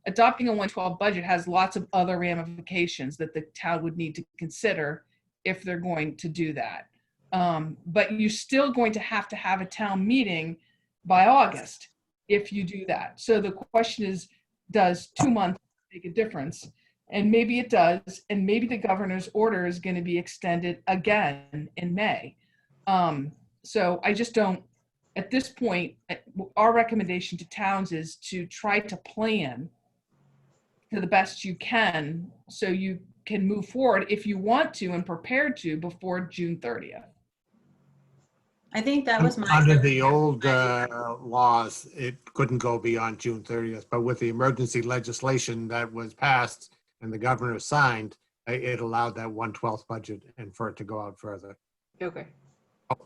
Adopting a 1/12 budget has lots of other ramifications that the town would need to consider if they're going to do that. But you're still going to have a town meeting by August if you do that. So the question is, does 2 months make a difference? And maybe it does, and maybe the governor's order is going to be extended again in May. So I just don't, at this point, our recommendation to towns is to try to plan to the best you can so you can move forward if you want to and prepared to before June 30th. I think that was my. Under the old laws, it couldn't go beyond June 30th, but with the emergency legislation that was passed and the governor signed, it allowed that 1/12 budget and for it to go out further. Okay.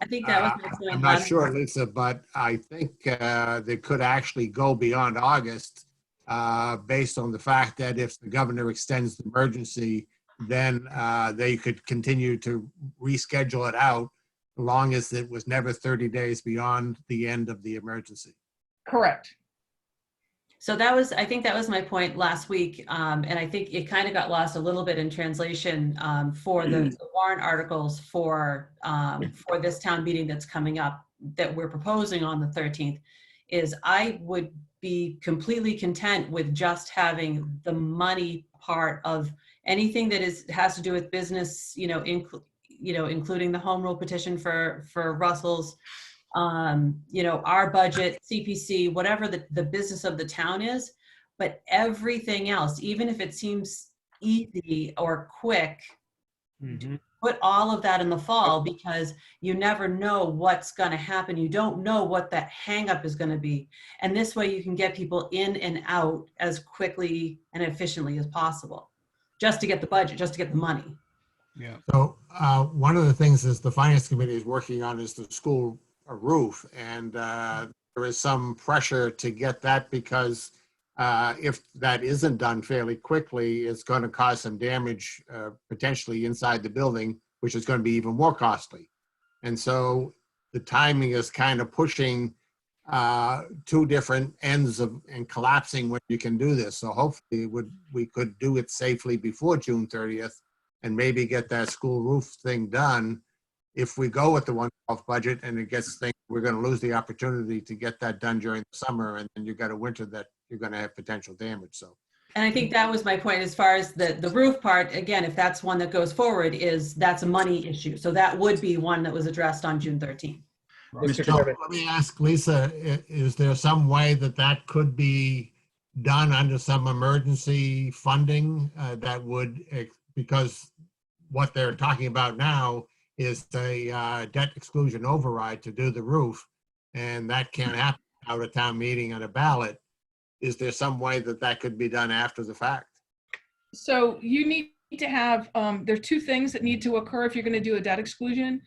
I think that was my point. I'm not sure, Lisa, but I think they could actually go beyond August based on the fact that if the governor extends the emergency, then they could continue to reschedule it out as long as it was never 30 days beyond the end of the emergency. Correct. So I think that was my point last week. And I think it kind of got lost a little bit in translation for the warrant articles for this town meeting that's coming up that we're proposing on the 13th is I would be completely content with just having the money part of anything that has to do with business, including the home rule petition for Russell's, our budget, CPC, whatever the business of the town is, but everything else, even if it seems easy or quick, put all of that in the fall because you never know what's going to happen. You don't know what that hang up is going to be. And this way you can get people in and out as quickly and efficiently as possible, just to get the budget, just to get the money. Yeah. So one of the things is the finance committee is working on is the school roof, and there is some pressure to get that because if that isn't done fairly quickly, it's going to cause some damage potentially inside the building, which is going to be even more costly. And so the timing is kind of pushing two different ends and collapsing when you can do this. So hopefully we could do it safely before June 30th and maybe get that school roof thing done. If we go with the 1/12 budget and it gets things, we're going to lose the opportunity to get that done during the summer, and then you've got a winter that you're going to have potential damage. So, and I think that was my point as far as the roof part. Again, if that's one that goes forward, that's a money issue. So that would be one that was addressed on June 13th. so let me ask Lisa: is there some way that could be done under some emergency funding that would, because what they're talking about now is a debt exclusion override to do the roof, and that can't happen without a town meeting on a ballot. Is there some way that could be done after the fact? So you need to have, there are two things that need to occur if you're going to do a debt exclusion.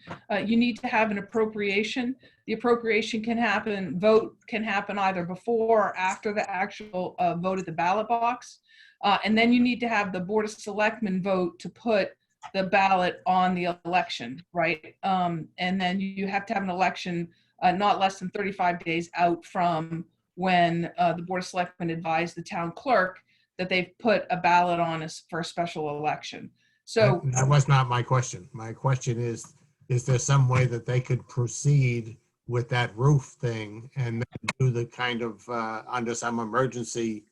You need to have an appropriation. The appropriation vote can happen either before or after the actual vote at the ballot box. And then you need to have the Board of Selectmen vote to put the ballot on the election, right? And then you have to have an election not less than 35 days out from when the Board of Selectmen advised the town clerk that they've put a ballot on for a special election. So that was not my question. My question is there some way that they could proceed with that roof thing and then do the kind of under some emergency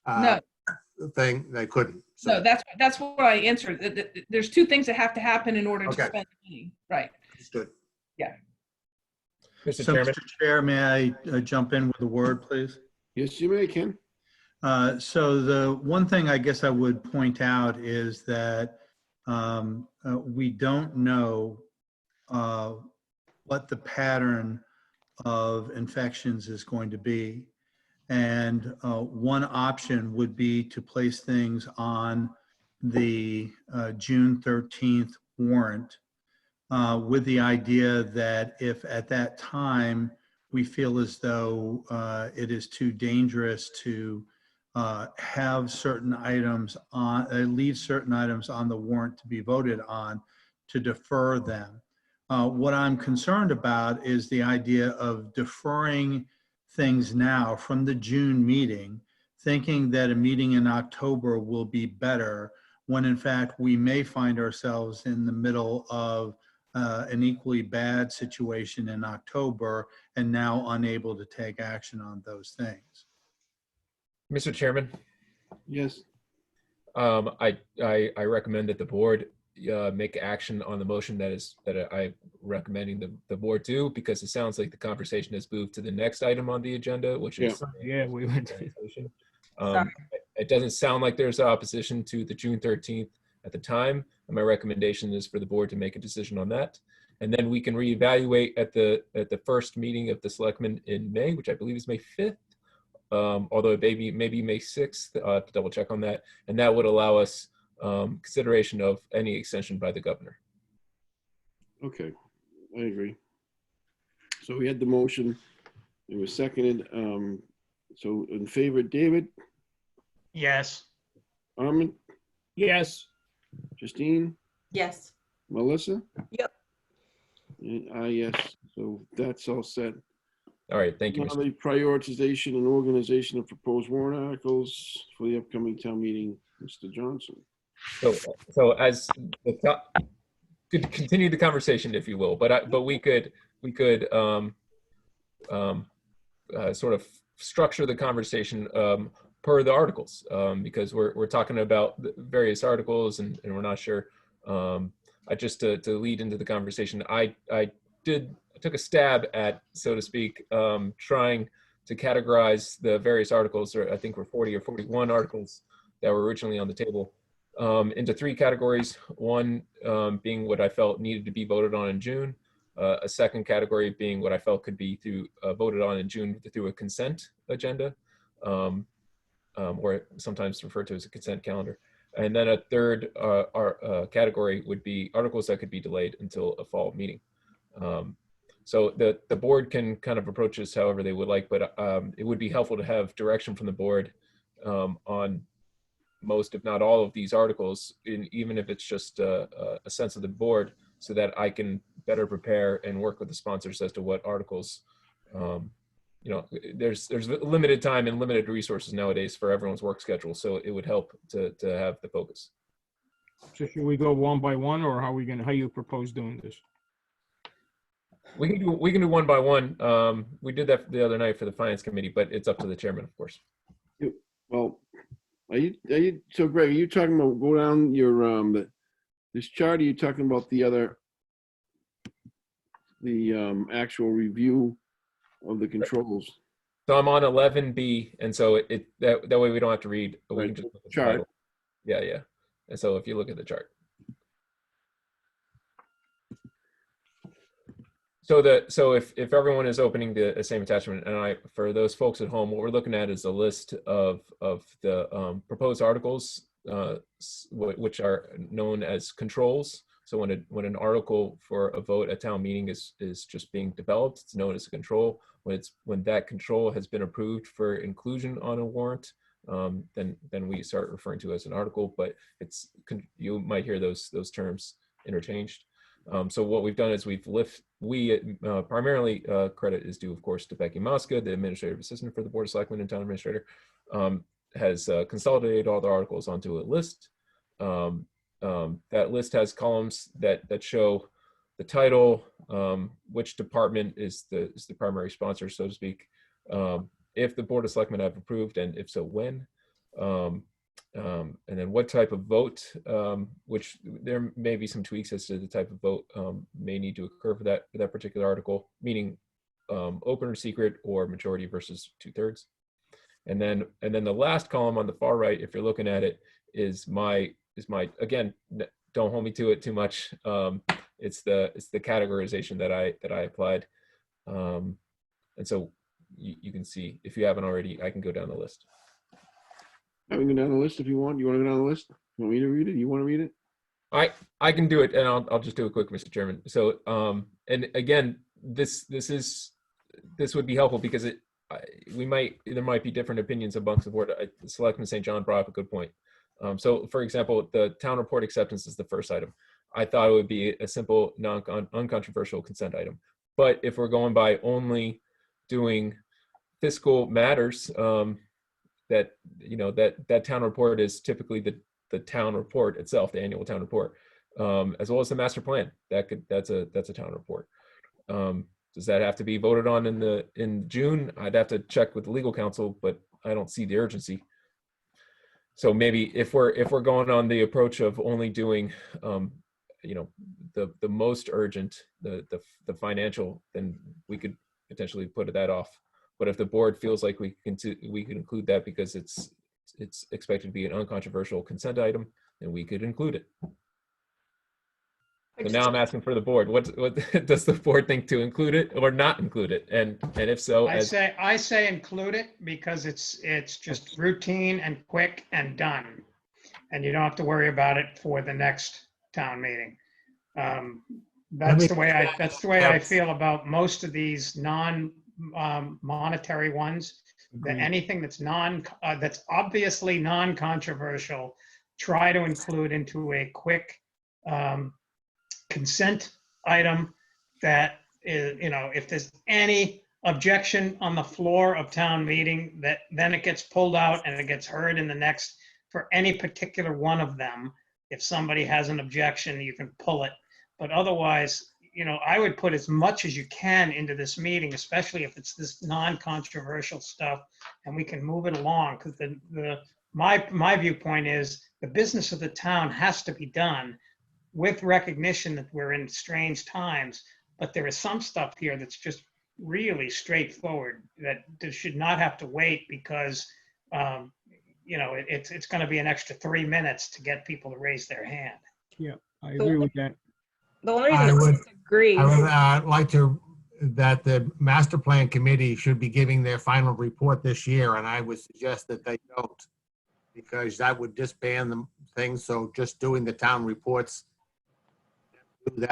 no. thing? They couldn't. So. No, that's what I answered. There's two things that have to happen in order to spend money. Right. Understood. Yeah. Mr. So, Chairman. Mr. Chair, may I jump in with a word, please? Yes, you may, Ken. So the one thing I guess I would point out is that we don't know what the pattern of infections is going to be. And one option would be to place things on the June 13th warrant with the idea that if at that time we feel as though it is too dangerous to have certain items leave certain items on the warrant to be voted on, to defer them. What I'm concerned about is the idea of deferring things now from the June meeting, thinking that a meeting in October will be better, when in fact we may find ourselves in the middle of an equally bad situation in October and now unable to take action on those things. Mr. Chairman. Yes. I recommend that the board make action on the motion that I'm recommending the board do, because it sounds like the conversation has moved to the next item on the agenda, which is we went to it doesn't sound like there's opposition to the June 13th at the time, and my recommendation is for the board to make a decision on that, and then we can reevaluate at the first meeting of the Selectmen in May, which I believe is May 5th. Although maybe May 6th, to double check on that, and that would allow us consideration of any extension by the governor. Okay, I agree. So we had the motion, it was seconded. So in favor, David? Yes. Armin? Yes. Justine? Yes. Melissa? Yep. And I, yes. So that's all set. All right, thank you, Now Mr. the prioritization and organization of proposed warrant articles for the upcoming town meeting, Mr. Johnson. So as the could continue the conversation, if you will, but we could sort of structure the conversation per the articles, because we're talking about the various articles and we're not sure. I just to lead into the conversation, I took a stab at, so to speak, trying to categorize the various articles, or I think we're 40 or 41 articles that were originally on the table, into three categories. One being what I felt needed to be voted on in June. A second category being what I felt could be voted on in June through a consent agenda, or sometimes referred to as a consent calendar. And then a third category would be articles that could be delayed until a fall meeting. So the board can kind of approach this however they would like, but it would be helpful to have direction from the board on most, if not all, of these articles, even if it's just a sense of the board, so that I can better prepare and work with the sponsors as to what articles. There's limited time and limited resources nowadays for everyone's work schedule, so it would help to have the focus. So should we go one by one, or how you propose doing this? We can do one by one. We did that the other night for the finance committee, but it's up to the chairman, of course. Well, so Greg, are you talking about go down your this chart? Are you talking about the actual review of the controls? So I'm on 11B, and so that way we don't have to read. We can just look at the chart. title. Yeah. And so if you look at the chart. So if everyone is opening the same attachment, and for those folks at home, what we're looking at is a list of the proposed articles, which are known as controls. So when an article for a vote at town meeting is just being developed, it's known as a control. When that control has been approved for inclusion on a warrant, then we start referring to it as an article. But you might hear those terms interchanged. So what we've done is primarily credit is due, of course, to Becky Mosca, the administrative assistant for the Board of Selectmen and town administrator, has consolidated all the articles onto a list. That list has columns that show the title, which department is the primary sponsor, so to speak, if the Board of Selectmen have approved, and if so, when. And then what type of vote, which there may be some tweaks as to the type of vote may need to occur for that particular article, meaning open or secret, or majority versus 2/3. And then the last column on the far right, if you're looking at it, is my again, don't hold me to it too much. It's the categorization that I applied. And so you can see, if you haven't already, I can go down the list. I can go down the list if you want. You want to go down the list? You want me to read it? You want to read it? I can do it, and I'll just do it quick, Mr. Chairman. So, and again, this would be helpful because there might be different opinions amongst the board. Selectman St. John brought up a good point. So, for example, the town report acceptance is the first item. I thought it would be a simple, uncontroversial consent item. But if we're going by only doing fiscal matters, that town report is typically the town report itself, the annual town report, as well as the master plan. That's a town report. Does that have to be voted on in June? I'd have to check with the legal counsel, but I don't see the urgency. So maybe if we're going on the approach of only doing the most urgent, the financial, then we could potentially put that off. But if the board feels like we can include that because it's expected to be an uncontroversial consent item, then we could include it. So now I'm asking for the board. What does the board think, to include it or not include it? And if so, I say include it because it's just routine and quick and done, and you don't have to worry about it for the next town meeting. That's the way I feel about most of these monetary ones. That anything that's that's obviously non-controversial, try to include into a quick consent item that is, if there's any objection on the floor of town meeting, that then it gets pulled out and it gets heard in the next, for any particular one of them. If somebody has an objection, you can pull it. But otherwise, I would put as much as you can into this meeting, especially if it's this non-controversial stuff, and we can move it along, because my viewpoint is the business of the town has to be done with recognition that we're in strange times. But there is some stuff here that's just really straightforward that should not have to wait, because it's going to be an extra 3 minutes to get people to raise their hand. Yeah, I agree with that. The only reason I I would disagree. like that the master plan committee should be giving their final report this year, and I would suggest that they don't, because that would disband the thing. So just doing the town reports, do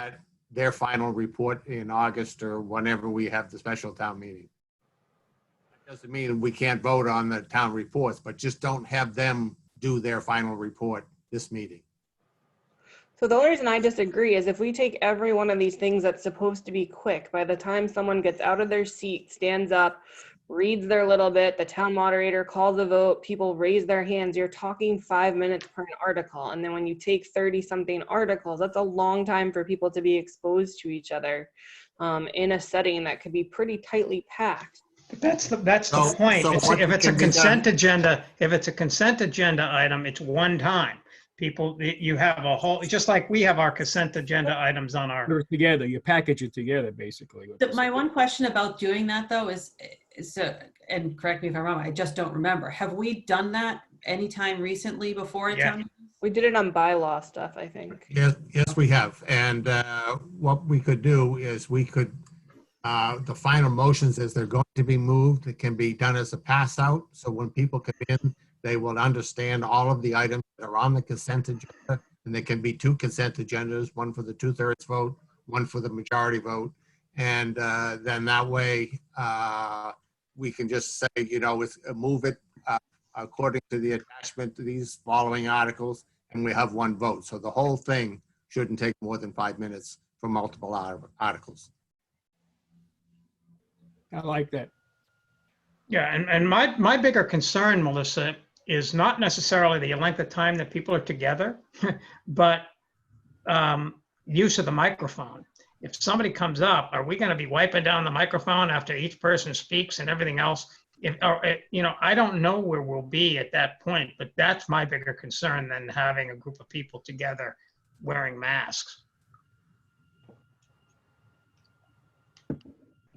their final report in August or whenever we have the special town meeting. That doesn't mean we can't vote on the town reports, but just don't have them do their final report this meeting. So the only reason I disagree is if we take every one of these things that's supposed to be quick, by the time someone gets out of their seat, stands up, reads their little bit, the town moderator calls a vote, people raise their hands, you're talking 5 minutes per article. And then when you take 30 something articles, that's a long time for people to be exposed to each other in a setting that could be pretty tightly packed. That's the point. If it's a consent agenda, item, it's one time. People, you have a whole, just like we have our consent agenda items on our. They're together, you package it together, basically. My one question about doing that, though, is and correct me if I'm wrong, I just don't remember. Have we done that anytime recently before in town? We did it on bylaw stuff, I think. Yes, we have. And what we could do is we could, the final motions as they're going to be moved, it can be done as a pass out. So when people come in, they will understand all of the items that are on the consent agenda, and there can be 2 consent agendas, one for the 2/3 vote, one for the majority vote. And then that way we can just say, move it according to the attachment to these following articles, and we have 1 vote. So the whole thing shouldn't take more than 5 minutes for multiple articles. I like that. Yeah, and my bigger concern, Melissa, is not necessarily the length of time that people are together, but use of the microphone. If somebody comes up, are we going to be wiping down the microphone after each person speaks and everything else? I don't know where we'll be at that point, but that's my bigger concern than having a group of people together wearing masks.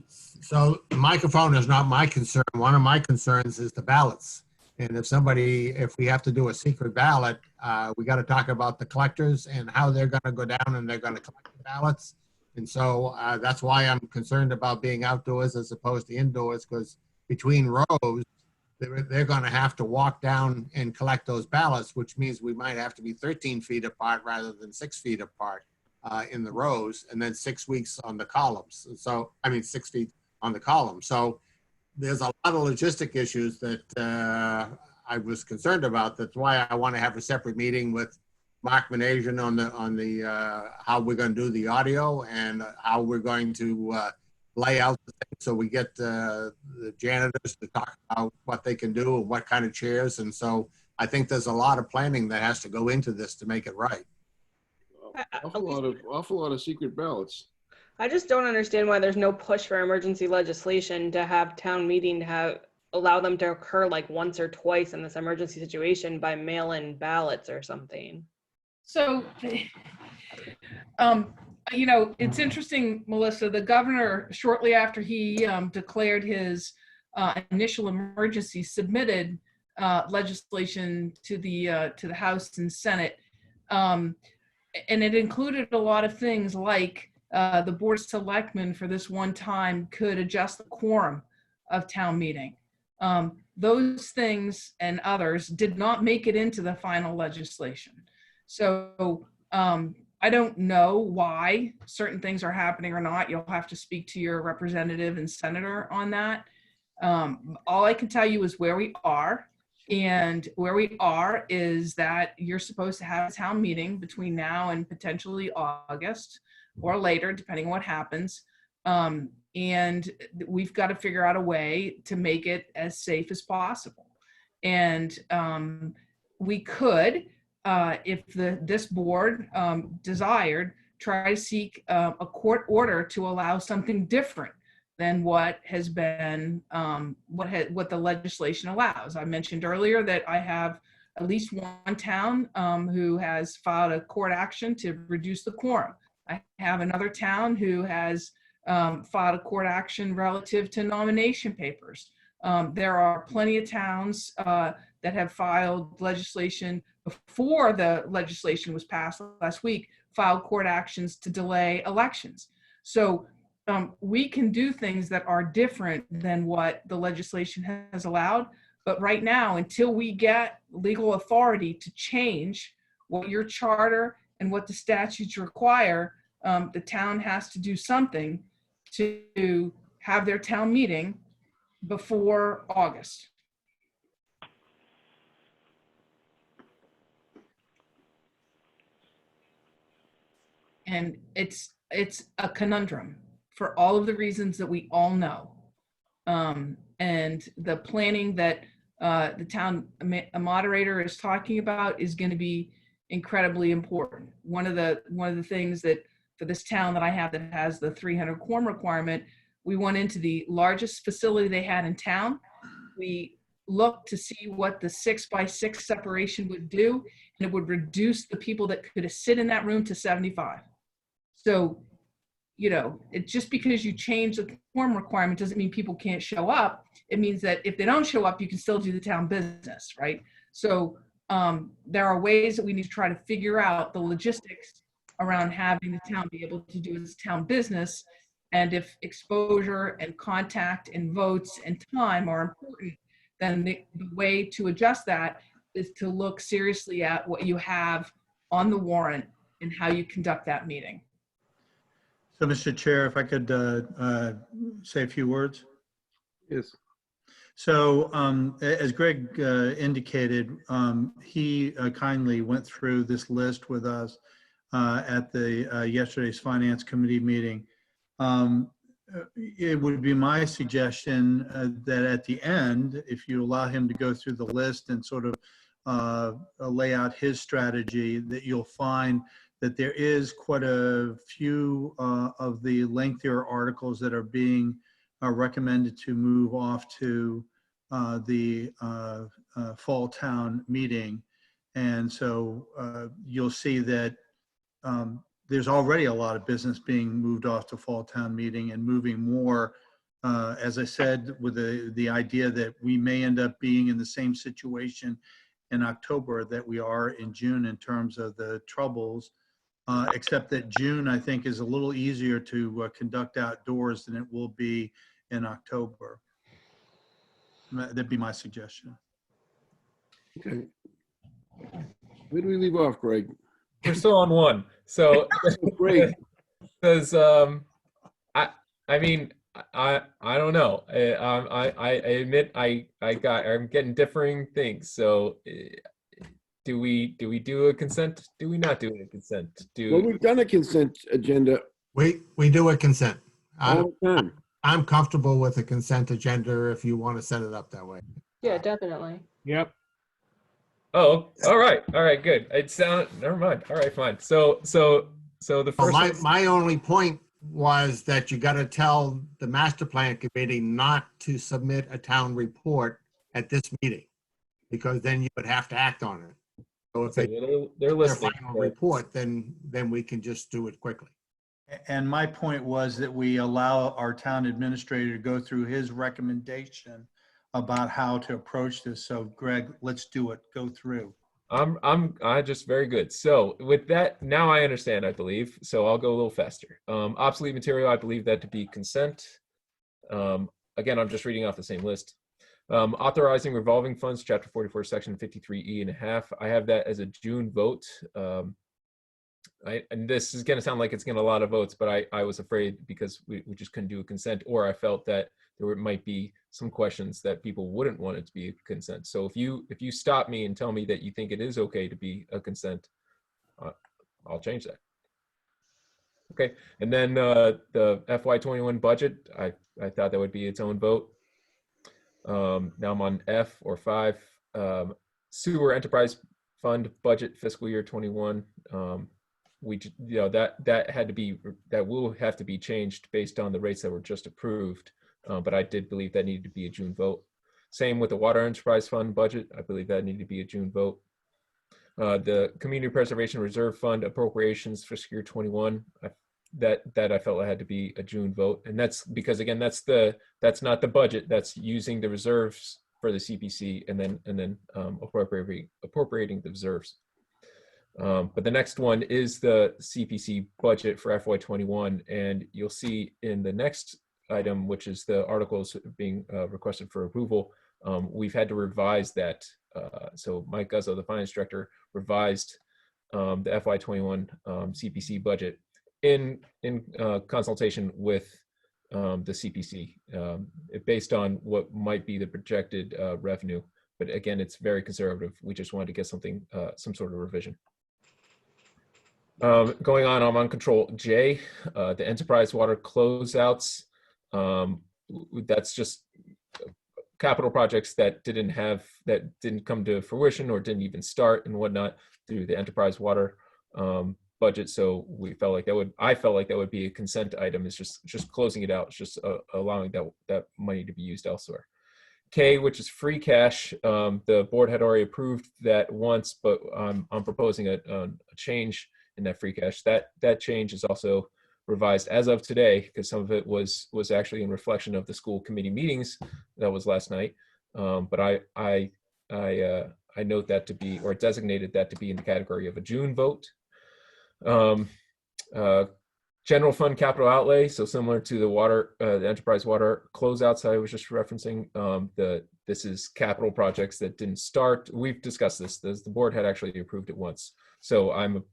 So the microphone is not my concern. One of my concerns is the ballots. And if we have to do a secret ballot, we got to talk about the collectors and how they're going to go down and they're going to collect the ballots. And so that's why I'm concerned about being outdoors as opposed to indoors, because between rows, they're going to have to walk down and collect those ballots, which means we might have to be 13 feet apart rather than 6 feet apart in the rows, and then 6 weeks on the columns. So, 6 feet on the column. So there's a lot of logistic issues that I was concerned about. That's why I want to have a separate meeting with Mark Maynard on the how we're going to do the audio and how we're going to lay out the thing, so we get the janitors to talk about what they can do and what kind of chairs. And so I think there's a lot of planning that has to go into this to make it right. Awful lot of secret ballots. I just don't understand why there's no push for emergency legislation to have town meeting to allow them to occur like once or twice in this emergency situation by mail-in ballots or something. So, it's interesting, Melissa, the governor, shortly after he declared his initial emergency, submitted legislation to the House and Senate. And it included a lot of things like the Board of Selectmen for this one time could adjust the quorum of town meeting. Those things and others did not make it into the final legislation. So I don't know why certain things are happening or not. You'll have to speak to your representative and senator on that. All I can tell you is where we are. And where we are is that you're supposed to have a town meeting between now and potentially August or later, depending on what happens. and we've got to figure out a way to make it as safe as possible. And we could, if this board desired, try to seek a court order to allow something different than what has been, what the legislation allows. I mentioned earlier that I have at least one town who has filed a court action to reduce the quorum. I have another town who has filed a court action relative to nomination papers. There are plenty of towns that have filed legislation before the legislation was passed last week, filed court actions to delay elections. So we can do things that are different than what the legislation has allowed. But right now, until we get legal authority to change what your charter and what the statutes require, the town has to do something to have their town meeting before August. And it's a conundrum for all of the reasons that we all know. And the planning that the town moderator is talking about is going to be incredibly important. One of the things that for this town that I have that has the 300 quorum requirement, we went into the largest facility they had in town. We looked to see what the 6x6 separation would do, and it would reduce the people that could sit in that room to 75. So, you know, it's just because you change the quorum requirement doesn't mean people can't show up. It means that if they don't show up, you can still do the town business, right? So there are ways that we need to try to figure out the logistics around having the town be able to do its town business. And if exposure and contact and votes and time are important, then the way to adjust that is to look seriously at what you have on the warrant and how you conduct that meeting. So, Mr. Chair, if I could say a few words. Yes. So as Greg indicated, he kindly went through this list with us at the yesterday's Finance Committee meeting. It would be my suggestion that at the end, if you allow him to go through the list and sort of lay out his strategy, that you'll find that there is quite a few of the lengthier articles that are being recommended to move off to the fall town meeting. And so you'll see that there's already a lot of business being moved off to fall town meeting and moving more, as I said, with the idea that we may end up being in the same situation in October that we are in June in terms of the troubles. Except that June, I think, is a little easier to conduct outdoors than it will be in October. That'd be my suggestion. Okay. Where do we leave off, Greg? We're still on one. So Great. Because I mean I don't know. I admit I'm getting differing things. So do we do a consent? Do we not do a consent? Well, we've done a consent agenda. We do a consent. All the time. I'm comfortable with a consent agenda if you want to set it up that way. Yeah, definitely. Yep. Oh, all right, good. Never mind. All right, fine. So the first My only point was that you got to tell the master plan committee not to submit a town report at this meeting, because then you would have to act on it. So if they're their listening. final report, then we can just do it quickly. And my point was that we allow our town administrator to go through his recommendation about how to approach this. So Greg, let's do it. Go through. I just very good. So with that, now I understand, I believe. So I'll go a little faster. Obsolete material, I believe that to be consent. Again, I'm just reading off the same list. Authorizing revolving funds, chapter 44, section 53E and a half. I have that as a June vote. And this is going to sound like it's getting a lot of votes, but I was afraid because we just couldn't do a consent, or I felt that there might be some questions that people wouldn't want it to be a consent. So if you stop me and tell me that you think it is okay to be a consent, I'll change that. Okay, and then the FY21 budget, I thought that would be its own vote. Now I'm on F or 5, sewer enterprise fund budget fiscal year 21. That will have to be changed based on the rates that were just approved. But I did believe that needed to be a June vote. Same with the water enterprise fund budget. I believe that needed to be a June vote. The community preservation reserve fund appropriations fiscal year 21. That I felt it had to be a June vote, and that's because again that's not the budget, that's using the reserves for the CPC and then appropriating the reserves. But the next one is the CPC budget for FY21, and you'll see in the next item, which is the articles being requested for approval, we've had to revise that. So Mike Guzzo, the finance director, revised the FY21 CPC budget in consultation with the CPC, based on what might be the projected revenue. But again, it's very conservative. We just wanted to get something, some sort of revision. Going on, I'm on Control J, the enterprise water closeouts. That's just capital projects that didn't come to fruition or didn't even start and whatnot through the enterprise water budget. So I felt like that would be a consent item. It's just closing it out. It's just allowing that money to be used elsewhere. K, which is free cash. The board had already approved that once, but I'm proposing a change in that free cash. That change is also revised as of today, because some of it was actually in reflection of the school committee meetings that was last night. But I note that to be, or designated that to be, in the category of a June vote. General fund capital outlay, so similar to the water, the enterprise water closeouts I was just referencing. This is capital projects that didn't start. We've discussed this. The board had actually approved it once, so I'm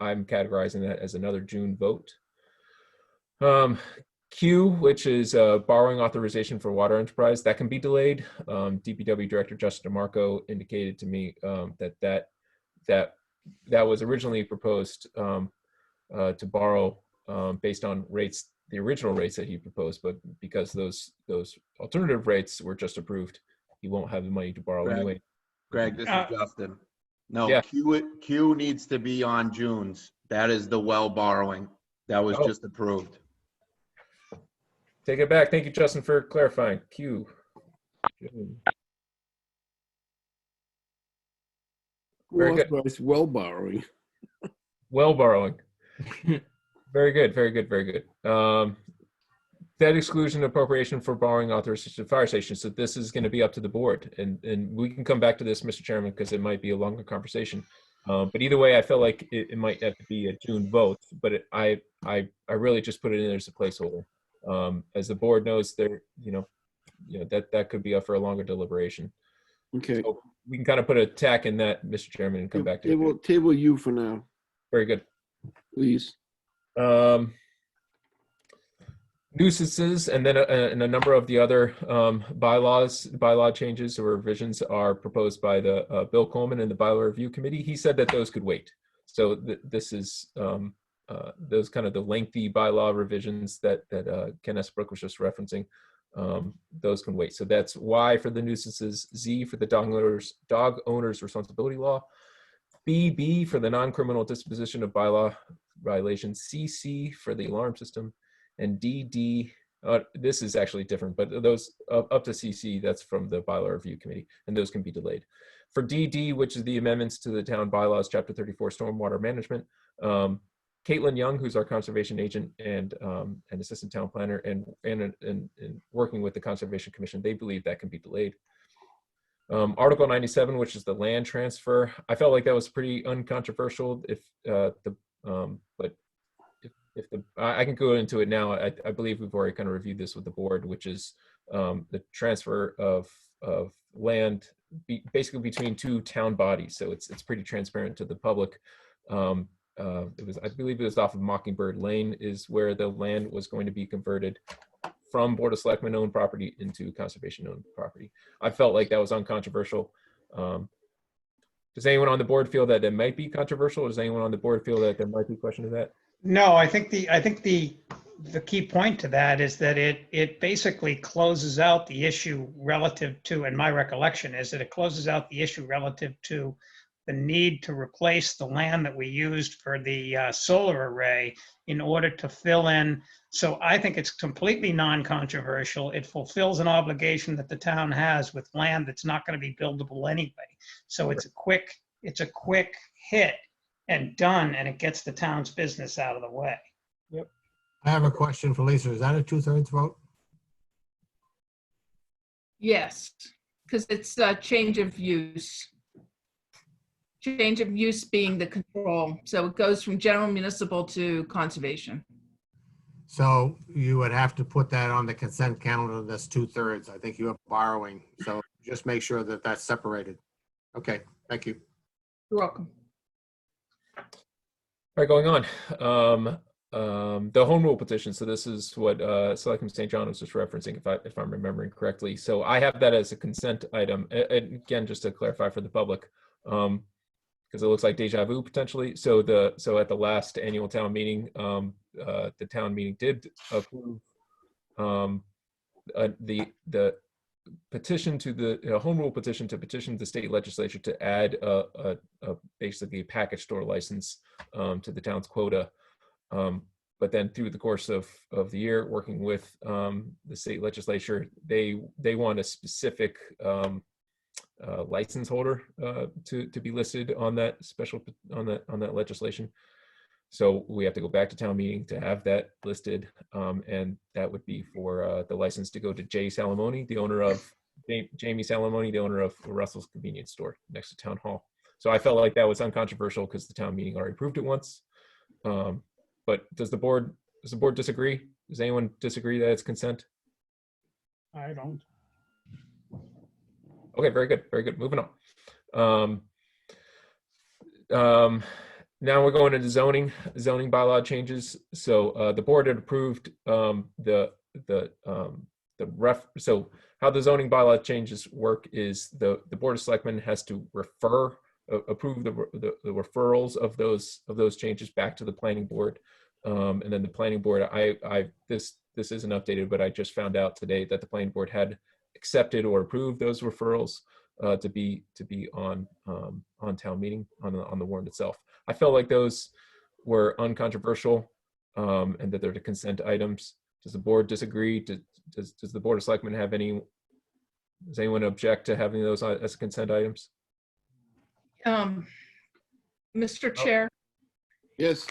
categorizing that as another June vote. Q, which is borrowing authorization for water enterprise, that can be delayed. DPW Director Justin DeMarco indicated to me that was originally proposed to borrow based on rates, the original rates that he proposed, but because those alternative rates were just approved, he won't have the money to borrow anyway. Greg, this is Justin. No, yeah. Q needs to be on June's. That is the well borrowing. That was just approved. Take it back. Thank you, Justin, for clarifying. Q. Very good. Well borrowing. Well borrowing. Very good, very good, very good. Debt exclusion appropriation for borrowing authorization of fire stations. So this is going to be up to the board, and we can come back to this, Mr. Chairman, because it might be a longer conversation. But either way, I feel like it might have to be a June vote, but I really just put it in there as a placeholder. As the board knows, that could be up for a longer deliberation. Okay. So we can kind of put a tack in that, Mr. Chairman, and come back to it. Table U for now. Very good. Please. Nuisances, and then a number of the other bylaw changes or revisions are proposed by the Bill Coleman and the Bylaw Review Committee. He said that those could wait. So this is those kind of the lengthy bylaw revisions that Ken Esbrook was just referencing. Those can wait. So that's Y for the nuisances, Z for the dog owners responsibility law, BB for the non-criminal disposition of bylaw violations, CC for the alarm system, and DD, this is actually different, but those up to CC, that's from the Bylaw Review Committee, and those can be delayed. For DD, which is the amendments to the town bylaws, Chapter 34, Stormwater Management, Caitlin Young, who's our conservation agent and assistant town planner, and working with the Conservation Commission, they believe that can be delayed. Article 97, which is the land transfer, I felt like that was pretty uncontroversial. I can go into it now. I believe we've already kind of reviewed this with the board, which is the transfer of land basically between two town bodies. So it's pretty transparent to the public. I believe it was off of Mockingbird Lane is where the land was going to be converted from Board of Selectmen owned property into conservation owned property. I felt like that was uncontroversial. Does anyone on the board feel that might be controversial? Or does anyone on the board feel that there might be a question of that? No, I think the key point to that is that it basically closes out the issue relative to, and my recollection is that it closes out the issue relative to the need to replace the land that we used for the solar array in order to fill in. So I think it's completely non-controversial. It fulfills an obligation that the town has with land that's not going to be buildable anyway. So it's a quick hit and done, and it gets the town's business out of the way. Yep. I have a question for Lisa. Is that a 2/3 vote? Yes, because it's a change of use. Change of use being the control. So it goes from general municipal to conservation. So you would have to put that on the consent calendar. That's 2/3. I think you have borrowing. So just make sure that that's separated. Okay, thank you. You're welcome. All right, going on. The home rule petition. So this is what Selectman St. John was just referencing, if I'm remembering correctly. So I have that as a consent item. And again, just to clarify for the public, because it looks like deja vu potentially. So at the last annual town meeting, the town meeting did approve the petition to the home rule petition to petition the state legislature to add basically a package store license to the town's quota. But then through the course of the year, working with the state legislature, they want a specific license holder to be listed on that on that legislation. So we have to go back to town meeting to have that listed, and that would be for the license to go to Jamie Salamoni, the owner of Russell's Convenience Store next to Town Hall. So I felt like that was uncontroversial because the town meeting already approved it once. But does the board disagree? Does anyone disagree that it's consent? I don't. Okay, very good, very good. Moving on. Now we're going into zoning bylaw changes. So the board had approved so how the zoning bylaw changes work is the Board of Selectmen has to approve the referrals of those changes back to the planning board, and then the planning board. This isn't updated, but I just found out today that the planning board had accepted or approved those referrals to be on town meeting on the warrant itself. I felt like those were uncontroversial and that they're the consent items. Does the board disagree? Does the Board of Selectmen have any? Does anyone object to having those as consent items? Mr. Chair, Yes.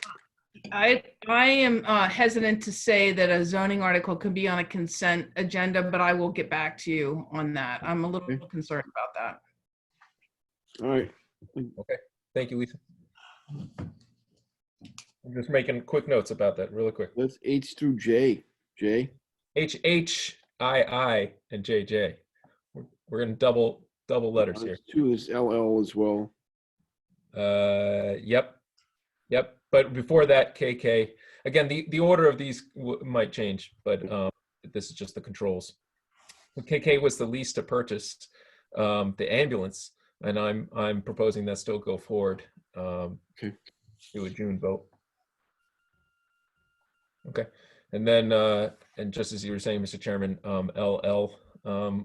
I am hesitant to say that a zoning article can be on a consent agenda, but I will get back to you on that. I'm a little concerned about that. All right. Okay. Thank you, Lisa. I'm just making quick notes about that really quick. That's H through J. J. H, H, I, and J, J. We're going to double letters here. Two is LL as well. Yep. But before that, KK. Again, the order of these might change, but this is just the controls. KK was the lease to purchase the ambulance, and I'm proposing that still go forward to a June vote. Okay, and then and just as you were saying, Mr. Chairman, LL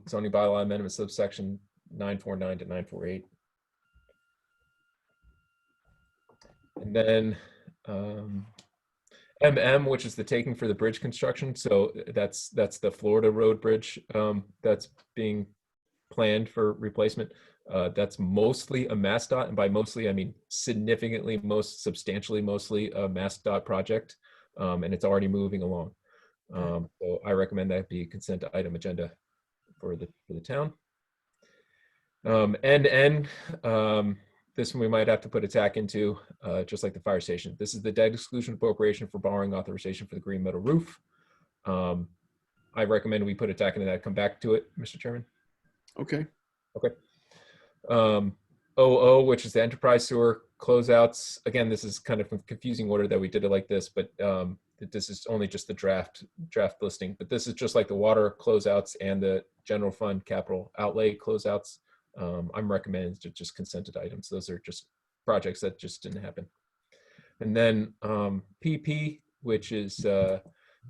zoning bylaw amendment subsection 949 to 948. And then MM, which is the taking for the bridge construction. So that's the Florida Road Bridge that's being planned for replacement. That's mostly a MassDOT, and by mostly I mean significantly, substantially mostly a MassDOT project, and it's already moving along. So I recommend that be a consent item agenda for the town. This one we might have to put a tack into, just like the fire station. This is the debt exclusion appropriation for borrowing authorization for the green metal roof. I recommend we put a tack into that, come back to it, Mr. Chairman. Okay. Okay. OO, which is the enterprise sewer closeouts. Again, this is kind of a confusing order that we did it like this, but this is only just the draft listing. But this is just like the water closeouts and the general fund capital outlay closeouts. I'm recommending just consented items. Those are just projects that just didn't happen. And then PP, which is the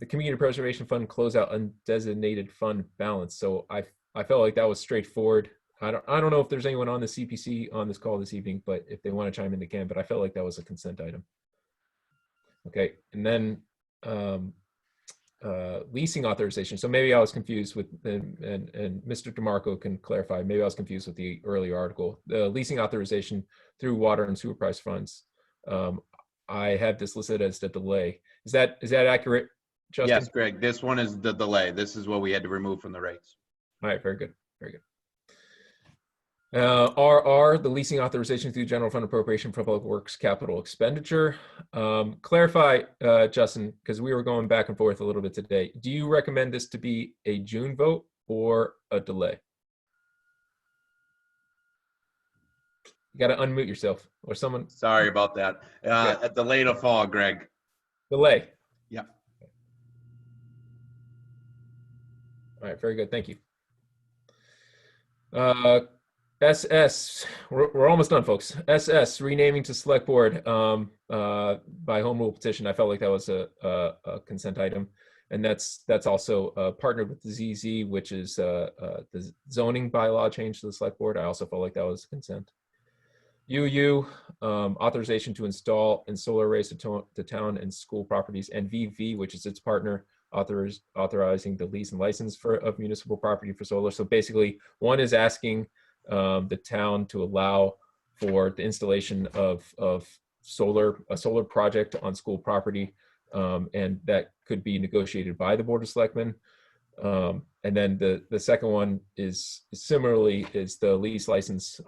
Community Preservation Fund closeout undesignated fund balance. So I felt like that was straightforward. I don't know if there's anyone on the CPC on this call this evening, but if they want to chime in, they can. But I felt like that was a consent item. Okay, and then leasing authorization. So maybe I was confused with, and Mr. DeMarco can clarify. Maybe I was confused with the earlier article. The leasing authorization through water and sewer price funds. I have this listed as the delay. Is that accurate, Justin? Yes, Greg, this one is the delay. This is what we had to remove from the rates. All right, very good, very good. RR, the leasing authorization through general fund appropriation for public works capital expenditure. Clarify, Justin, because we were going back and forth a little bit today. Do you recommend this to be a June vote or a delay? You got to unmute yourself or someone. Sorry about that. A delay to fall, Greg. Delay. Yep. All right, very good. Thank you. SS, we're almost done, folks. SS, renaming to select board by home rule petition. I felt like that was a consent item. And that's also partnered with the ZZ, which is the zoning bylaw change to the select board. I also felt like that was consent. UU, authorization to install and solar arrays to town and school properties, and VV, which is its partner, authorizing the lease and license of municipal property for solar. So basically, one is asking the town to allow for the installation of a solar project on school property, and that could be negotiated by the Board of Selectmen. And then the second one is similarly is the lease license.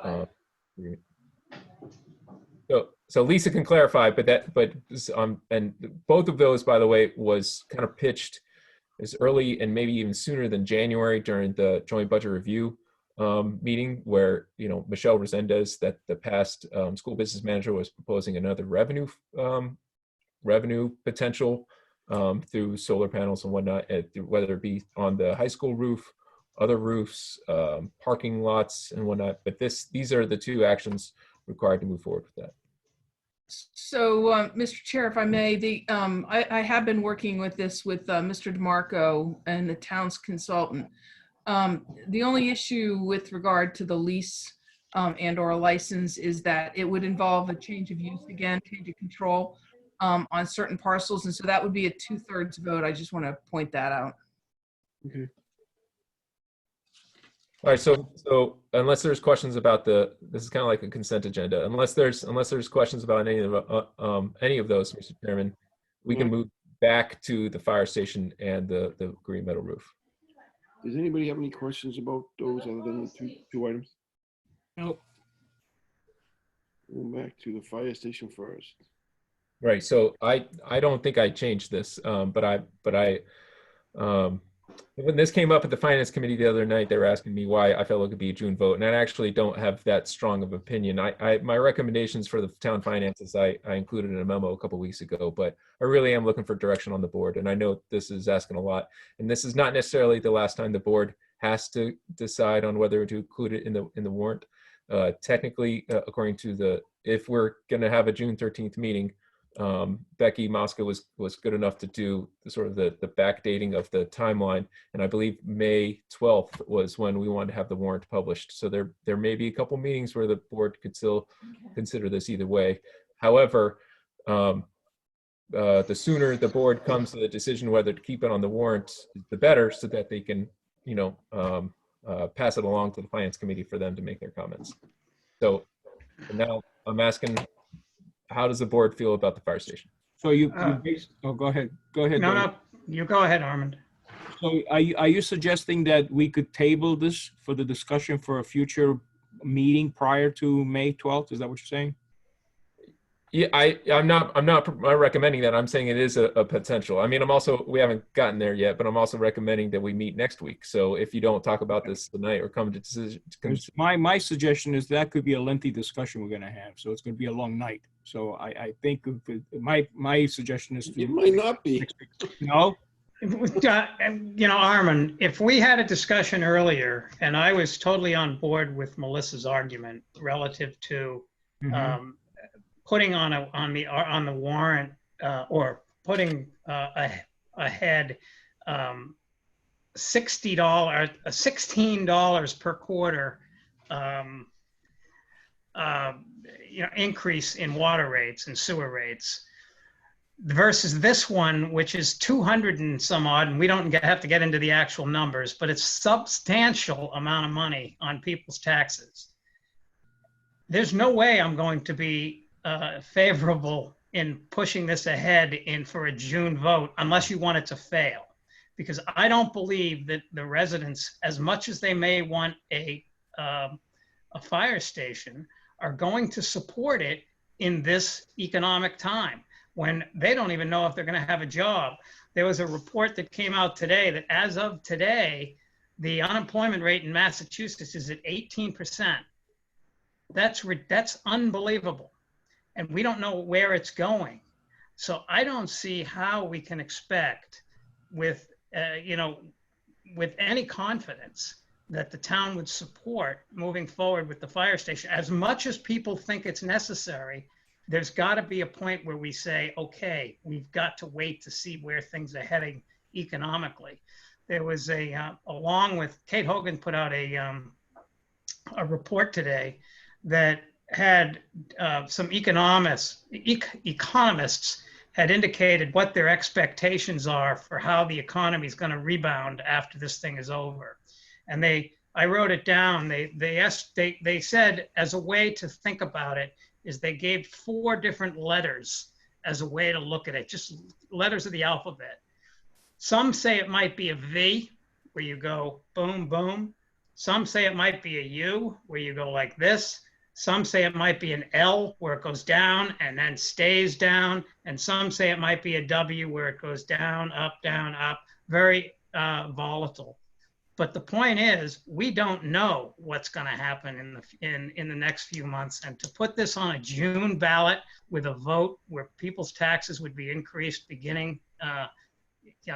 So Lisa can clarify, and both of those, by the way, was kind of pitched as early and maybe even sooner than January during the joint budget review meeting, where Michelle Resendez, that the past school business manager, was proposing another revenue potential through solar panels and whatnot, whether it be on the high school roof, other roofs, parking lots and whatnot. But these are the two actions required to move forward with that. So, Mr. Chair, if I may, I have been working with this with Mr. DeMarco and the town's consultant. The only issue with regard to the lease and or a license is that it would involve a change of use again, change of control on certain parcels. And so that would be a 2/3 vote. I just want to point that out. Okay. All right, so unless there's questions about this is kind of like a consent agenda. Unless there's questions about any of those, Mr. Chairman, we can move back to the fire station and the green metal roof. Does anybody have any questions about those other than the two items? Nope. Go back to the fire station first. Right. So I don't think I changed this, but when this came up at the finance committee the other night, they were asking me why I felt it could be a June vote, and I actually don't have that strong of opinion. My recommendations for the town finances, I included in a memo a couple weeks ago, but I really am looking for direction on the board, and I know this is asking a lot, and this is not necessarily the last time the board has to decide on whether to include it in the warrant. Technically, according to if we're going to have a June 13th meeting, Becky Mosca was good enough to do the backdating of the timeline, and I believe May 12th was when we wanted to have the warrant published. So there may be a couple meetings where the board could still consider this either way. However, the sooner the board comes to the decision whether to keep it on the warrant, the better, so that they can pass it along to the finance committee for them to make their comments. So now I'm asking, how does the board feel about the fire station? So go ahead. Go ahead. No, you go ahead, Armand. So are you suggesting that we could table this for the discussion for a future meeting prior to May 12th? Is that what you're saying? Yeah, I'm not recommending that. I'm saying it is a potential. I mean, we haven't gotten there yet, but I'm also recommending that we meet next week. So if you don't talk about this tonight or come to decision. My suggestion is that could be a lengthy discussion we're going to have. So it's going to be a long night. So I think my suggestion is it might not be. No. Armand, if we had a discussion earlier, and I was totally on board with Melissa's argument relative to putting on the warrant or putting ahead $16 per quarter increase in water rates and sewer rates versus this one, which is 200 and some odd, and we don't have to get into the actual numbers, but it's substantial amount of money on people's taxes. There's no way I'm going to be favorable in pushing this ahead for a June vote unless you want it to fail, because I don't believe that the residents, as much as they may want a fire station, are going to support it in this economic time when they don't even know if they're going to have a job. There was a report that came out today that as of today, the unemployment rate in Massachusetts is at 18%. That's unbelievable. And we don't know where it's going. So I don't see how we can expect with any confidence that the town would support moving forward with the fire station. As much as people think it's necessary, there's got to be a point where we say, okay, we've got to wait to see where things are heading economically. There was along with Kate Hogan put out a report today that had some economists had indicated what their expectations are for how the economy is going to rebound after this thing is over. And I wrote it down. They said as a way to think about it is they gave 4 different letters as a way to look at it, just letters of the alphabet. Some say it might be a V, where you go boom, boom. Some say it might be a U, where you go like this. Some say it might be an L, where it goes down and then stays down. And some say it might be a W, where it goes down, up, very volatile. But the point is, we don't know what's going to happen in the next few months. And to put this on a June ballot with a vote where people's taxes would be increased beginning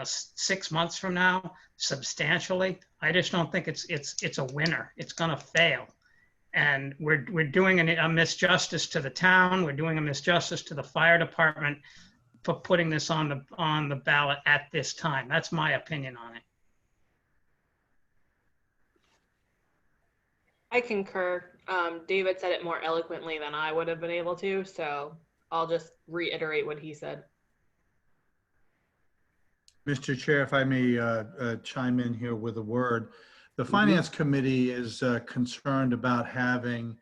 6 months from now substantially, I just don't think it's a winner. It's going to fail. And we're doing a misjustice to the town. We're doing a misjustice to the fire department for putting this on the ballot at this time. That's my opinion on it. I concur. David said it more eloquently than I would have been able to, so I'll just reiterate what he said. Mr. Chair, if I may chime in here with a word. The Finance Committee is concerned about having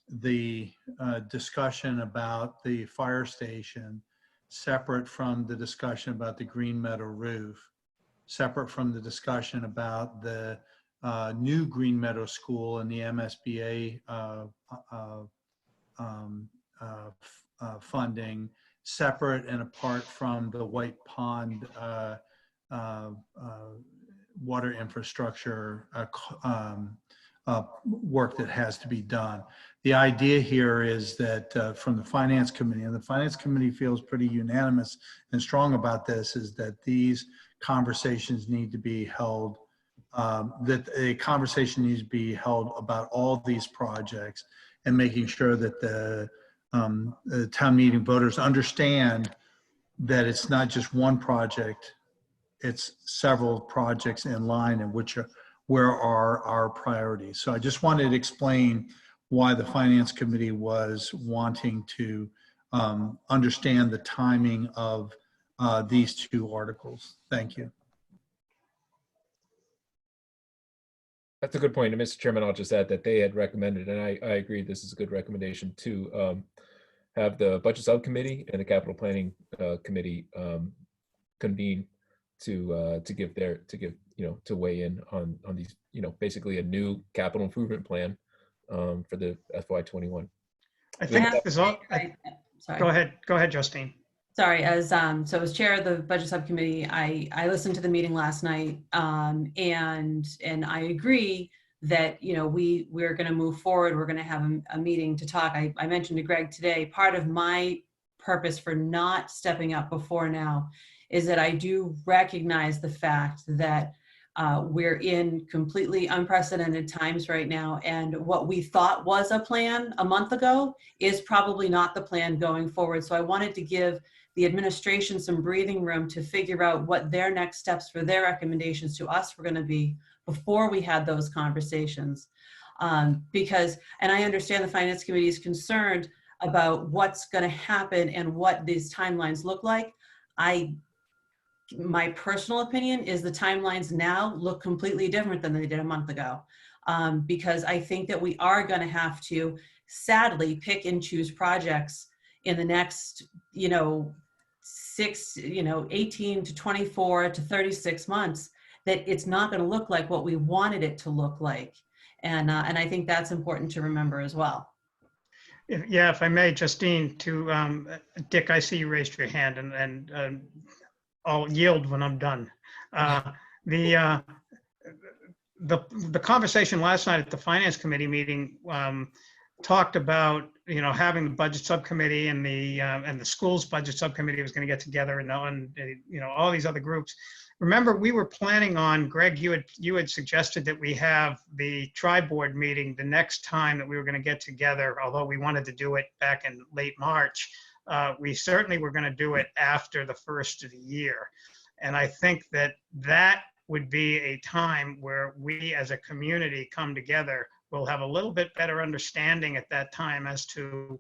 the discussion about the fire station separate from the discussion about the Green Meadow roof, separate from the discussion about the new Green Meadow School and the MSBA funding, separate and apart from the White Pond water infrastructure work that has to be done. The idea here is that from the Finance Committee, and the Finance Committee feels pretty unanimous and strong about this, is that these conversations need to be held, that a conversation needs to be held about all these projects and making sure that the town meeting voters understand that it's not just one project, it's several projects in line and where are our priorities. So I just wanted to explain why the Finance Committee was wanting to understand the timing of these 2 articles. Thank you. That's a good point. And Mr. Chairman, I'll just add that they had recommended, and I agree this is a good recommendation, to have the Budget Subcommittee and the Capital Planning Committee convene to weigh in on these, basically a new capital improvement plan for the FY21. I think there's all. Sorry. Go ahead, Justine. Sorry, as chair of the budget subcommittee, I listened to the meeting last night, and I agree that we're going to move forward. We're going to have a meeting to talk. I mentioned to Greg today, part of my purpose for not stepping up before now is that I do recognize the fact that We're in completely unprecedented times right now, and what we thought was a plan a month ago is probably not the plan going forward. So I wanted to give the administration some breathing room to figure out what their next steps for their recommendations to us were going to be before we had those conversations. Because, and I understand the Finance Committee is concerned about what's going to happen and what these timelines look like. My personal opinion is the timelines now look completely different than they did a month ago. Because I think that we are going to have to sadly pick and choose projects in the next, 18 to 24 to 36 months, that it's not going to look like what we wanted it to look like. And I think that's important to remember as well. Yeah, if I may, Justine, to Dick, I see you raised your hand, and I'll yield when I'm done. The conversation last night at the Finance Committee meeting talked about having the budget subcommittee and the schools budget subcommittee was going to get together, and all these other groups. Remember, we were planning on, Greg, you had suggested that we have the tri-board meeting the next time that we were going to get together, although we wanted to do it back in late March. We certainly were going to do it after the first of the year. And I think that would be a time where we as a community come together. We'll have a little bit better understanding at that time as to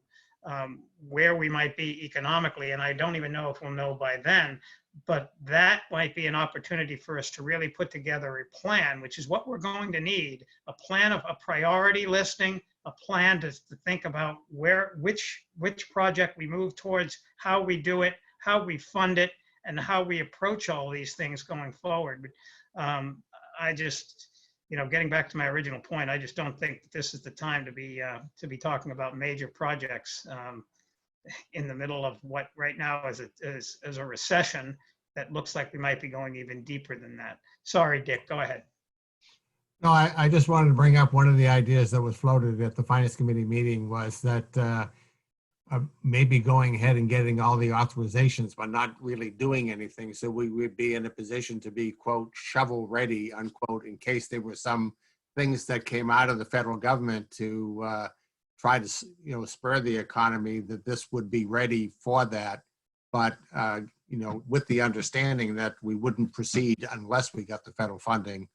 where we might be economically. And I don't even know if we'll know by then, but that might be an opportunity for us to really put together a plan, which is what we're going to need, a plan of a priority listing, a plan to think about which project we move towards, how we do it, how we fund it, and how we approach all these things going forward. I just, getting back to my original point, I just don't think that this is the time to be talking about major projects in the middle of what right now is a recession that looks like we might be going even deeper than that. Sorry, Dick, go ahead. No, I just wanted to bring up one of the ideas that was floated at the Finance Committee meeting was that maybe going ahead and getting all the authorizations, but not really doing anything. So we would be in a position to be, quote, shovel ready, unquote, in case there were some things that came out of the federal government to try to, spur the economy, that this would be ready for that. But, with the understanding that we wouldn't proceed unless we got the federal funding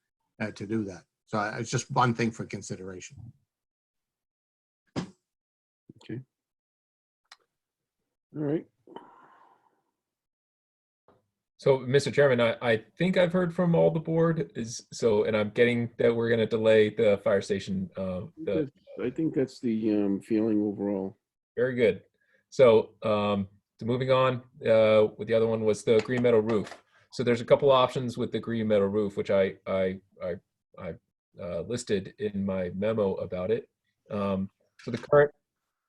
to do that. So it's just one thing for consideration. Okay. All right. So, Mr. Chairman, I think I've heard from all the board and I'm getting that we're going to delay the fire station. I think that's the feeling overall. Very good. So, moving on, with the other one was the green metal roof. So there's a couple options with the green metal roof, which I listed in my memo about it. So the current,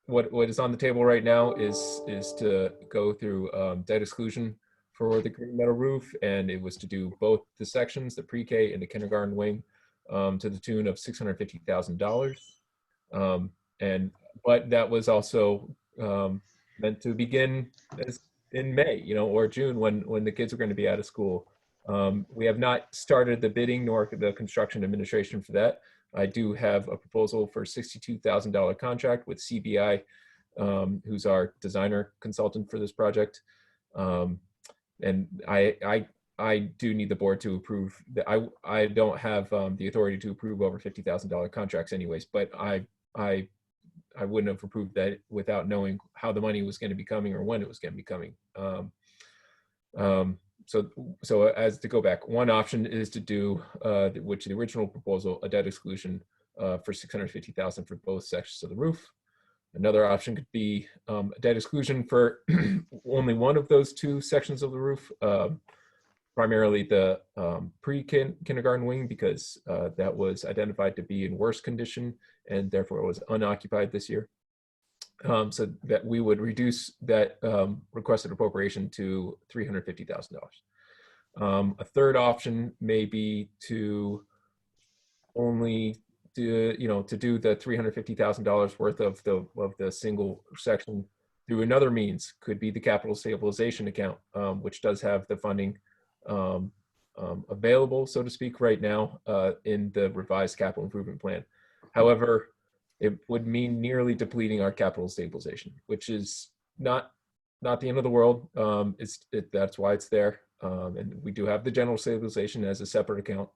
what is on the table right now is to go through debt exclusion for the green metal roof, and it was to do both the sections, the pre-K and the kindergarten wing, to the tune of $650,000. But that was also meant to begin in May, or June when the kids are going to be out of school. We have not started the bidding nor the construction administration for that. I do have a proposal for $62,000 contract with CBI, who's our designer consultant for this project. And I do need the board to approve that. I don't have the authority to approve over $50,000 contracts anyways, but I wouldn't have approved that without knowing how the money was going to be coming or when it was going to be coming. So as to go back, one option is to do, which the original proposal, a debt exclusion for $650,000 for both sections of the roof. Another option could be a debt exclusion for only one of those two sections of the roof, primarily the pre-kindergarten wing, because that was identified to be in worse condition and therefore was unoccupied this year. So that we would reduce that requested appropriation to $350,000. A third option may be to only do the $350,000 worth of the single section through another means. Could be the capital stabilization account, which does have the funding available, so to speak, right now in the revised capital improvement plan. However, it would mean nearly depleting our capital stabilization, which is not the end of the world. That's why it's there. And we do have the general stabilization as a separate account,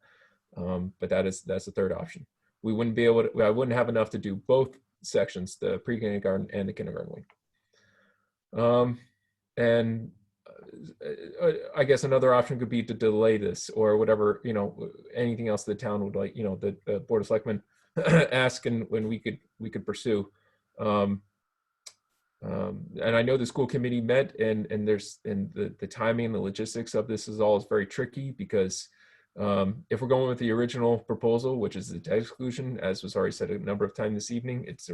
but that's the third option. We wouldn't be able to, I wouldn't have enough to do both sections, the pre-kindergarten and the kindergarten wing. And I guess another option could be to delay this or whatever, anything else the town would like, the Board of Selectmen ask and when we could pursue. And I know the school committee met and the timing and the logistics of this is very tricky because if we're going with the original proposal, which is the debt exclusion, as was already said a number of times this evening, it's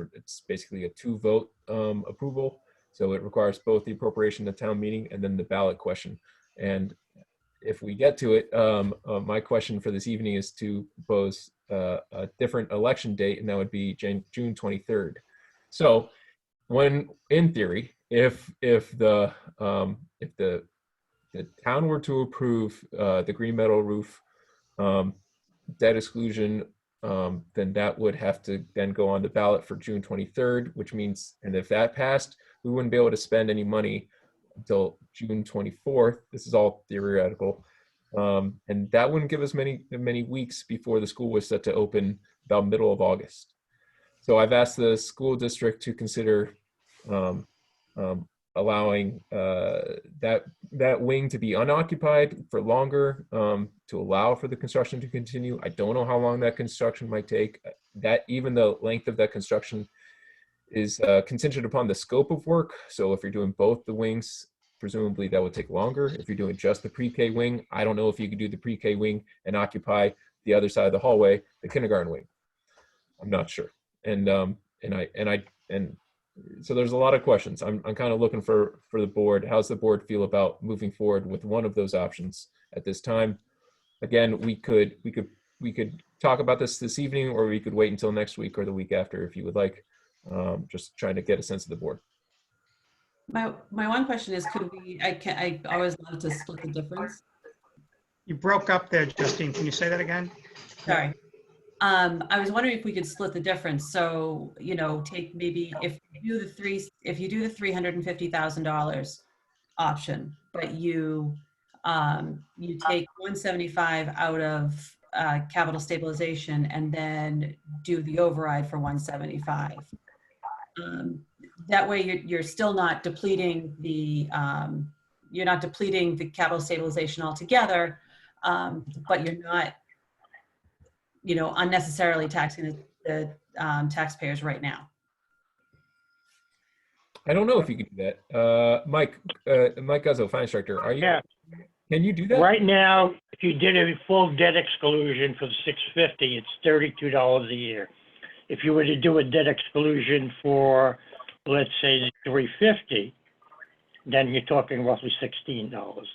basically a 2-vote approval. So it requires both the appropriation at town meeting and then the ballot question. And if we get to it, my question for this evening is to propose a different election date, and that would be June 23rd. So when, in theory, if the town were to approve the green metal roof debt exclusion, then that would have to then go on the ballot for June 23rd, which means, and if that passed, we wouldn't be able to spend any money until June 24th. This is all theoretical. And that wouldn't give us many weeks before the school was set to open about middle of August. So I've asked the school district to consider allowing that wing to be unoccupied for longer, to allow for the construction to continue. I don't know how long that construction might take. That even the length of that construction is contingent upon the scope of work. So if you're doing both the wings, presumably that would take longer. If you're doing just the pre-K wing, I don't know if you could do the pre-K wing and occupy the other side of the hallway, the kindergarten wing. I'm not sure. And so there's a lot of questions. I'm kind of looking for the board. How's the board feel about moving forward with one of those options at this time? Again, we could talk about this evening, or we could wait until next week or the week after if you would like. Just trying to get a sense of the board. My one question is, could we, I always love to split the difference. You broke up there, Justine. Can you say that again? Sorry. I was wondering if we could split the difference. So, take maybe if you do the $350,000 option, but you take 175 out of capital stabilization and then do the override for 175. That way you're still not depleting the capital stabilization altogether, but you're not unnecessarily taxing the taxpayers right now. I don't know if you can do that. Mike Guzzo, finance director, are you? Yeah. Can you do that? Right now, if you did a full debt exclusion for the 650, it's $32 a year. If you were to do a debt exclusion for, let's say, 350, then you're talking roughly $16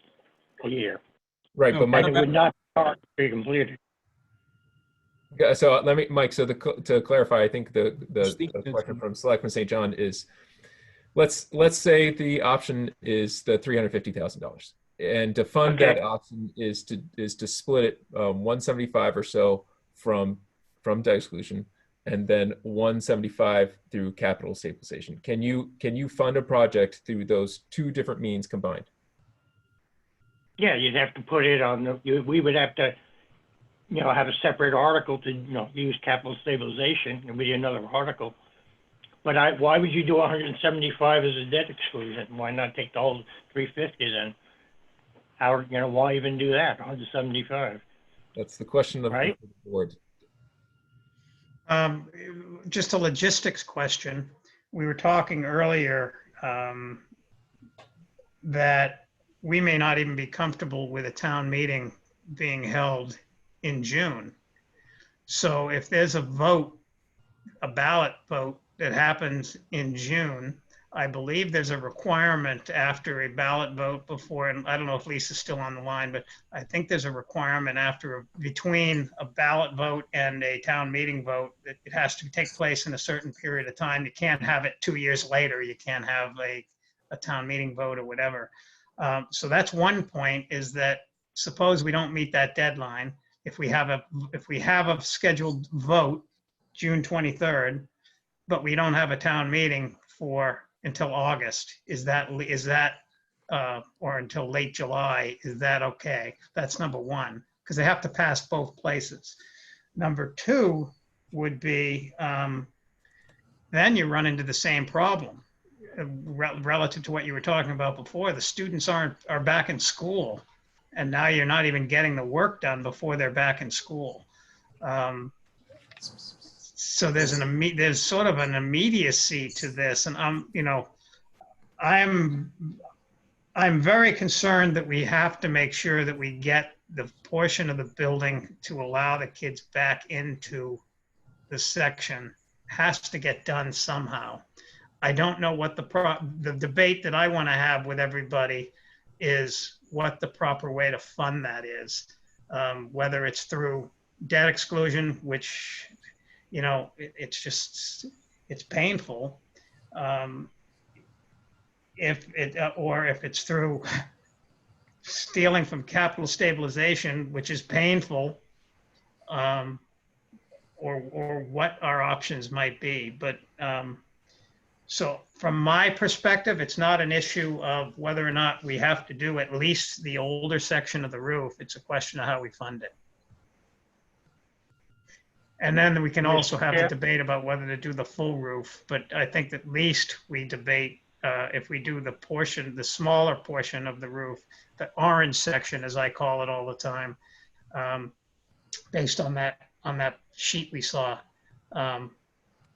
a year. Right, but Mike, it would not be completed. So let me, Mike. So to clarify, I think the question from Selectman St. John is, let's say the option is the $350,000, and to fund that option is to split it 175 or so from debt exclusion, and then 175 through capital stabilization. Can you fund a project through those two different means combined? Yeah, you'd have to put it on we would have to, have a separate article to, use capital stabilization. It would be another article. But why would you do 175 as a debt exclusion? Why not take the whole 350 then? Why even do that? 175. That's the question of right? the board. Just a logistics question. We were talking earlier that we may not even be comfortable with a town meeting being held in June. So if there's a ballot vote that happens in June, I believe there's a requirement after a ballot vote before, and I don't know if Lisa's still on the line, but I think there's a requirement between a ballot vote and a town meeting vote that it has to take place in a certain period of time. You can't have it 2 years later. You can't have a town meeting vote or whatever. So that's one point, is that suppose we don't meet that deadline. If we have a scheduled vote June 23rd, but we don't have a town meeting until August, or until late July, is that okay? That's number one, because they have to pass both places. Number two would be, then you run into the same problem relative to what you were talking about before. The students are back in school, and now you're not even getting the work done before they're back in school. So there's sort of an immediacy to this, and I'm very concerned that we have to make sure that we get the portion of the building to allow the kids back into the section has to get done somehow. I don't know what the debate that I want to have with everybody is what the proper way to fund that is, whether it's through debt exclusion, which, it's painful. Or if it's through stealing from capital stabilization, which is painful, or what our options might be. But so from my perspective, it's not an issue of whether or not we have to do at least the older section of the roof. It's a question of how we fund it. And then we can also have a debate about whether to do the full roof. But I think at least we debate if we do the smaller portion of the roof, the orange section, as I call it all the time, based on that sheet we saw.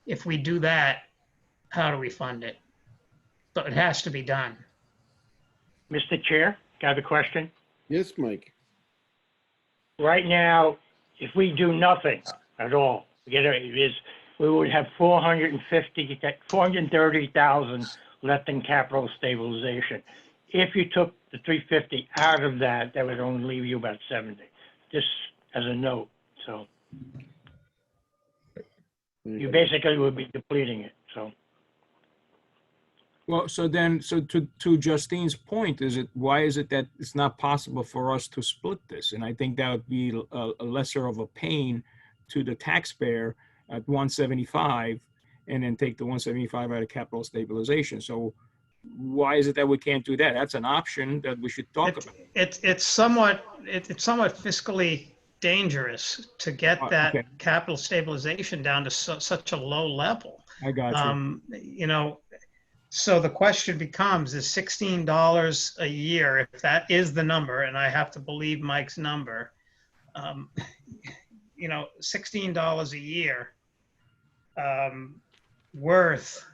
If we do that, how do we fund it? But it has to be done. Mr. Chair, I have a question. Yes, Mike. Right now, if we do nothing at all, we would have 430,000 left in capital stabilization. If you took the 350 out of that, that would only leave you about 70. Just as a note, so you basically would be depleting it. So. Well, so to Justine's point, why is it that it's not possible for us to split this? And I think that would be a lesser of a pain to the taxpayer at 175, and then take the 175 out of capital stabilization. So why is it that we can't do that? That's an option that we should talk about. It's somewhat fiscally dangerous to get that capital stabilization down to such a low level. I got you. So the question becomes, is $16 a year, if that is the number, and I have to believe Mike's number, $16 a year worth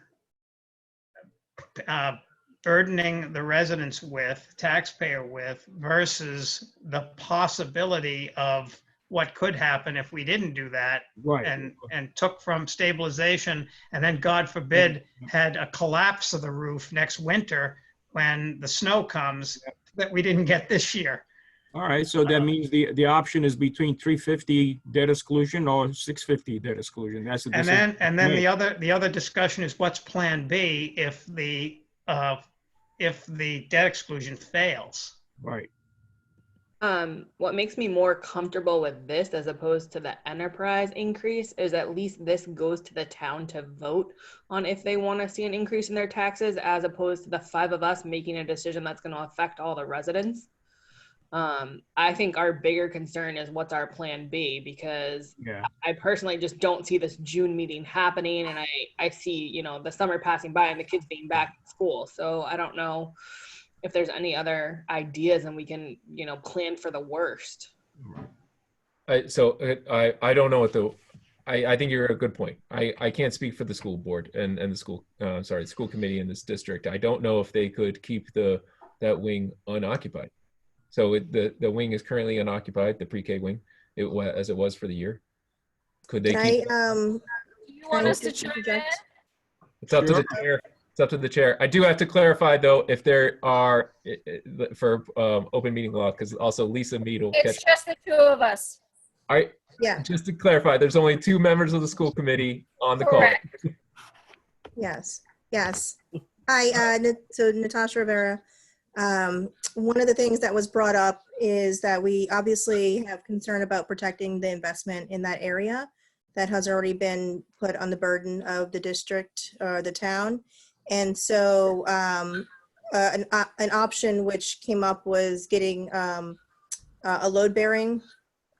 burdening the residents with, taxpayer with, versus the possibility of what could happen if we didn't do that, right, and took from stabilization, and then God forbid had a collapse of the roof next winter when the snow comes that we didn't get this year. All right, so that means the option is between 350 debt exclusion or 650 debt exclusion. That's the decision. And then the other discussion is what's Plan B if the debt exclusion fails. Right. What makes me more comfortable with this as opposed to the enterprise increase is at least this goes to the town to vote on if they want to see an increase in their taxes, as opposed to the 5 of us making a decision that's going to affect all the residents. I think our bigger concern is what's our plan B, because I personally just don't see this June meeting happening, and I see, the summer passing by and the kids being back in school. So I don't know if there's any other ideas and we can, plan for the worst. I don't know what I think you're a good point. I can't speak for the school board and the school committee in this district. I don't know if they could keep that wing unoccupied. So the wing is currently unoccupied, the pre-K wing, as it was for the year. Could they keep? Do you want us to chime in? It's up to the chair. It's up to the chair. I do have to clarify though, if there are for open meeting law, because also Lisa Mead will It's just the 2 of us. All right. Yeah. Just to clarify, there's only 2 members of the school committee on the call. Yes. Hi, so Natasha Rivera. One of the things that was brought up is that we obviously have concern about protecting the investment in that area that has already been put on the burden of the district or the town. And so an option which came up was getting a load bearing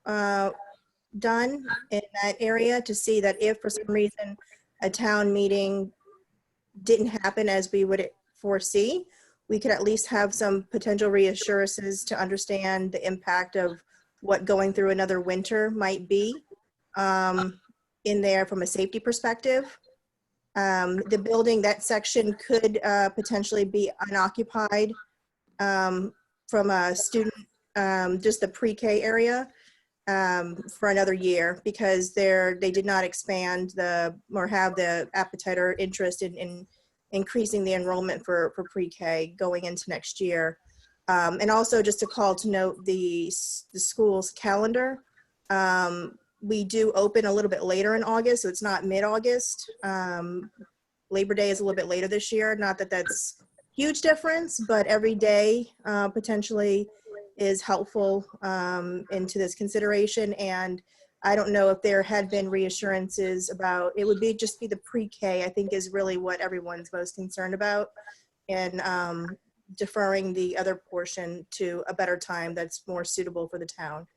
done in that area to see that if for some reason a town meeting didn't happen as we would foresee, we could at least have some potential reassurances to understand the impact of what going through another winter might be in there from a safety perspective. The building, that section could potentially be unoccupied from a student, just the pre-K area for another year because they did not expand or have the appetite or interest in increasing the enrollment for pre-K going into next year. And also just a call to note the school's calendar. We do open a little bit later in August, so it's not mid-August. Labor Day is a little bit later this year. Not that that's huge difference, but every day potentially is helpful into this consideration. And I don't know if there had been reassurances about, it would just be the pre-K, I think is really what everyone's most concerned about, and deferring the other portion to a better time that's more suitable for the town.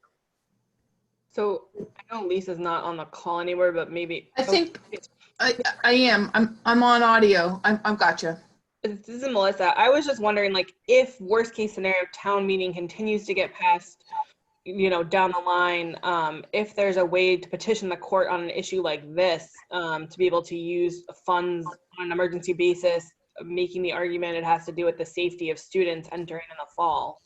So I know Lisa's not on the call anywhere, but maybe. I think I am. I'm on audio. I've got you. This is Melissa. I was just wondering, like, if worst case scenario town meeting continues to get passed, down the line, if there's a way to petition the court on an issue like this, to be able to use funds on an emergency basis, making the argument it has to do with the safety of students entering in the fall.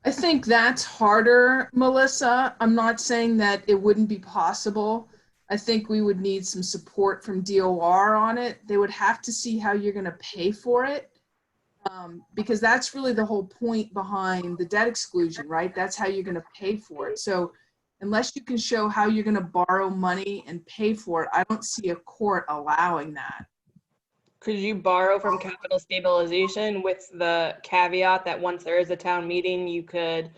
I think that's harder, Melissa. I'm not saying that it wouldn't be possible. I think we would need some support from DOR on it. They would have to see how you're going to pay for it, because that's really the whole point behind the debt exclusion, right? That's how you're going to pay for it. So unless you can show how you're going to borrow money and pay for it, I don't see a court allowing that. Could you borrow from capital stabilization with the caveat that once there is a town meeting, you could,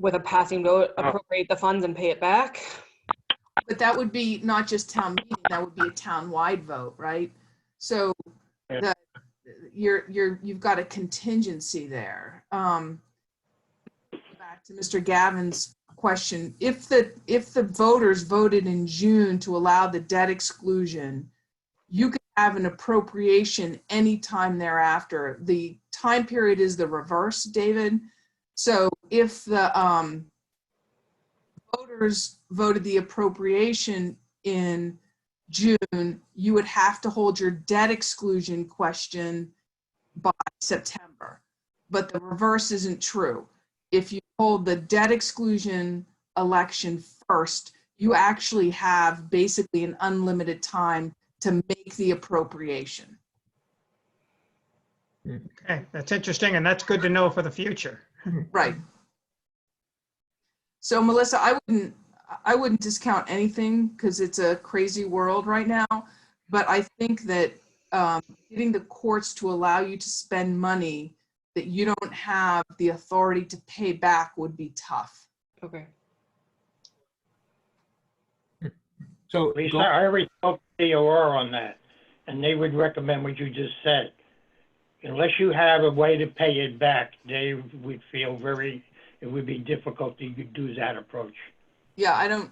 with a passing vote, appropriate the funds and pay it back? But that would be not just town meeting, that would be a town-wide vote, right? So you've got a contingency there. Back to Mr. Gavin's question, if the voters voted in June to allow the debt exclusion, you could have an appropriation anytime thereafter. The time period is the reverse, David. So if the voters voted the appropriation in June, you would have to hold your debt exclusion question by September. But the reverse isn't true. If you hold the debt exclusion election first, you actually have basically an unlimited time to make the appropriation. Okay, that's interesting, and that's good to know for the future. Right. So Melissa, I wouldn't discount anything because it's a crazy world right now, but I think that getting the courts to allow you to spend money that you don't have the authority to pay back would be tough. Okay. So Lisa, I already spoke to DOR on that, and they would recommend what you just said. Unless you have a way to pay it back, they would feel it would be difficult to do that approach. Yeah,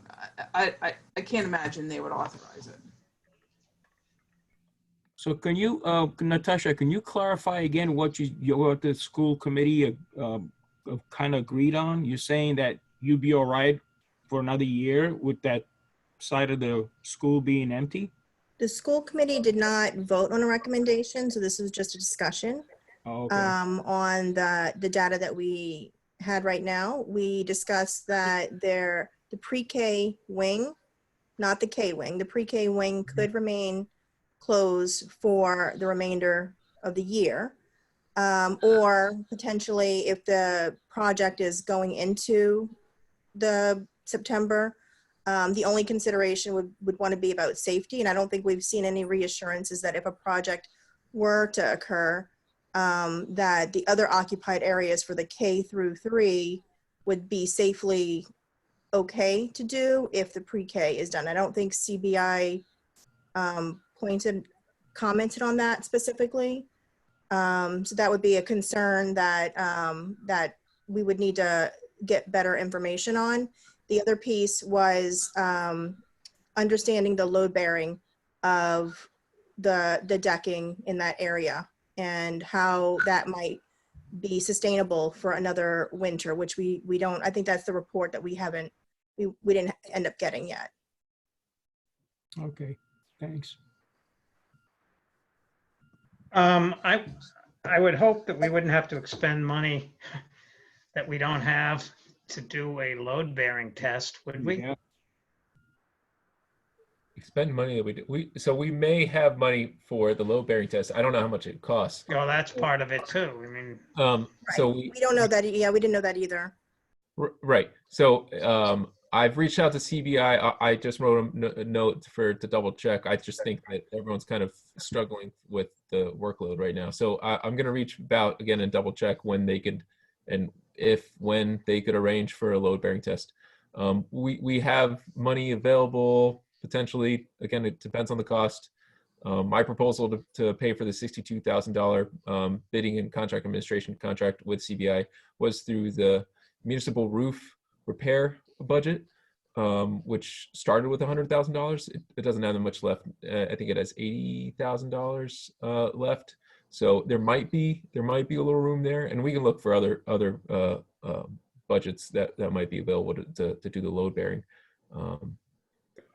I can't imagine they would authorize it. So can you, Natasha, can you clarify again what the school committee kind of agreed on? You're saying that you'd be all right for another year with that side of the school being empty? The school committee did not vote on a recommendation, so this was just a discussion on the data that we had right now. We discussed that the pre-K wing, not the K wing, the pre-K wing could remain closed for the remainder of the year, or potentially if the project is going into the September, the only consideration would want to be about safety. And I don't think we've seen any reassurances that if a project were to occur, that the other occupied areas for the K through 3 would be safely okay to do if the pre-K is done. I don't think CBI commented on that specifically. So that would be a concern that that we would need to get better information on. The other piece was understanding the load bearing of the decking in that area and how that might be sustainable for another winter, which we don't, I think that's the report that we didn't end up getting yet. Okay, thanks. I would hope that we wouldn't have to expend money that we don't have to do a load bearing test, would we? Yeah. Expend money that so we may have money for the load bearing test. I don't know how much it costs. Well, that's part of it too. I mean, So we don't know that. Yeah, we didn't know that either. Right. So I've reached out to CBI. I just wrote a note to double check. I just think that everyone's kind of struggling with the workload right now. So I'm going to reach out again and double check when they could, and when they could arrange for a load bearing test. We have money available potentially. Again, it depends on the cost. My proposal to pay for the $62,000 bidding and contract administration contract with CBI was through the municipal roof repair budget, which started with $100,000. It doesn't have that much left. I think it has $80,000 left. So there might be a little room there, and we can look for other budgets that might be available to do the load bearing.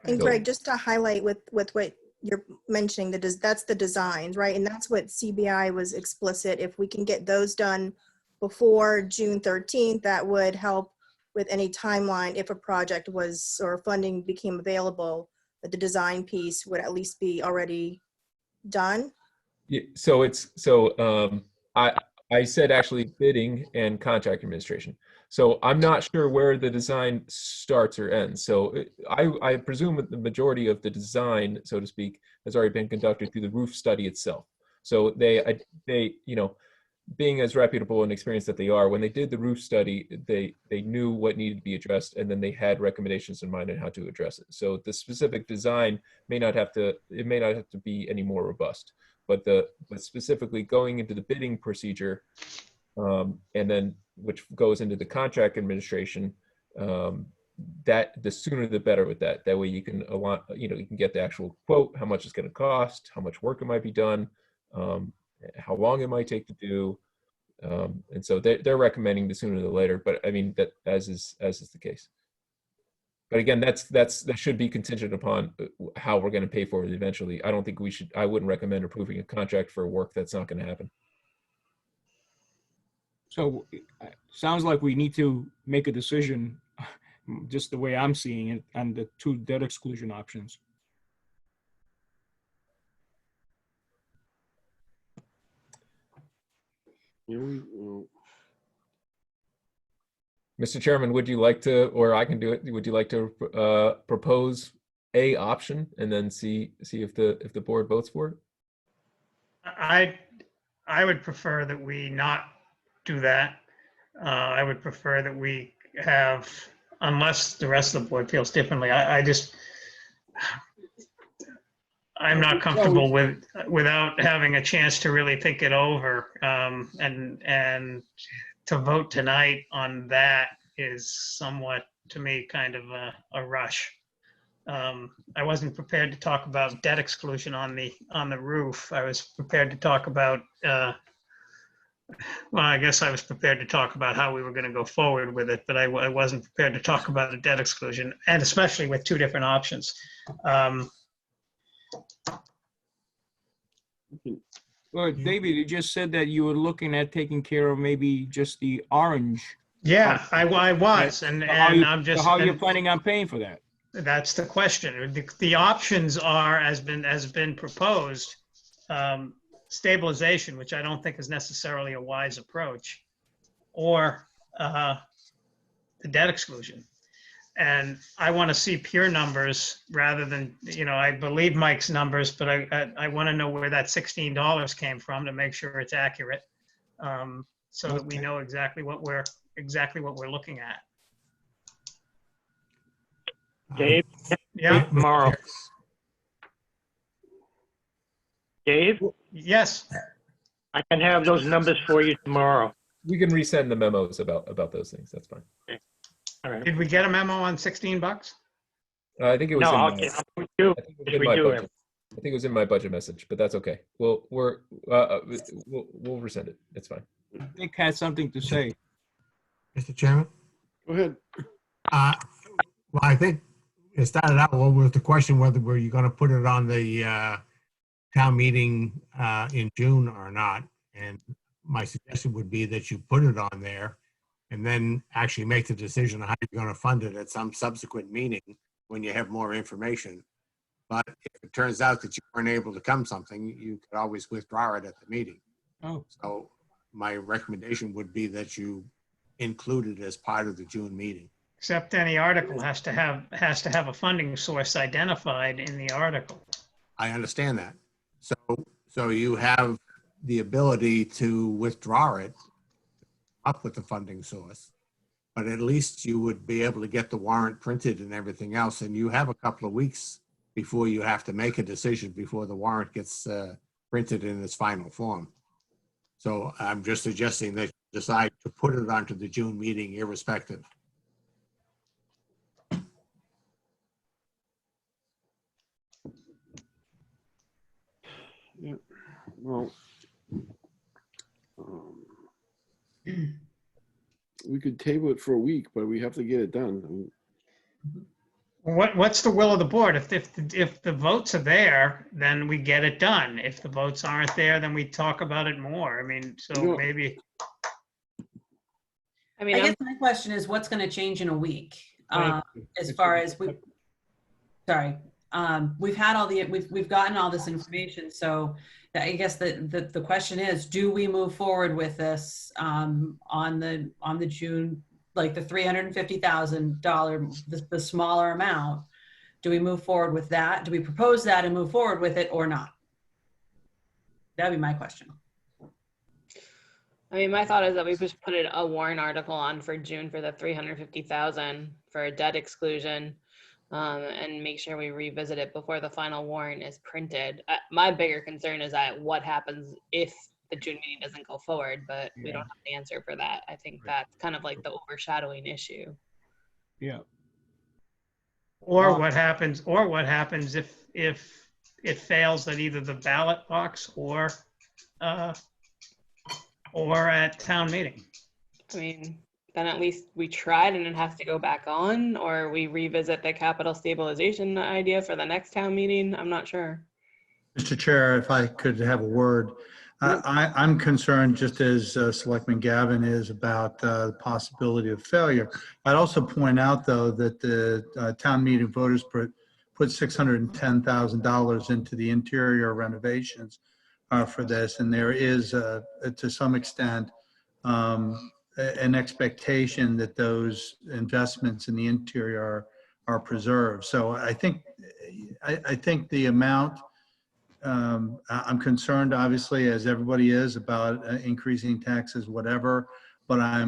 And Greg, just to highlight with what you're mentioning, that's the designs, right? And that's what CBI was explicit. If we can get those done before June 13th, that would help with any timeline if a project was or funding became available, that the design piece would at least be already done. Yeah, I said actually bidding and contract administration. So I'm not sure where the design starts or ends. So I presume that the majority of the design, so to speak, has already been conducted through the roof study itself. So they being as reputable and experienced that they are, when they did the roof study, they knew what needed to be addressed, and then they had recommendations in mind on how to address it. So the specific design may not have to be any more robust, but specifically going into the bidding procedure, and then which goes into the contract administration, that the sooner the better with that. That way you can you can get the actual quote, how much it's going to cost, how much work it might be done, how long it might take to do, and so they're recommending the sooner the later. But I mean that as is the case. But again, that should be contingent upon how we're going to pay for it eventually. I don't think I wouldn't recommend approving a contract for work that's not going to happen. So sounds like we need to make a decision, just the way I'm seeing it, on the 2 debt exclusion options. Mr. Chairman, would you like to, or I can do it, would you like to propose a option and then see if the board votes for it? I would prefer that we not do that. I would prefer that we have, unless the rest of the board feels differently, I'm not comfortable without having a chance to really think it over, and to vote tonight on that is somewhat, to me, kind of a rush. I wasn't prepared to talk about debt exclusion on the roof. I was prepared to talk about, well, I guess I was prepared to talk about how we were going to go forward with it, but I wasn't prepared to talk about a debt exclusion, and especially with 2 different options. Well, David, you just said that you were looking at taking care of maybe just the orange. Yeah, I was, and I'm just. So how are you planning on paying for that? That's the question. The options are, as been proposed, stabilization, which I don't think is necessarily a wise approach, or the debt exclusion. And I want to see pure numbers rather than, I believe Mike's numbers, but I want to know where that $16 came from to make sure it's accurate. So that we know exactly what we're looking at. Dave? Yeah. Tomorrow. Dave? Yes. I can have those numbers for you tomorrow. We can resend the memos about those things. That's fine. All right. Did we get a memo on $16? I think it was No, in I'll my, get with you I think it was if in we my do budget. it. I think it was in my budget message, but that's okay. We'll resend it. It's fine. Dick has something to say. Mr. Chairman? Go ahead. Well, I think it started out with the question whether were you going to put it on the town meeting in June or not. And my suggestion would be that you put it on there and then actually make the decision on how you're going to fund it at some subsequent meeting when you have more information. But if it turns out that you weren't able to come something, you could always withdraw it at the meeting. Oh. So my recommendation would be that you include it as part of the June meeting. Except any article has to have a funding source identified in the article. I understand that. So you have the ability to withdraw it up with the funding source, but at least you would be able to get the warrant printed and everything else. And you have a couple of weeks before you have to make a decision before the warrant gets printed in its final form. So I'm just suggesting that you decide to put it onto the June meeting irrespective. Yeah. Well, we could table it for a week, but we have to get it done. I mean, What's the will of the board? If the votes are there, then we get it done. If the votes aren't there, then we talk about it more. I mean, so maybe. I mean, I guess my question is, what's going to change in a week? As far as we've had all we've gotten all this information. So I guess the question is, do we move forward with this on the June, like the $350,000, the smaller amount? Do we move forward with that? Do we propose that and move forward with it or not? That'd be my question. I mean, my thought is that we just put a warrant article on for June for the $350,000 for a debt exclusion, and make sure we revisit it before the final warrant is printed. My bigger concern is that what happens if the June meeting doesn't go forward, but we don't have the answer for that. I think that's kind of like the overshadowing issue. Yeah. Or what happens if it fails at either the ballot box or at town meeting? I mean, then at least we tried and it has to go back on, or we revisit the capital stabilization idea for the next town meeting. I'm not sure. Mr. Chair, if I could have a word. I'm concerned, just as Selectman Gavin is, about the possibility of failure. I'd also point out, though, that the town meeting voters put $610,000 into the interior renovations for this, and there is, to some extent, an expectation that those investments in the interior are preserved. So I think the amount. I'm concerned, obviously, as everybody is, about increasing taxes, whatever. But I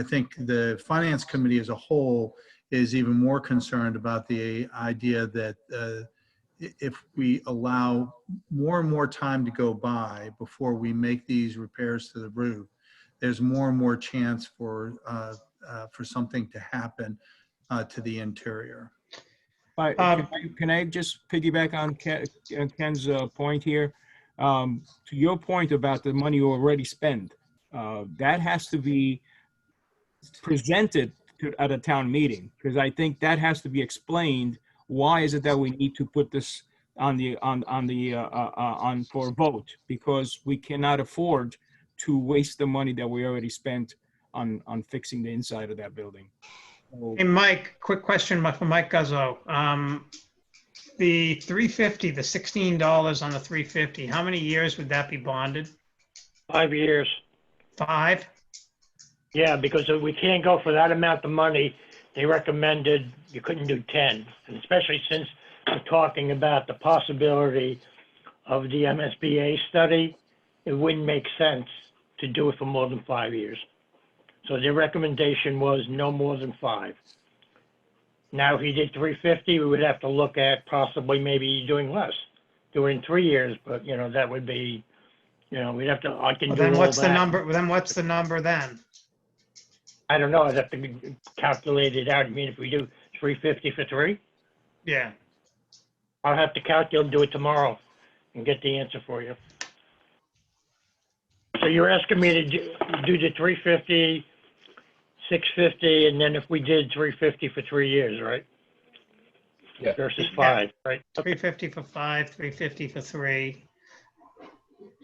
think the Finance Committee as a whole is even more concerned about the idea that if we allow more and more time to go by before we make these repairs to the roof, there's more and more chance for something to happen to the interior. Can I just piggyback on Ken's point here? To your point about the money already spent, that has to be presented at a town meeting, because I think that has to be explained. Why is it that we need to put this on for a vote? Because we cannot afford to waste the money that we already spent on fixing the inside of that building. Hey, Mike, quick question for Mike Guzzo. The 350, the $16 on the 350, how many years would that be bonded? 5 years. 5? Yeah, because we can't go for that amount of money they recommended you couldn't do 10, and especially since we're talking about the possibility of the MSBA study, it wouldn't make sense to do it for more than 5 years. So their recommendation was no more than 5. Now, if you did 350, we would have to look at possibly maybe doing less, doing 3 years, but that would be, we'd have to, I can Well, do then all what's the that. number? Then what's the number then? I don't know, I'd have to calculate it out. I mean, if we do 350 for 3, Yeah. I'll have to calculate, do it tomorrow and get the answer for you. So you're asking me to do the 350, 650, and then if we did 350 for 3 years, right? Yeah. Versus 5, right? 350 for 5, 350 for 3.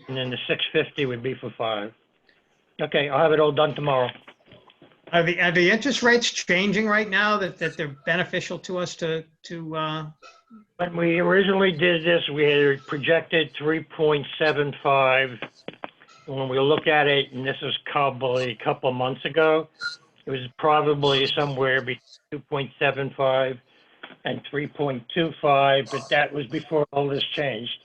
And then the 650 would be for 5. Okay, I'll have it all done tomorrow. Are the interest rates changing right now that they're beneficial to us to When we originally did this, we had projected 3.75. When we look at it, and this is probably a couple of months ago, it was probably somewhere between 2.75 and 3.25, but that was before all this changed.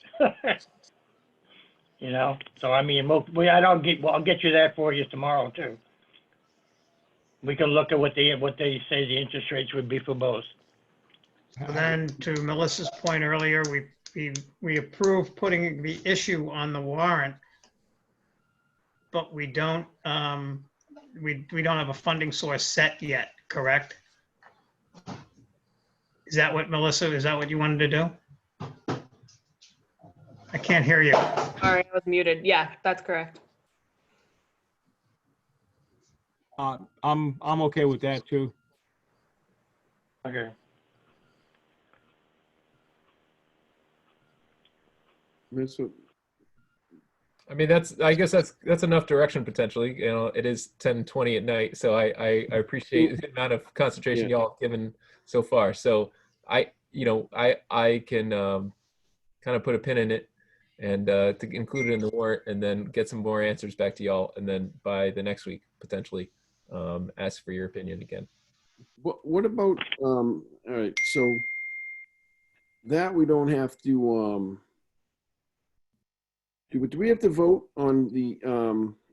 So I mean, I'll get you that for you tomorrow too. We can look at what they say the interest rates would be for both. And then to Melissa's point earlier, we approved putting the issue on the warrant, but we don't have a funding source set yet, correct? Is that what, Melissa, is that what you wanted to do? I can't hear you. Sorry, I was muted. Yeah, that's correct. I'm okay with that too. Okay. I mean, I guess that's enough direction potentially. It is 10:20 at night, so I appreciate the amount of concentration y'all have given so far. So I can kind of put a pin in it and to include it in the warrant, and then get some more answers back to y'all, and then by the next week potentially ask for your opinion again. What about all right, so that we don't have to do we have to vote on the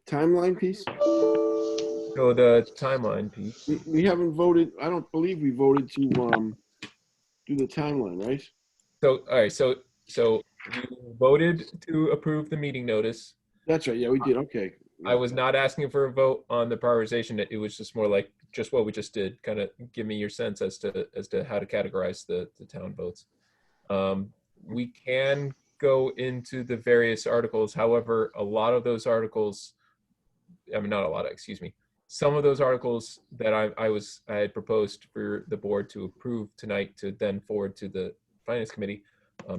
timeline piece? So the timeline piece. We haven't voted. I don't believe we voted to do the timeline, right? So all right, so we voted to approve the meeting notice. That's right. Yeah, we did. Okay. I was not asking for a vote on the prioritization. It was just more like just what we just did. Kind of give me your sense as to how to categorize the town votes. We can go into the various articles. However, a lot of those articles, I mean, not a lot, excuse me. Some of those articles that I had proposed for the board to approve tonight to then forward to the finance committee.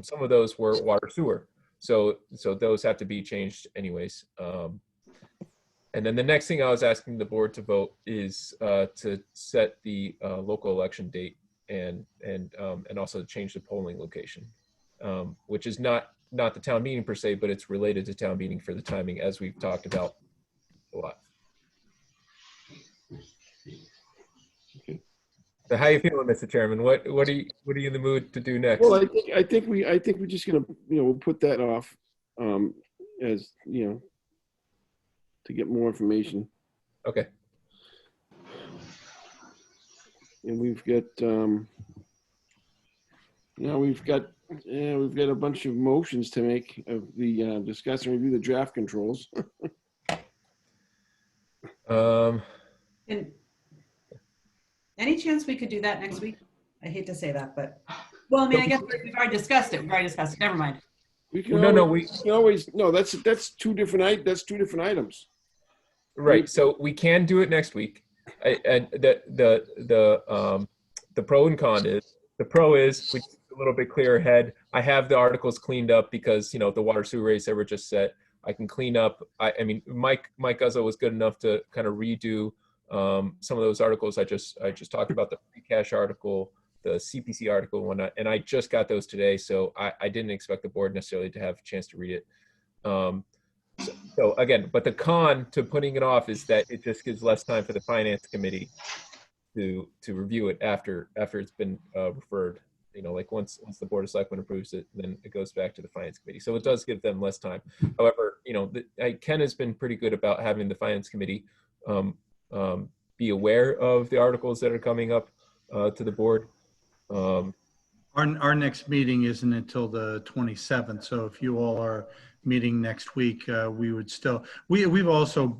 Some of those were water sewer. So those have to be changed anyways. And then the next thing I was asking the board to vote is to set the local election date and also change the polling location, which is not the town meeting per se, but it's related to town meeting for the timing, as we've talked about a lot. Okay. So how you feeling, Mr. Chairman? What are you in the mood to do next? Well, I think we're just gonna we'll put that off as to get more information. Okay. And we've got we've got a bunch of motions to make of the discuss and review the draft controls. And any chance we could do that next week? I hate to say that, but well, I mean, I guess we've already discussed it. Never mind. We can always that's two different items. Right. So we can do it next week. And the pro and con is the pro is we a little bit clearer head. I have the articles cleaned up because the water sewer rates that were just set. I can clean up. I mean, Mike Guzzo was good enough to kind of redo some of those articles. I just talked about the free cash article, the CPC article, and whatnot, and I just got those today, so I didn't expect the board necessarily to have a chance to read it. So again, but the con to putting it off is that it just gives less time for the finance committee to review it after it's been referred. You know, like once the Board of Selectmen approves it, then it goes back to the Finance Committee. So it does give them less time. However, you know, Ken has been pretty good about having the Finance Committee be aware of the articles that are coming up to the board. Our next meeting isn't until the 27th. So if you all are meeting next week, we would still, we've also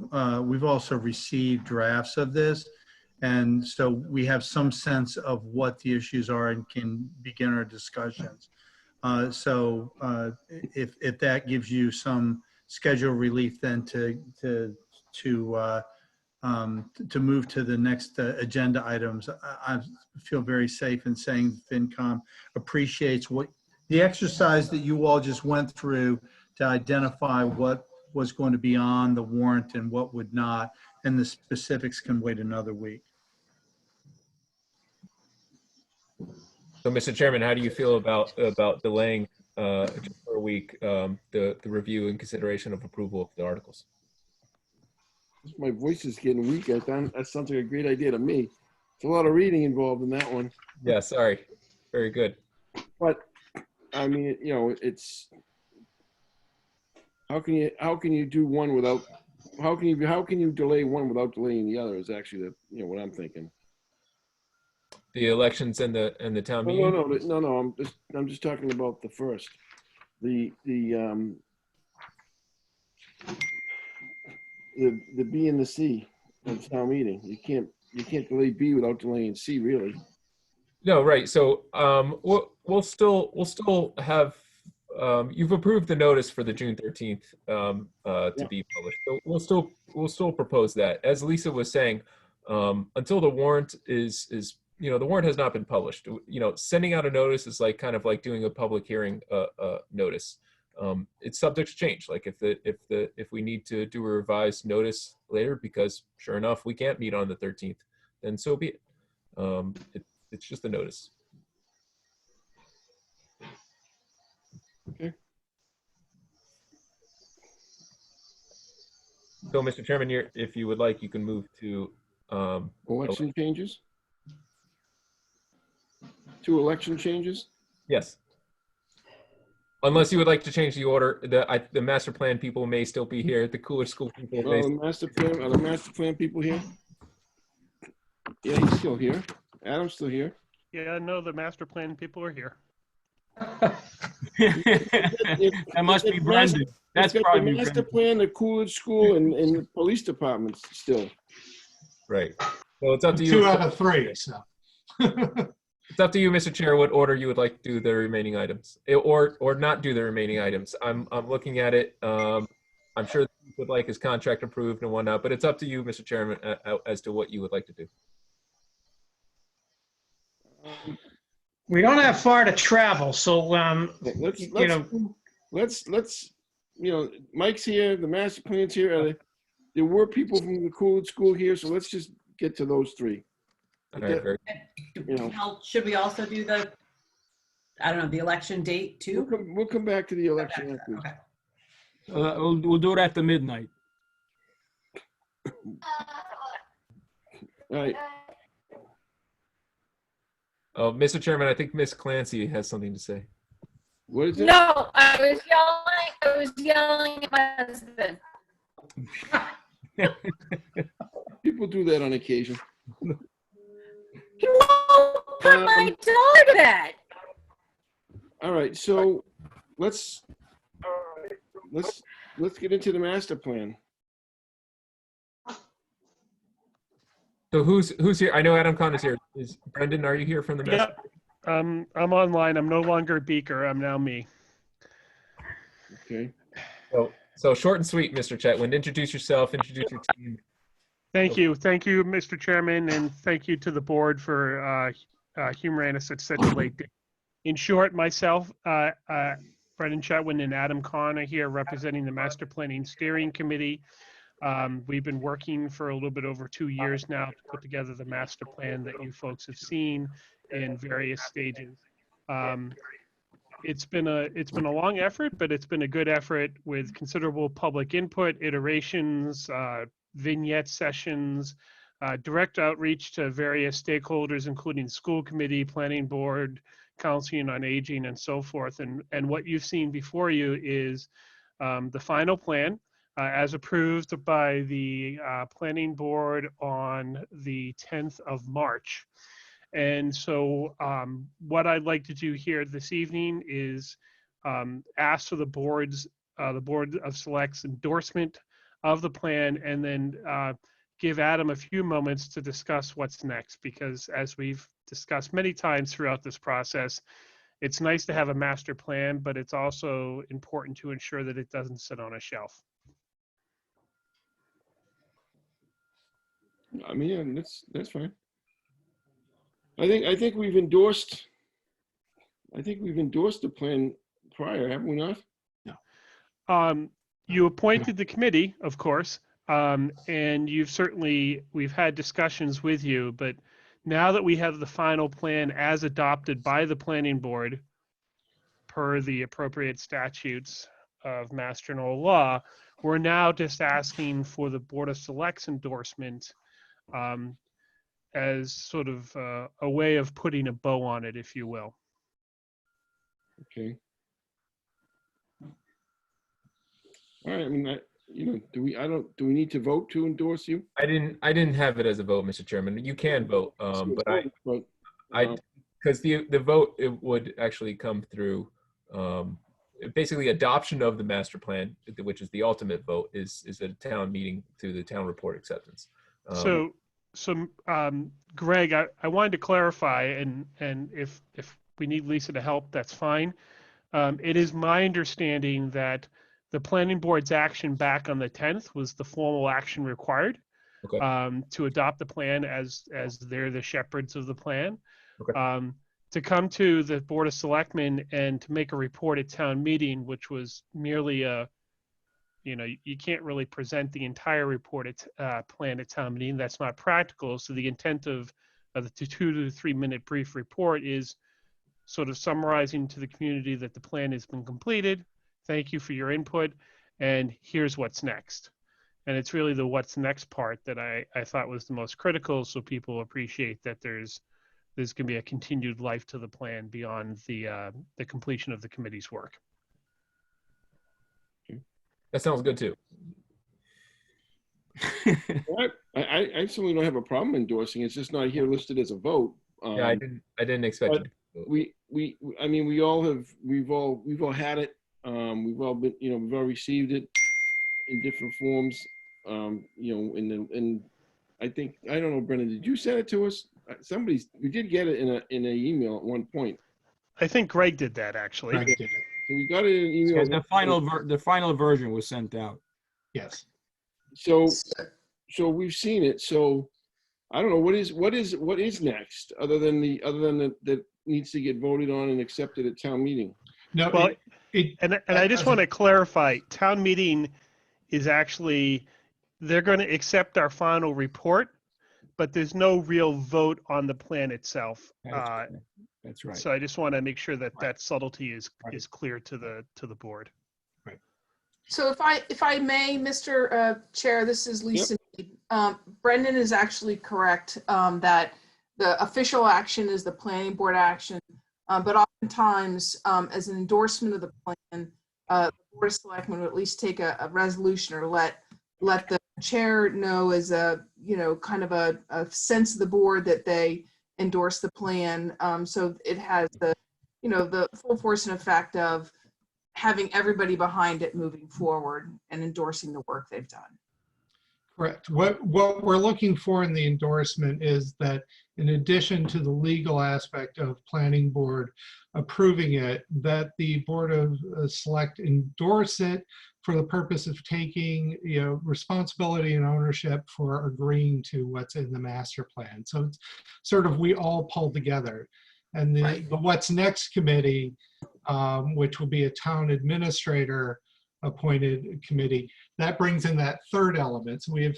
received drafts of this. And so we have some sense of what the issues are and can begin our discussions. So if that gives you some schedule relief, then to move to the next agenda items, I feel very safe in saying FinCom appreciates what the exercise that you all just went through to identify what was going to be on the warrant and what would not, and the specifics can wait another week. So, Mr. Chairman, how do you feel about delaying just for a week the review and consideration of approval of the articles? My voice is getting weak. That sounds like a great idea to me. There's a lot of reading involved in that one. Yeah, sorry. Very good. But I mean, you know, it's how can you do one without how can you delay one without delaying the other is actually what I'm thinking. The elections and the town meeting. No. I'm just talking about the first. The B and the C in town meeting. You can't delay B without delaying C, really. No, right. So we'll still have you've approved the notice for the June 13th to be published. So we'll still propose that. As Lisa was saying, until the warrant is the warrant has not been published. Sending out a notice is kind of like doing a public hearing notice. It's subject to change. Like if we need to do a revised notice later because sure enough we can't meet on the 13th, then so be it. It's just a notice. Okay. So, Mr. Chairman, if you would like, you can move to election changes. 2 election changes. Yes. Unless you would like to change the order, the master plan people may still be here. The Cooler School people. Well, the master plan people here. Yeah, he's still here. Adam's still here. Yeah, no, the master plan people are here. That must be Brendan. That's probably the master plan, the Coolidge School, and the police departments still. Right. So it's up to you. 2 out of 3. So. It's up to you, Mr. Chair, what order you would like to do the remaining items, or not do the remaining items. I'm looking at it. I'm sure you would like his contract approved and whatnot, but it's up to you, Mr. Chairman, as to what you would like to do. We don't have far to travel, so let's Mike's here, the master plan's here. There were people from the Coolidge School here, so let's just get to those 3. All right, Should we also do the election date too? We'll come back to the election. Okay. We'll do it after midnight. All right. Oh, Mr. Chairman, I think Miss Clancy has something to say. What is it? No, I was yelling at my husband. People do that on occasion. He won't put my dog to bed. All right, so let's get into the master plan. So who's here? I know Adam Kahn is here. Is Brendan? Are you here from the master? Yep. I'm online. I'm no longer Beaker. I'm now me. Okay. So short and sweet, Mr. Chetwynd. Introduce yourself. Introduce your team. Thank you, Mr. Chairman, and thank you to the board for humoring us at such a late date. In short, myself, Brendan Chetwynd, and Adam Kahn are here representing the Master Planning Steering Committee. We've been working for a little bit over 2 years now to put together the master plan that you folks have seen in various stages. It's been a long effort, but it's been a good effort with considerable public input, iterations, vignette sessions, direct outreach to various stakeholders, including school committee, planning board, council on aging, and so forth. And what you've seen before you is the final plan as approved by the planning board on the 10th of March. And so what I'd like to do here this evening is ask for the Board of Select's endorsement of the plan, and then give Adam a few moments to discuss what's next, because as we've discussed many times throughout this process, it's nice to have a master plan, but it's also important to ensure that it doesn't sit on a shelf. I mean, yeah, that's fine. I think we've endorsed. I think we've endorsed the plan prior, haven't we not? You appointed the committee, of course, and we've had discussions with you, but now that we have the final plan as adopted by the planning board per the appropriate statutes of Mass General Law, we're now just asking for the Board of Select's endorsement as sort of a way of putting a bow on it, if you will. Okay. All right. I mean, do we need to vote to endorse you? I didn't have it as a vote, Mr. Chairman. You can vote, because the vote, it would actually come through basically adoption of the master plan, which is the ultimate vote, is at a town meeting through the town report acceptance. Greg, I wanted to clarify, and if we need Lisa to help, that's fine. It is my understanding that the planning board's action back on the 10th was the formal action required to adopt the plan as they're the shepherds of the plan. Okay. To come to the Board of Selectmen and to make a report at town meeting, which was merely you can't really present the entire report plan at town meeting. That's not practical. So the intent of the 2 to 3 minute brief report is sort of summarizing to the community that the plan has been completed. Thank you for your input, and here's what's next. And it's really the what's next part that I thought was the most critical, so people appreciate that there's going to be a continued life to the plan beyond the completion of the committee's work. That sounds good too. I certainly don't have a problem endorsing. It's just not here listed as a vote. Yeah, I didn't expect it. I mean, we've all had it. We've all been, we've all received it in different forms. And I think, I don't know, Brendan, did you send it to us? We did get it in an email at one point. I think Greg did that, actually. Greg did it. So we got it in an email. Yeah, the final version was sent out. Yes. So we've seen it. So I don't know what is next other than that needs to get voted on and accepted at town meeting. No, well, and I just want to clarify, town meeting is actually, they're going to accept our final report, but there's no real vote on the plan itself. That's right. So I just want to make sure that that subtlety is clear to the board. Right. So if I may, Mr. Chair, this is Lisa. Yep. Brendan is actually correct that the official action is the planning board action, but oftentimes as an endorsement of the plan, the Board of Selectmen would at least take a resolution or let the chair know as a kind of a sense of the board that they endorse the plan, so it has the the full force and effect of having everybody behind it moving forward and endorsing the work they've done. Correct. What we're looking for in the endorsement is that in addition to the legal aspect of planning board approving it, that the Board of Select endorse it for the purpose of taking responsibility and ownership for agreeing to what's in the master plan. So it's sort of we all pull together. And the What's Next committee, which will be a town administrator appointed committee, that brings in that third element. So we have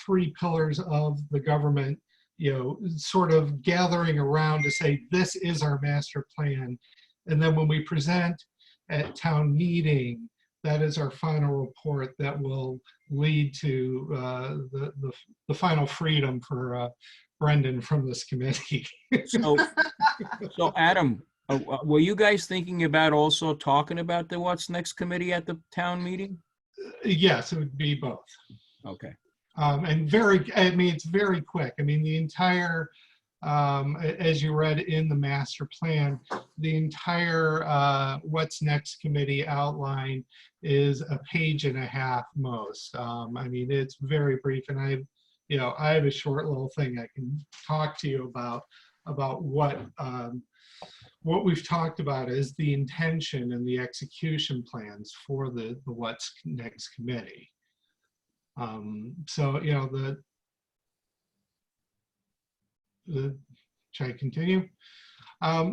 3 pillars of the government sort of gathering around to say this is our master plan. And then when we present at town meeting, that is our final report that will lead to the final freedom for Brendan from this committee. So Adam, were you guys thinking about also talking about the What's Next committee at the town meeting? Yes, it would be both. Okay. And it's very quick. I mean, the entire, as you read in the master plan, the entire What's Next committee outline is a page and a half most. I mean, it's very brief, and I have a short little thing I can talk to you about what we've talked about is the intention and the execution plans for the What's Next committee. So, should I continue?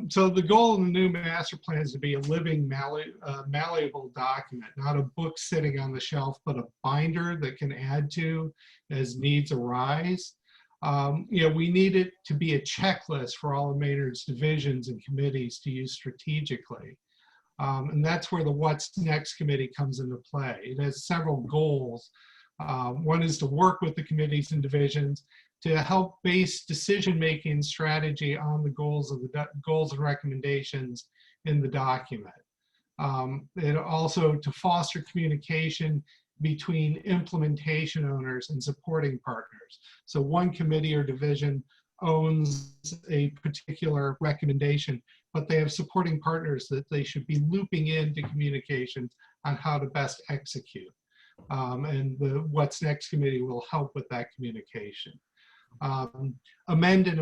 So the goal of the new master plan is to be a living, malleable document, not a book sitting on the shelf, but a binder that can add to as needs arise. We need it to be a checklist for all of Maynard's divisions and committees to use strategically. And that's where the What's Next committee comes into play. It has several goals. One is to work with the committees and divisions to help base decision-making strategy on the goals and recommendations in the document. It also to foster communication between implementation owners and supporting partners. So one committee or division owns a particular recommendation, but they have supporting partners that they should be looping into communications on how to best execute. And the What's Next committee will help with that communication. Amend and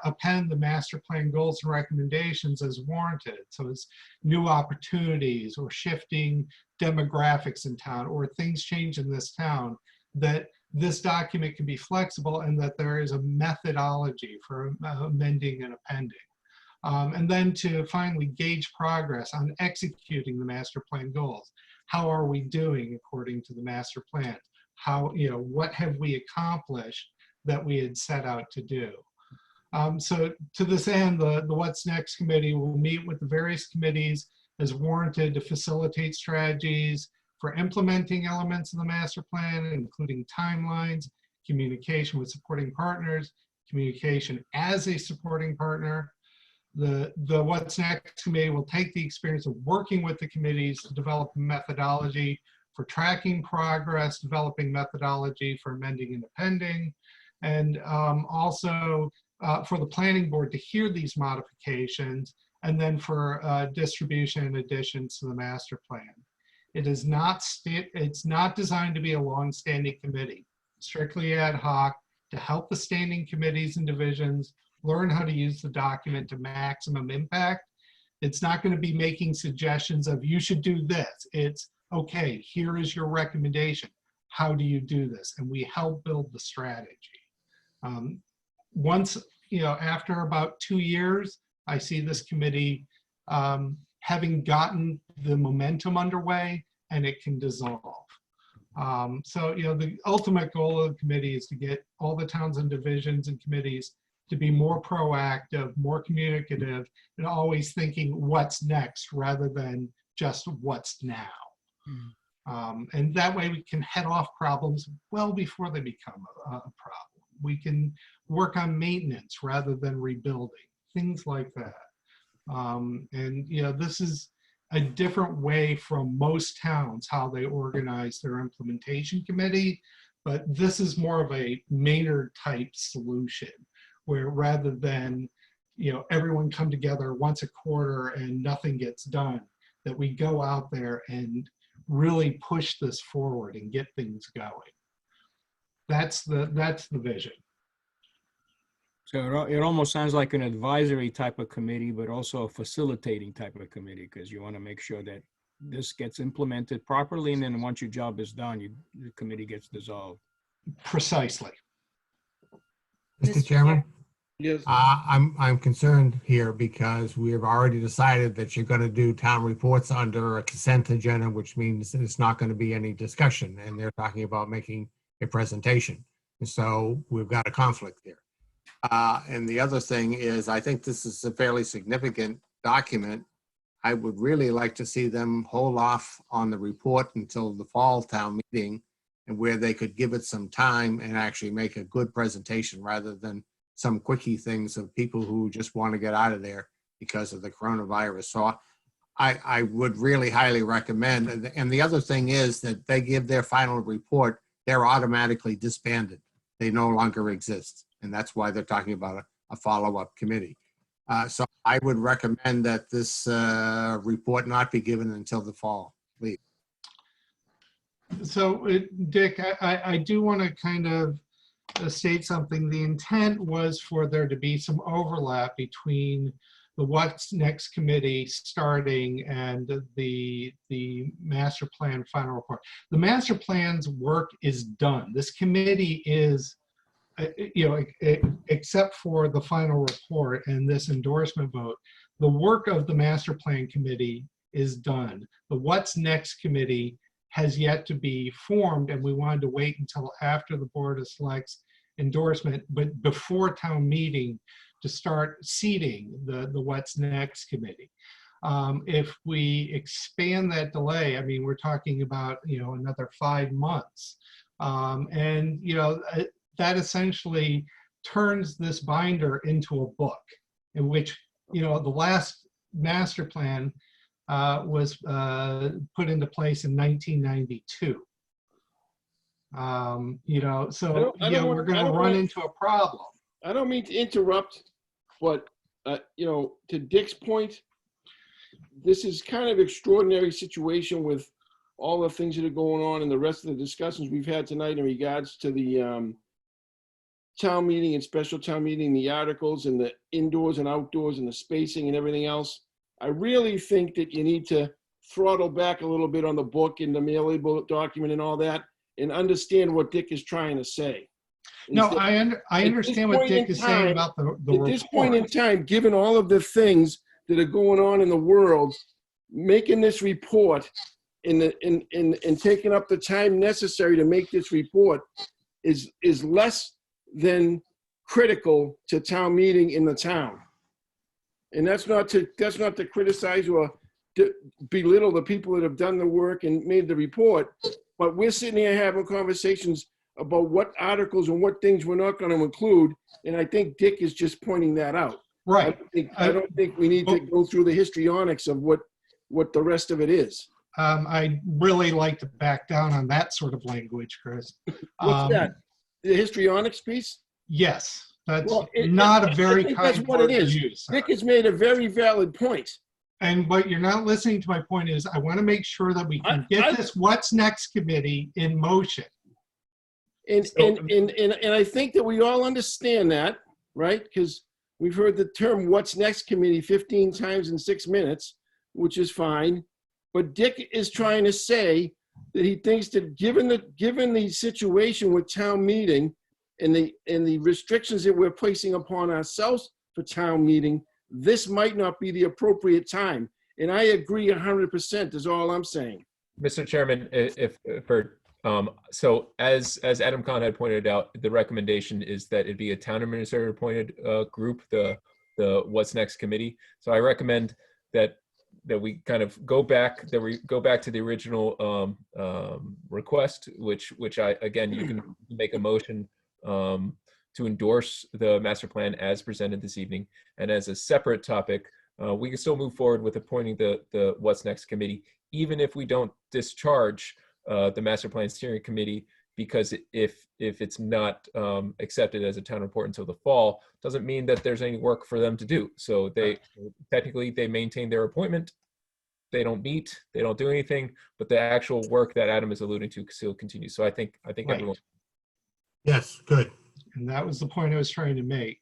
append the master plan goals and recommendations as warranted. So as new opportunities or shifting demographics in town or things change in this town, that this document can be flexible and that there is a methodology for amending and appending. And then to finally gauge progress on executing the master plan goals. How are we doing according to the master plan? What have we accomplished that we had set out to do? So to this end, the What's Next committee will meet with the various committees as warranted to facilitate strategies for implementing elements of the master plan, including timelines, communication with supporting partners, communication as a supporting partner. The What's Next committee will take the experience of working with the committees to develop a methodology for tracking progress, developing methodology for amending and appending, and also for the planning board to hear these modifications, and then for distribution and additions to the master plan. It's not designed to be a long-standing committee, strictly ad hoc to help the standing committees and divisions learn how to use the document to maximum impact. It's not going to be making suggestions of you should do this. It's okay, here is your recommendation. How do you do this? And we help build the strategy. Once, after about 2 years, I see this committee having gotten the momentum underway and it can dissolve. So, the ultimate goal of the committee is to get all the towns and divisions and committees to be more proactive, more communicative, and always thinking what's next rather than just what's now. And that way we can head off problems well before they become a problem. We can work on maintenance rather than rebuilding, things like that. And this is a different way from most towns, how they organize their implementation committee, but this is more of a Maynard type solution, where rather than everyone come together once a quarter and nothing gets done, that we go out there and really push this forward and get things going. That's the vision. So it almost sounds like an advisory type of committee, but also a facilitating type of committee, because you want to make sure that this gets implemented properly, and then once your job is done, the committee gets dissolved. Precisely. Mr. Chairman? Yes. I'm concerned here because we have already decided that you're going to do town reports under a consent agenda, which means it's not going to be any discussion, and they're talking about making a presentation. And so we've got a conflict there. And the other thing is, I think this is a fairly significant document. I would really like to see them hold off on the report until the fall town meeting, and where they could give it some time and actually make a good presentation rather than some quickie things of people who just want to get out of there because of the coronavirus. So I would really highly recommend. And the other thing is that they give their final report, they're automatically disbanded. They no longer exist. And that's why they're talking about a follow-up committee. So I would recommend that this report not be given until the fall, please. So, Dick, I do want to kind of state something. The intent was for there to be some overlap between the What's Next committee starting and the master plan final report. The master plan's work is done. This committee is, except for the final report and this endorsement vote, the work of the master plan committee is done. The What's Next committee has yet to be formed, and we wanted to wait until after the Board of Select's endorsement, but before town meeting, to start seating the What's Next committee. If we expand that delay, I mean, we're talking about, another 5 months. That essentially turns this binder into a book in which, the last master plan was put into place in 1992. We're going to run into a problem. I don't mean to interrupt, but to Dick's point, this is kind of extraordinary situation with all the things that are going on and the rest of the discussions we've had tonight in regards to the town meeting and special town meeting, the articles and the indoors and outdoors and the spacing and everything else. I really think that you need to throttle back a little bit on the book and the mailable document and all that, and understand what Dick is trying to say. No, I understand what Dick is saying about the report. At this point in time, given all of the things that are going on in the world, making this report and taking up the time necessary to make this report is less than critical to town meeting in the town. And that's not to criticize or to belittle the people that have done the work and made the report, but we're sitting here having conversations about what articles and what things we're not going to include, and I think Dick is just pointing that out. Right. I don't think we need to go through the histrionics of what the rest of it is. I'd really like to back down on that sort of language, Chris. What's that? The histrionics piece? Yes. That's not a very kind word to use. Dick has made a very valid point. And what you're not listening to my point is I want to make sure that we can get this What's Next committee in motion. And I think that we all understand that, right? Because we've heard the term What's Next committee 15 times in 6 minutes, which is fine. But Dick is trying to say that he thinks that given the situation with town meeting and the restrictions that we're placing upon ourselves for town meeting, this might not be the appropriate time. And I agree 100% is all I'm saying. Mr. Chairman, so as Adam Kahn had pointed out, the recommendation is that it be a town administrator appointed group, the What's Next committee. So I recommend that we kind of go back to the original request, which I, again, you can make a motion to endorse the master plan as presented this evening. And as a separate topic, we can still move forward with appointing the What's Next committee, even if we don't discharge the master plan steering committee, because if it's not accepted as a town report until the fall, doesn't mean that there's any work for them to do. So technically they maintain their appointment. They don't meet, they don't do anything, but the actual work that Adam is alluding to still continues. So I think Right. everyone. Yes, good. And that was the point I was trying to make.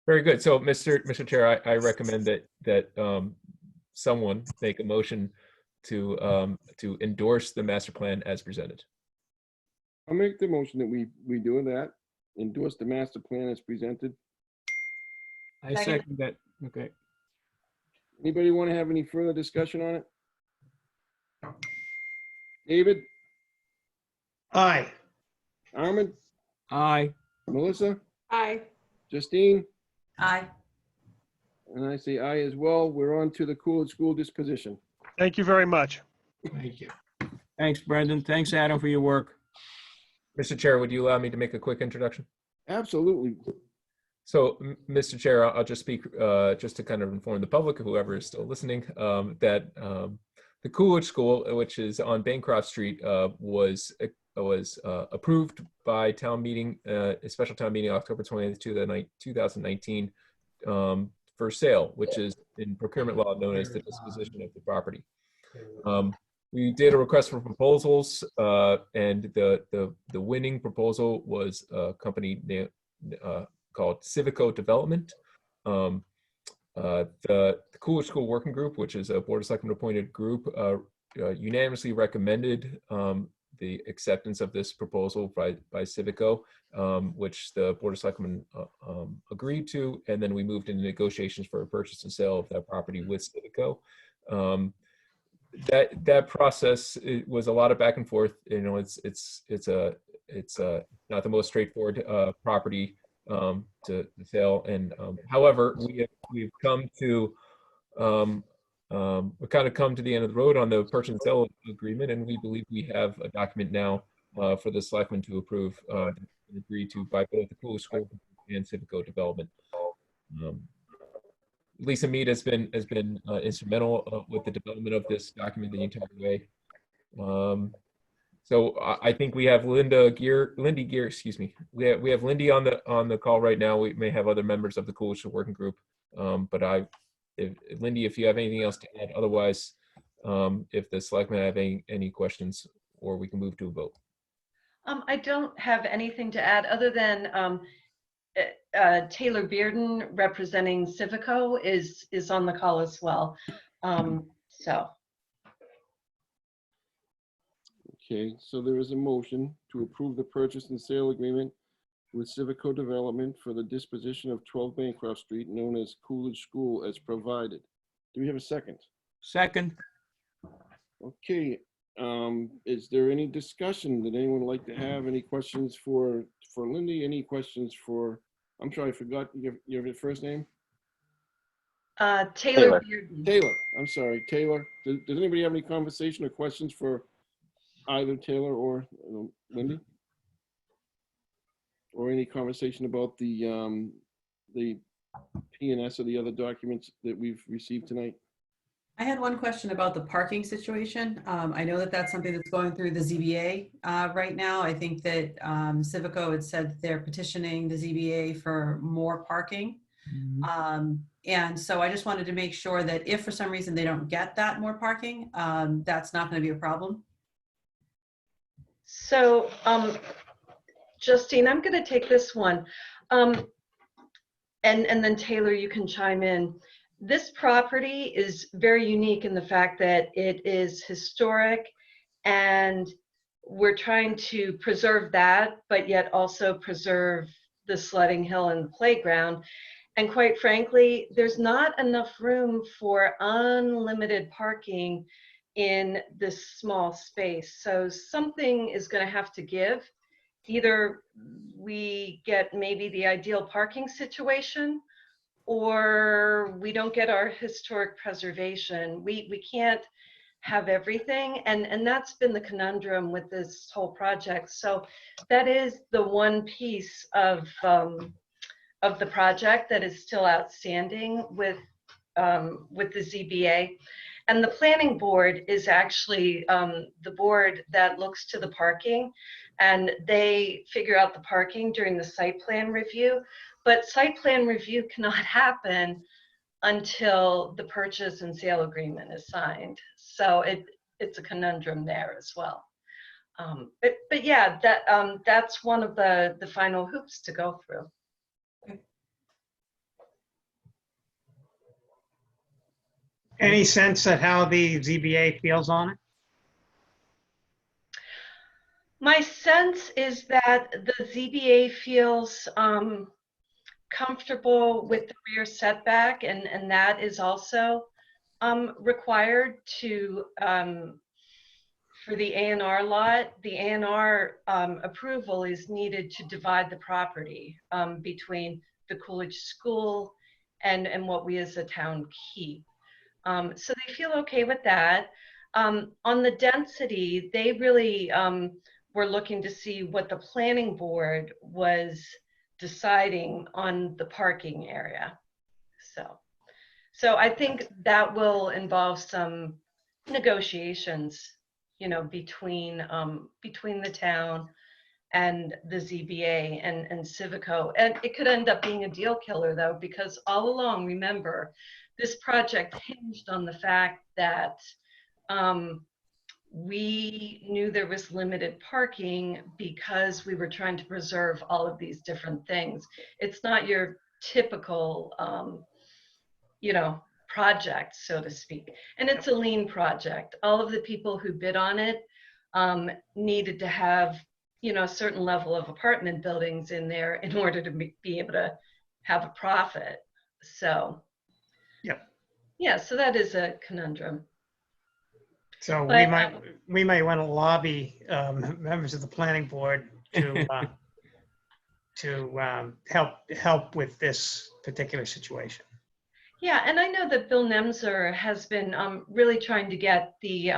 Very good. So Mr. Chair, I recommend that someone make a motion to endorse the master plan as presented. I'll make the motion that we do that, endorse the master plan as presented. I second that. Okay. Anybody want to have any further discussion on it? David? Aye. Armin? Aye. Melissa? Aye. Justine? Aye. And I say aye as well. We're on to the Coolidge School disposition. Thank you very much. Thank you. Thanks, Brendan. Thanks, Adam, for your work. Mr. Chair, would you allow me to make a quick introduction? Absolutely. So, Mr. Chair, I'll just speak just to kind of inform the public, whoever is still listening, that the Coolidge School, which is on Bancroft Street, was approved by town meeting, a special town meeting, October 20th, 2019, for sale, which is in procurement law known as the disposition of the property. We did a request for proposals, and the winning proposal was a company called Civico Development. The Coolidge School Working Group, which is a Board of Selectmen appointed group, unanimously recommended the acceptance of this proposal by Civico, which the Board of Selectmen agreed to, and then we moved into negotiations for a purchase and sale of that property with Civico. That process, it was a lot of back and forth. You know, it's not the most straightforward property to sell, and however, we've come to we kind of come to the end of the road on the purchase and sale agreement, and we believe we have a document now for the selectmen to approve and agree to by both the Coolidge School and Civico Development. Lisa Mead has been instrumental with the development of this document the entire way. So I think we have Lindy Gear, excuse me. We have Lindy on the call right now. We may have other members of the Coolidge Working Group, but Lindy, if you have anything else to add, otherwise, if the selectmen have any questions, or we can move to a vote. I don't have anything to add other than Taylor Bearden, representing Civico, is on the call as well. Okay, so there is a motion to approve the purchase and sale agreement with Civico Development for the disposition of 12 Bancroft Street, known as Coolidge School, as provided. Do we have a second? Second. Okay, is there any discussion that anyone would like to have? Any questions for Lindy? Any questions for, I'm sorry, I forgot your first name? Taylor Bearden. Taylor, I'm sorry, Taylor. Does anybody have any conversation or questions for either Taylor or Lindy? Or any conversation about the P&S or the other documents that we've received tonight? I had one question about the parking situation. I know that that's something that's going through the ZBA right now. I think that Civico had said that they're petitioning the ZBA for more parking. And so I just wanted to make sure that if for some reason they don't get that more parking, that's not going to be a problem. So, Justine, I'm going to take this one. And then Taylor, you can chime in. This property is very unique in the fact that it is historic, and we're trying to preserve that, but yet also preserve the sledding hill and the playground. And quite frankly, there's not enough room for unlimited parking in this small space. So something is going to have to give. Either we get maybe the ideal parking situation, or we don't get our historic preservation. We can't have everything, and that's been the conundrum with this whole project. So that is the one piece of the project that is still outstanding with the ZBA. And the planning board is actually the board that looks to the parking, and they figure out the parking during the site plan review. But site plan review cannot happen until the purchase and sale agreement is signed. So it's a conundrum there as well. But yeah, that's one of the final hoops to go through. Any sense at how the ZBA feels on it? My sense is that the ZBA feels comfortable with the rear setback, and that is also required to for the A&R lot. The A&R approval is needed to divide the property between the Coolidge School and what we as a town keep. So they feel okay with that. On the density, they really were looking to see what the planning board was deciding on the parking area. So I think that will involve some negotiations, you know, between the town and the ZBA and Civico. And it could end up being a deal killer though, because all along, remember, this project hinged on the fact that we knew there was limited parking because we were trying to preserve all of these different things. It's not your typical, you know, project, so to speak. And it's a lean project. All of the people who bid on it needed to have, you know, a certain level of apartment buildings in there in order to be able to have a profit. So, yeah, so that is a conundrum. So But, we might want to lobby members of the planning board to help with this particular situation. yeah, and I know that Bill Nemser has been really trying to get the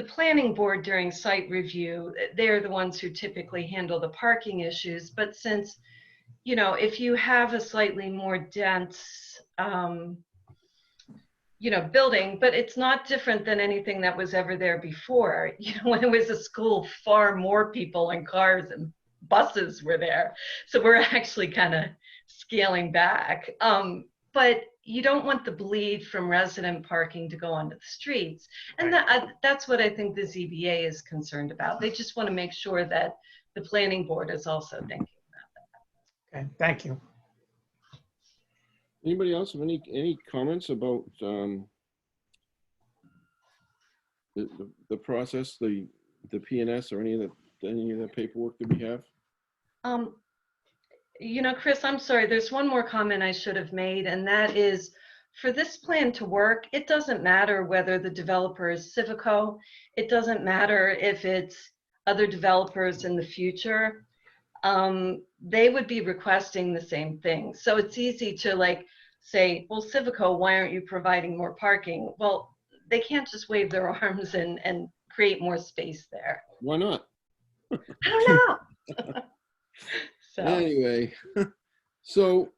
planning board during site review. They're the ones who typically handle the parking issues. But since, you know, if you have a slightly more dense, you know, building, but it's not different than anything that was ever there before. You know, when it was a school, far more people and cars and buses were there. So we're actually kind of scaling back. But you don't want the bleed from resident parking to go onto the streets. And that's what I think the ZBA is concerned about. They just want to make sure that the planning board is also thinking about that. Okay, thank you. Anybody else have any comments about the process, the PNS, or any of the paperwork that we have? You know, Chris, I'm sorry, there's one more comment I should have made, and that is, for this plan to work, it doesn't matter whether the developer is Civico. It doesn't matter if it's other developers in the future. They would be requesting the same thing. So it's easy to like say, well, Civico, why aren't you providing more parking? Well, they can't just wave their arms and create more space there. Why not? I don't know. So. Anyway, so,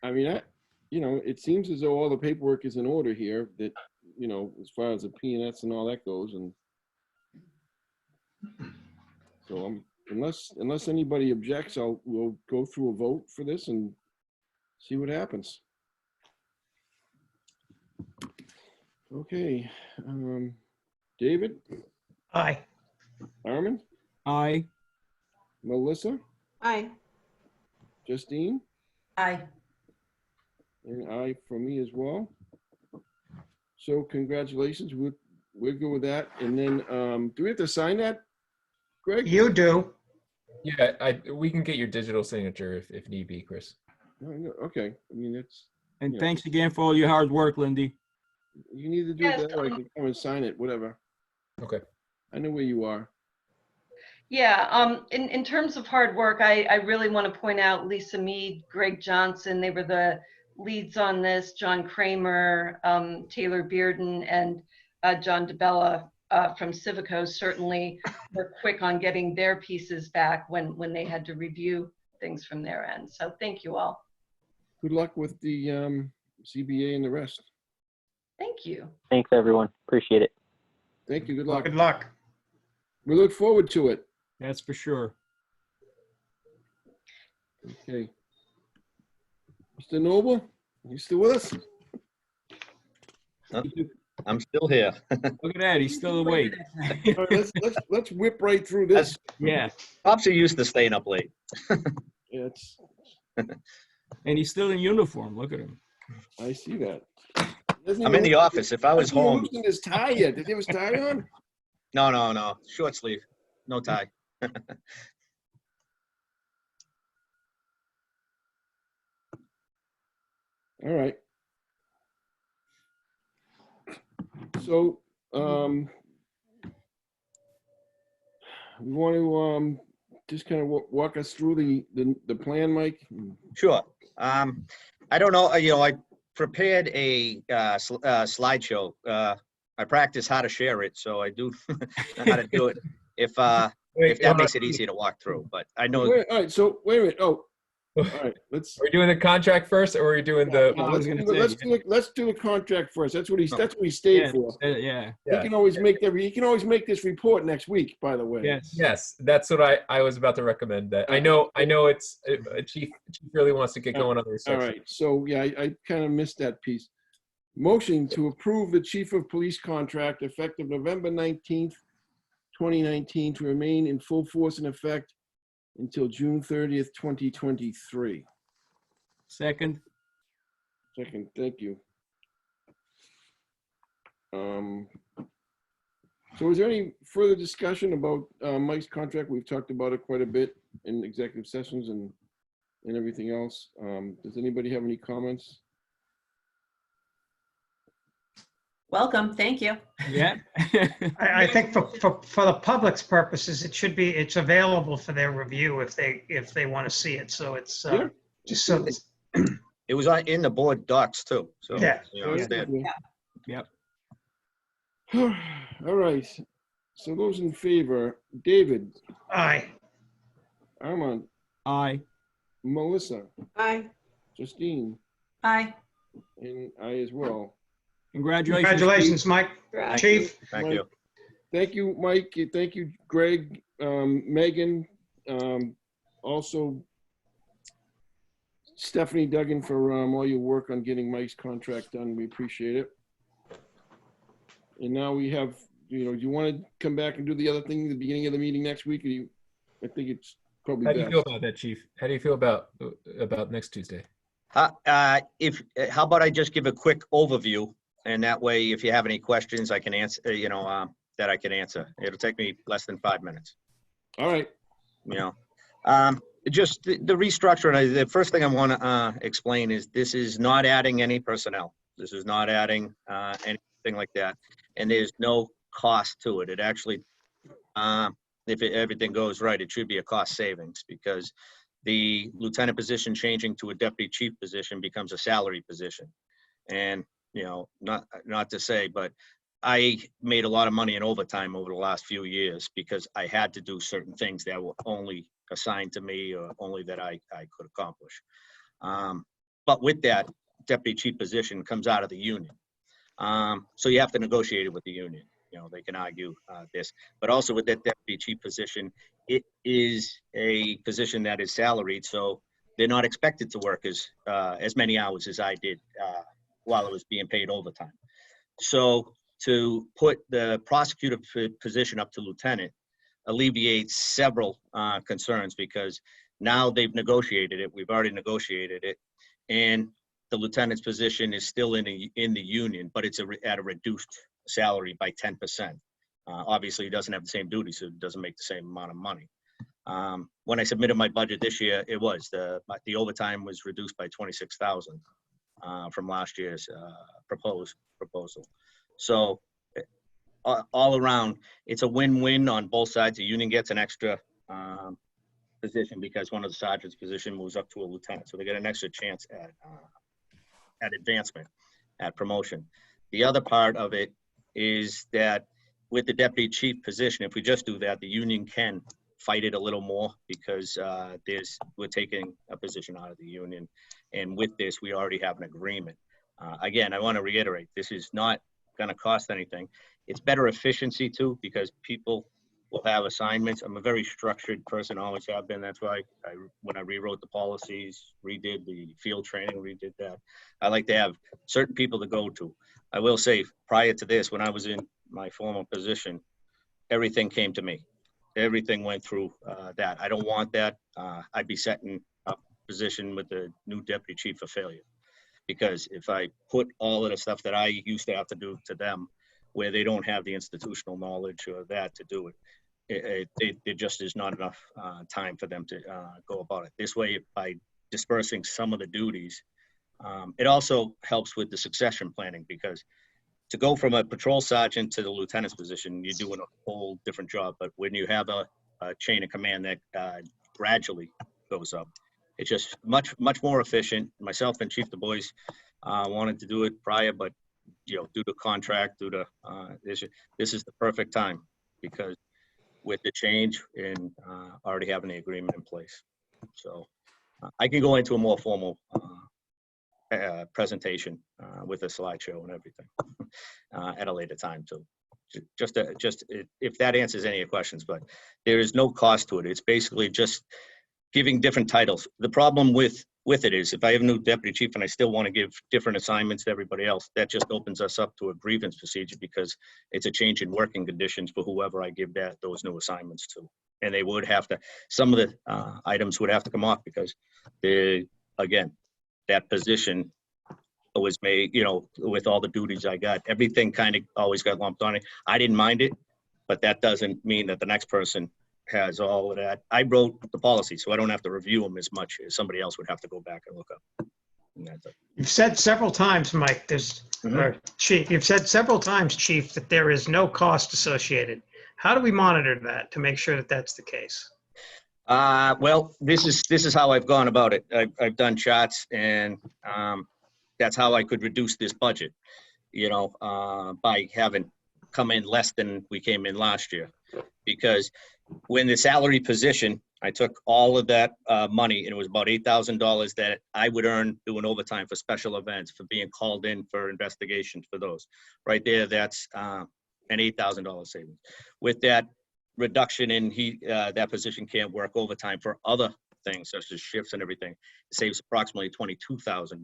I mean, you know, it seems as though all the paperwork is in order here, that, you know, as far as the PNS and all that goes. And so unless anybody objects, we'll go through a vote for this and see what happens. Okay, David? Aye. Armin? Aye. Melissa? Aye. Justine? Aye. And aye for me as well. So congratulations, we're good with that. And then, do we have to sign that, Greg? You do. Yeah, we can get your digital signature if need be, Chris. Okay, I mean, it's. And you know, thanks again for all your hard work, Lindy. you need to do Yes, that, or I can come and sign it, whatever. Okay. I know where you are. Yeah, in terms of hard work, I really want to point out Lisa Mead, Greg Johnson, they were the leads on this, John Kramer, Taylor Bearden, and John DeBella from Civico certainly were quick on getting their pieces back when they had to review things from their end. So thank you all. Good luck with the CBA and the rest. Thank you. Thanks, everyone. Appreciate it. Thank you, good luck. Good luck. We look forward to it. That's for sure. Okay. Mr. Noble, you still with us? I'm still here. Look at that, he's still awake. All right, let's whip right through this. Yeah. Pops are used to staying up late. Yeah, And he's still in uniform. Look at him. I see that. I'm in the office. If I was home. Loosened his tie yet. Did he have his tie on? No. Short sleeve. No tie. All right. So, we want to just kind of walk us through the plan, Mike? Sure. I don't know, I prepared a slideshow. I practice how to share it, so I do know how to do it. If that makes it easier to walk through, but I know. All right, so wait a minute. Oh, all right. Let's. Are we doing the contract first, or are we doing the? Let's do the contract first. That's what he stayed for. Yeah. He can always make this report next week. By the way. Yes, that's what I was about to recommend. That I know it's Chief really wants to get going on the research. All right. So yeah, I kind of missed that piece. Motion to approve the chief of police contract effective November 19th, 2019 to remain in full force and effect until June 30th, 2023. Second. Thank you. So is there any further discussion about Mike's contract? We've talked about it quite a bit in executive sessions and everything else. Does anybody have any comments? Welcome, thank you. Yeah. I think for the public's purposes, it's available for their review if they want to see it. So it's just so. It was in the board docs too. So yeah, it's there. Yep. All right. So those in favor, David. Aye. Armand. Aye. Melissa. Aye. Justine. Aye. And I as well. Congratulations, Mike. Chief. Thank you. Thank you, Mike. Thank you, Greg, Megan, also Stephanie Duggan for all your work on getting Mike's contract done. We appreciate it. And now we have, do you want to come back and do the other thing at the beginning of the meeting next week? Or I think it's probably How do best. you feel about that, Chief? How do you feel about next Tuesday? How about I just give a quick overview, and that way, if you have any questions, I can answer. That I can answer. It'll take me less than 5 minutes. All right. Just the restructure. And the first thing I want to explain is this is not adding any personnel. This is not adding anything like that, and there's no cost to it. It actually, if everything goes right, it should be a cost savings because the lieutenant position changing to a deputy chief position becomes a salary position. And, not to say, but I made a lot of money in overtime over the last few years because I had to do certain things that were only assigned to me or only that I could accomplish. But with that, deputy chief position comes out of the union. So you have to negotiate it with the union. They can argue this, but also with that deputy chief position, it is a position that is salaried. So they're not expected to work as many hours as I did while I was being paid overtime. So to put the prosecutor position up to lieutenant alleviates several concerns because now they've negotiated it. We've already negotiated it. And the lieutenant's position is still in the union, but it's at a reduced salary by 10%. Obviously, he doesn't have the same duties, so it doesn't make the same amount of money. When I submitted my budget this year, it was the overtime was reduced by $26,000 from last year's proposal. So all around, it's a win-win on both sides. The union gets an extra position because one of the sergeant's position moves up to a lieutenant, so they get an extra chance at advancement, at promotion. The other part of it is that with the deputy chief position, if we just do that, the union can fight it a little more because we're taking a position out of the union. And with this, we already have an agreement. Again, I want to reiterate, this is not going to cost anything. It's better efficiency too, because people will have assignments. I'm a very structured person, always have been. That's why when I rewrote the policies, redid the field training, redid that. I like to have certain people to go to. I will say, prior to this, when I was in my former position, everything came to me. Everything went through that. I don't want that. I'd be setting up position with the new deputy chief for failure. Because if I put all of the stuff that I used to have to do to them, where they don't have the institutional knowledge or that to do it, there just is not enough time for them to go about it. This way, by dispersing some of the duties, it also helps with the succession planning, because to go from a patrol sergeant to the lieutenant's position, you're doing a whole different job. But when you have a a chain of command that gradually goes up. It's just much more efficient. Myself and Chief Du Bois wanted to do it prior, but due to contract, due to this is the perfect time, because with the change and already having the agreement in place. So I can go into a more formal presentation with a slideshow and everything at a later time too. Just if that answers any of your questions, but there is no cost to it. It's basically just giving different titles. The problem with it is, if I have a new deputy chief and I still want to give different assignments to everybody else, that just opens us up to a grievance procedure, because it's a change in working conditions for whoever I give those new assignments to. And they would have to, some of the items would have to come off, because again, that position was made, with all the duties I got, everything kind of always got lumped on it. I didn't mind it, but that doesn't mean that the next person has all of that. I wrote the policy, so I don't have to review them as much as somebody else would have to go back and look up. And that's it. You've said several times, Mike, or Chief, you've said several times, Chief, that there is no cost associated. How do we monitor that to make sure that that's the case? Well, this is how I've gone about it. I've done charts, and that's how I could reduce this budget, by having come in less than we came in last year. Because when the salary position, I took all of that money, and it was about $8,000 that I would earn doing overtime for special events, for being called in for investigations for those. Right there, that's an $8,000 savings. With that reduction in that position can't work overtime for other things, such as shifts and everything, it saves approximately $22,000.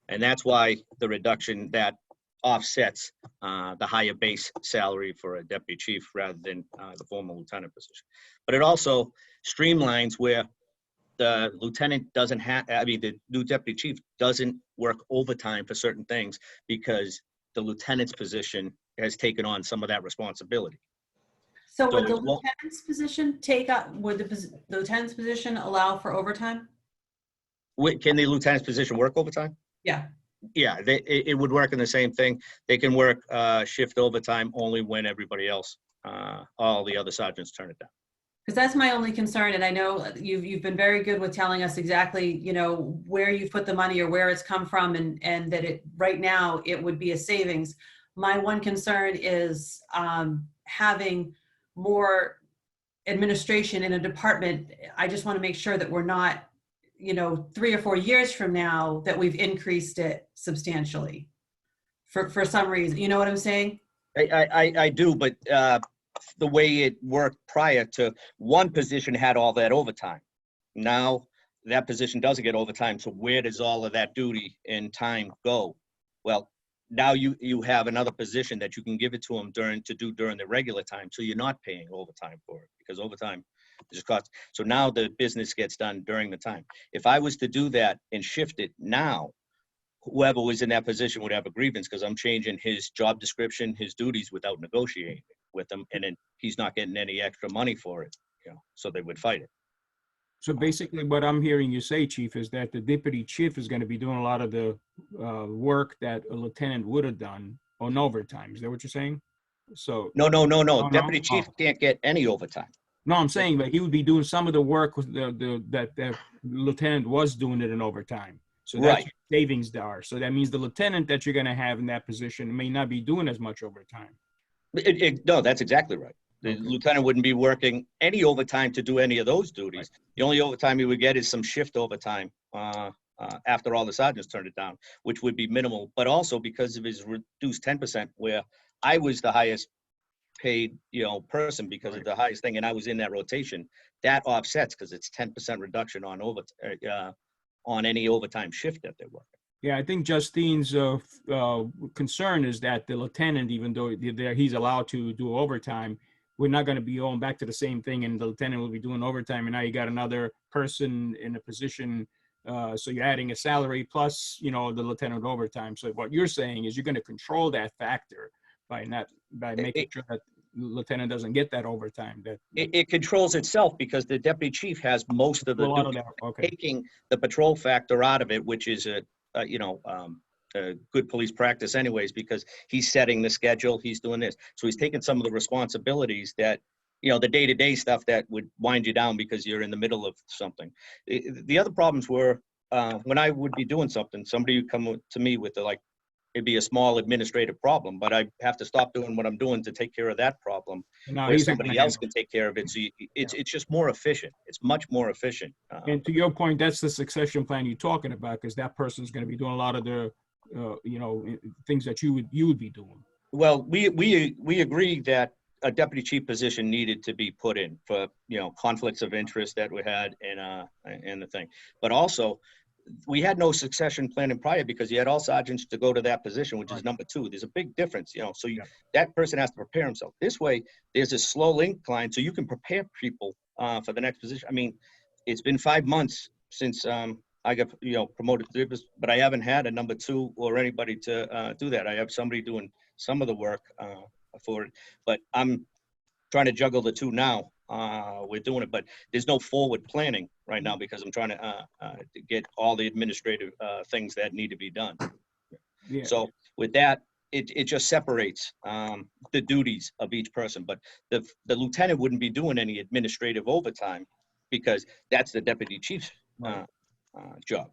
And that's why the reduction that offsets the higher base salary for a deputy chief rather than the former lieutenant position. But it also streamlines where the lieutenant doesn't have, the new deputy chief doesn't work overtime for certain things, because the lieutenant's position has taken on some of that responsibility. So would the lieutenant's position would the lieutenant's position allow for overtime? Can the lieutenant's position work overtime? Yeah. Yeah, it would work in the same thing. They can work shift overtime only when everybody else, all the other sergeants, turn it down. Because that's my only concern, and I know you've been very good with telling us exactly, where you've put the money or where it's come from, and that right now it would be a savings. My one concern is having more administration in a department. I just want to make sure that we're not, 3 or 4 years from now, that we've increased it substantially for some reason. You know what I'm saying? I do, but the way it worked prior to, one position had all that overtime. Now that position doesn't get overtime, so where does all of that duty and time go? Well, now you have another position that you can give it to them during the regular time, so you're not paying overtime for it, because overtime is cost. So now the business gets done during the time. If I was to do that and shift it now, whoever was in that position would have a grievance, because I'm changing his job description, his duties, without negotiating with him, and then he's not getting any extra money for it, so they would fight it. So basically what I'm hearing you say, Chief, is that the deputy chief is going to be doing a lot of the work that a lieutenant would have done on overtime. Is that what you're saying? So No. Deputy chief can't get any overtime. No, I'm saying that he would be doing some of the work with that the lieutenant was doing it in overtime. So that's right. Savings there. So that means the lieutenant that you're going to have in that position may not be doing as much overtime. No, that's exactly right. The lieutenant wouldn't be working any overtime to do any of those duties. Right. The only overtime he would get is some shift overtime after all the sergeants turned it down, which would be minimal. But also because of his reduced 10%, where I was the highest paid person because of the highest thing, and I was in that rotation, that offsets, because it's 10% reduction on on any overtime shift that they're working. Yeah, I think Justine's concern is that the lieutenant, even though he's allowed to do overtime, we're not going to be going back to the same thing, and the lieutenant will be doing overtime, and now you got another person in a position, so you're adding a salary plus, the lieutenant overtime. So what you're saying is you're going to control that factor by making sure that the lieutenant doesn't get that overtime. That it controls itself, because the deputy chief has most of the duty, taking the patrol factor out of it, which is a good police practice anyways, because he's setting the schedule, he's doing this. So he's taking some of the responsibilities that, the day-to-day stuff that would wind you down because you're in the middle of something. The other problems were when I would be doing something, somebody would come to me with it'd be a small administrative problem, but I have to stop doing what I'm doing to take care of that problem, No, where he's somebody gonna else handle can take care of it. So it's just more efficient. It's much more efficient. And to your point, that's the succession plan you're talking about, because that person's going to be doing a lot of the, things that you would be doing. Well, we agree that a deputy chief position needed to be put in for, conflicts of interest that we had and the thing. But also, we had no succession planning prior because you had all sergeants to go to that position, which is number 2. There's a big difference, so that person has to prepare himself. This way, there's a slow incline, so you can prepare people for the next position. I mean, it's been 5 months since I got, promoted to this, but I haven't had a number 2 or anybody to do that. I have somebody doing some of the work for it, but I'm trying to juggle the 2 now. We're doing it, but there's no forward planning right now because I'm trying to get all the administrative things that need to be done. Yeah. So with that, it just separates the duties of each person. But the lieutenant wouldn't be doing any administrative overtime because that's the deputy chief's job.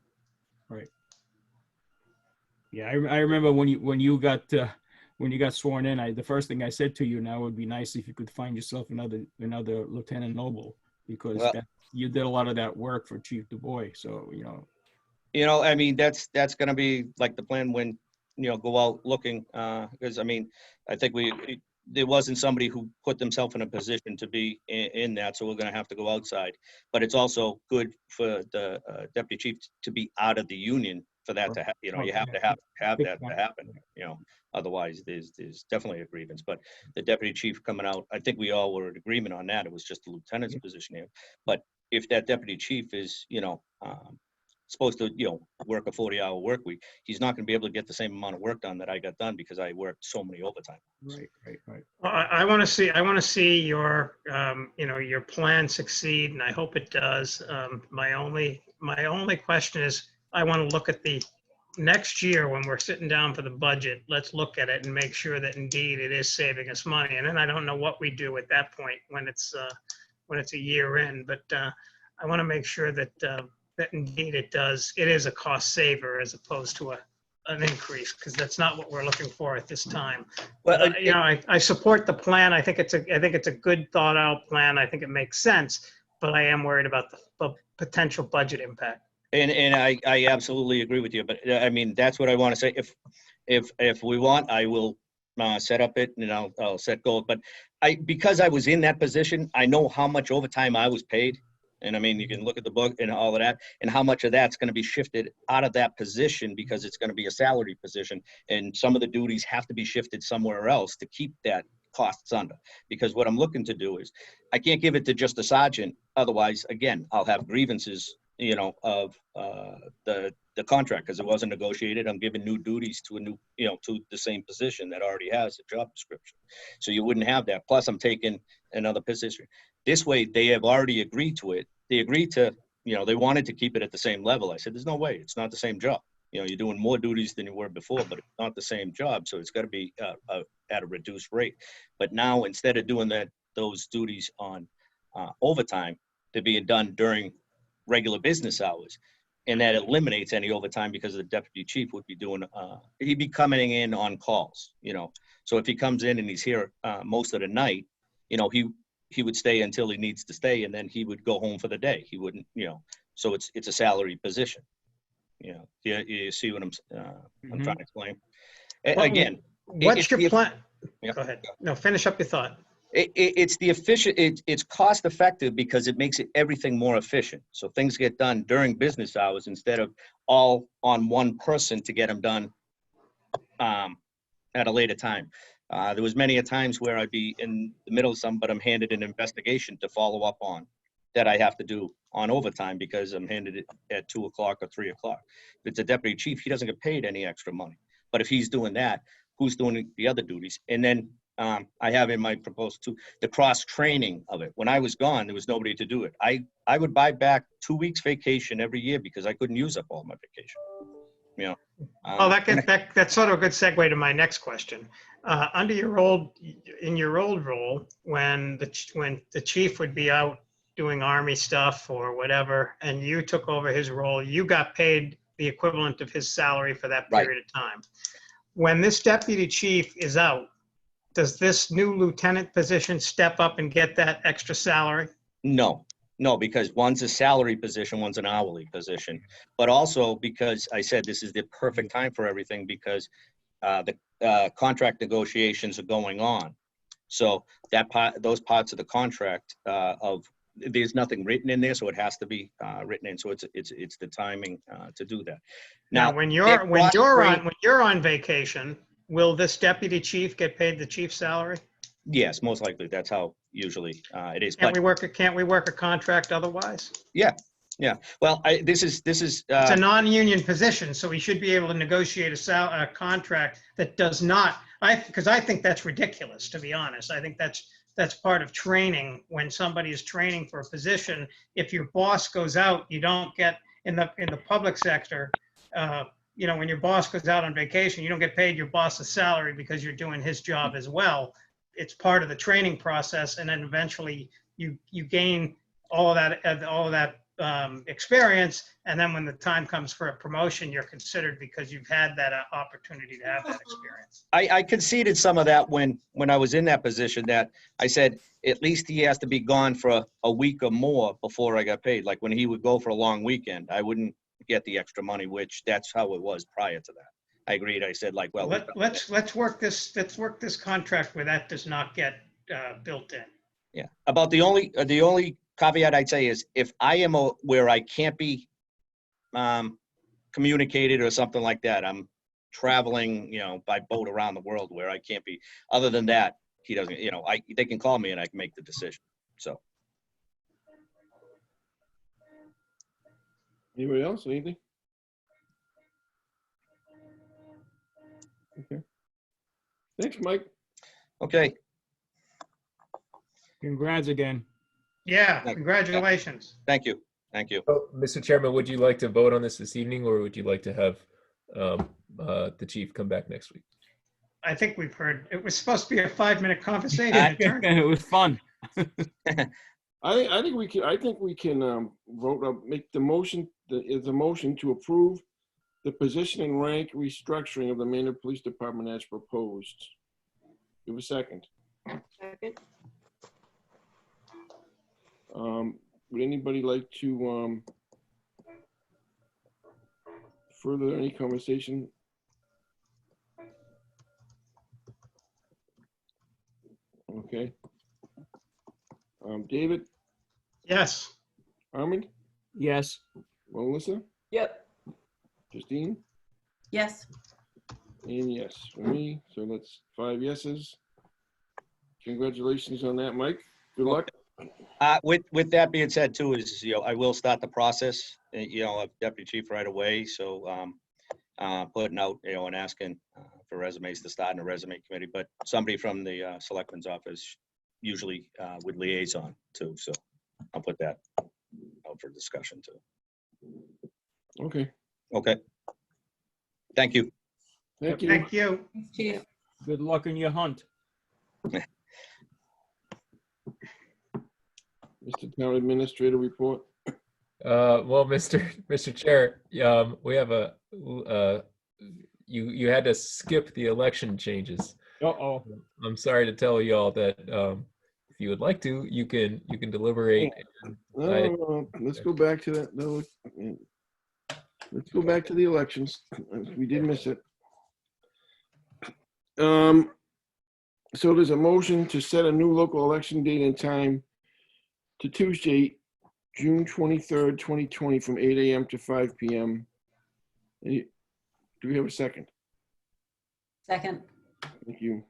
Right. Yeah, I remember when you got sworn in, the first thing I said to you, now it would be nice if you could find yourself another Lieutenant Noble, because you did a lot of that work for Chief Du Bois. So I mean, that's going to be like the plan when go out looking, because I mean, I think there wasn't somebody who put themselves in a position to be in that, so we're going to have to go outside. But it's also good for the deputy chief to be out of the union for that to happen. You have to have that to happen. Otherwise there's definitely a grievance. But the deputy chief coming out, I think we all were in agreement on that. It was just the lieutenant's position here. But if that deputy chief is supposed to work a 40-hour work week, he's not going to be able to get the same amount of work done that I got done because I worked so many overtime. Right. Well, I want to see your your plan succeed, and I hope it does. My only question is, I want to look at the next year when we're sitting down for the budget. Let's look at it and make sure that indeed it is saving us money. And then I don't know what we do at that point when it's a year in, but I want to make sure that that indeed it is a cost saver as opposed to an increase, because that's not what we're looking for at this time. Well, I support the plan. I think it's a good thought out plan. I think it makes sense, but I am worried about the potential budget impact. And I absolutely agree with you. But I mean, that's what I want to say. If we want, I will set up it and I'll set goals. But because I was in that position, I know how much overtime I was paid. And I mean, you can look at the book and all of that, and how much of that's going to be shifted out of that position because it's going to be a salary position. And some of the duties have to be shifted somewhere else to keep that costs under. Because what I'm looking to do is, I can't give it to just a sergeant. Otherwise, again, I'll have grievances, of the contract because it wasn't negotiated. I'm giving new duties to a new, to the same position that already has a job description. So you wouldn't have that. Plus, I'm taking another position. This way, they have already agreed to it. They agreed to, they wanted to keep it at the same level. I said, there's no way. It's not the same job. You're doing more duties than you were before, but it's not the same job. So it's got to be at a reduced rate. But now, instead of doing those duties on overtime, they're being done during regular business hours. And that eliminates any overtime because the deputy chief would be doing, he'd be coming in on calls, So if he comes in and he's here most of the night, he would stay until he needs to stay, and then he would go home for the day. He wouldn't, so it's a salary position. You see what I'm trying to explain? Again, what's your plan? Go ahead. No, finish up your thought. It's the efficient. It's cost effective because it makes everything more efficient. So things get done during business hours instead of all on one person to get them done at a later time. There was many a times where I'd be in the middle of something, but I'm handed an investigation to follow up on that I have to do on overtime because I'm handed it at 2 o'clock or 3 o'clock. If it's a deputy chief, he doesn't get paid any extra money. But if he's doing that, who's doing the other duties? And then I have in my proposal too, the cross training of it. When I was gone, there was nobody to do it. I would buy back 2 weeks vacation every year because I couldn't use up all my vacation. you know. Oh, that's sort of a good segue to my next question. In your old role, when the chief would be out doing Army stuff or whatever, and you took over his role, you got paid the equivalent of his salary for that Right. period of time. When this deputy chief is out, does this new lieutenant position step up and get that extra salary? No, because one's a salary position, one's an hourly position. But also because I said this is the perfect time for everything because the contract negotiations are going on. So those parts of the contract there's nothing written in there, so it has to be written in. So it's the timing to do that. Now, when you're on vacation, will this deputy chief get paid the chief's salary? Yes, most likely. That's how usually it is. Can't we work a contract otherwise? Yeah. Well, this is. It's a non-union position, so we should be able to negotiate a contract that does not. Because I think that's ridiculous, to be honest. I think that's part of training. When somebody is training for a position, if your boss goes out, you don't get in the public sector. When your boss goes out on vacation, you don't get paid your boss's salary because you're doing his job as well. It's part of the training process, and then eventually you gain all of that experience, and then when the time comes for a promotion, you're considered because you've had that opportunity to have that experience. I conceded some of that when I was in that position, that I said at least he has to be gone for a week or more before I got paid. Like when he would go for a long weekend, I wouldn't get the extra money, which that's how it was prior to that. I agreed. I said, like, well, let's work this contract where that does not get built in. Yeah. About the only caveat I'd say is if I am where I can't be communicated or something like that, I'm traveling, by boat around the world where I can't be. Other than that, he doesn't. They can call me and I can make the decision. So. Anybody else? Anything? Okay. Thanks, Mike. Okay. Congrats again. Yeah, congratulations. Thank you. Oh, Mr. Chairman, would you like to vote on this evening, or would you like to have the chief come back next week? I think we've heard, it was supposed to be a 5-minute conversation. It was fun. I think we can vote up, make the motion. Is a motion to approve the position and rank restructuring of the Maynard Police Department as proposed. Give a second. Second. Would anybody like to further any conversation? Okay. David? Yes. Armand? Yes. Melissa? Yep. Justine? Yes. And yes for me. So that's 5 yeses. Congratulations on that, Mike. Good luck. With that being said, too, is I will start the process, of deputy chief right away. So putting out, and asking for resumes to start in a resume committee. But somebody from the selectmen's office usually would liaison too. So I'll put that out for discussion too. Okay. Okay. Thank you. Thank you. Thank you. Chief. Good luck in your hunt. Mr. Town Administrator report. Well, Mr. Chair, we have you had to skip the election changes. Uh-oh. I'm sorry to tell you all that if you would like to, you can deliberate. Let's go back to that. No, let's go back to the elections. We did miss it. So there's a motion to set a new local election date and time to Tuesday, June 23rd, 2020, from 8 a.m. to 5 p.m. Do we have a second? Second. Thank you.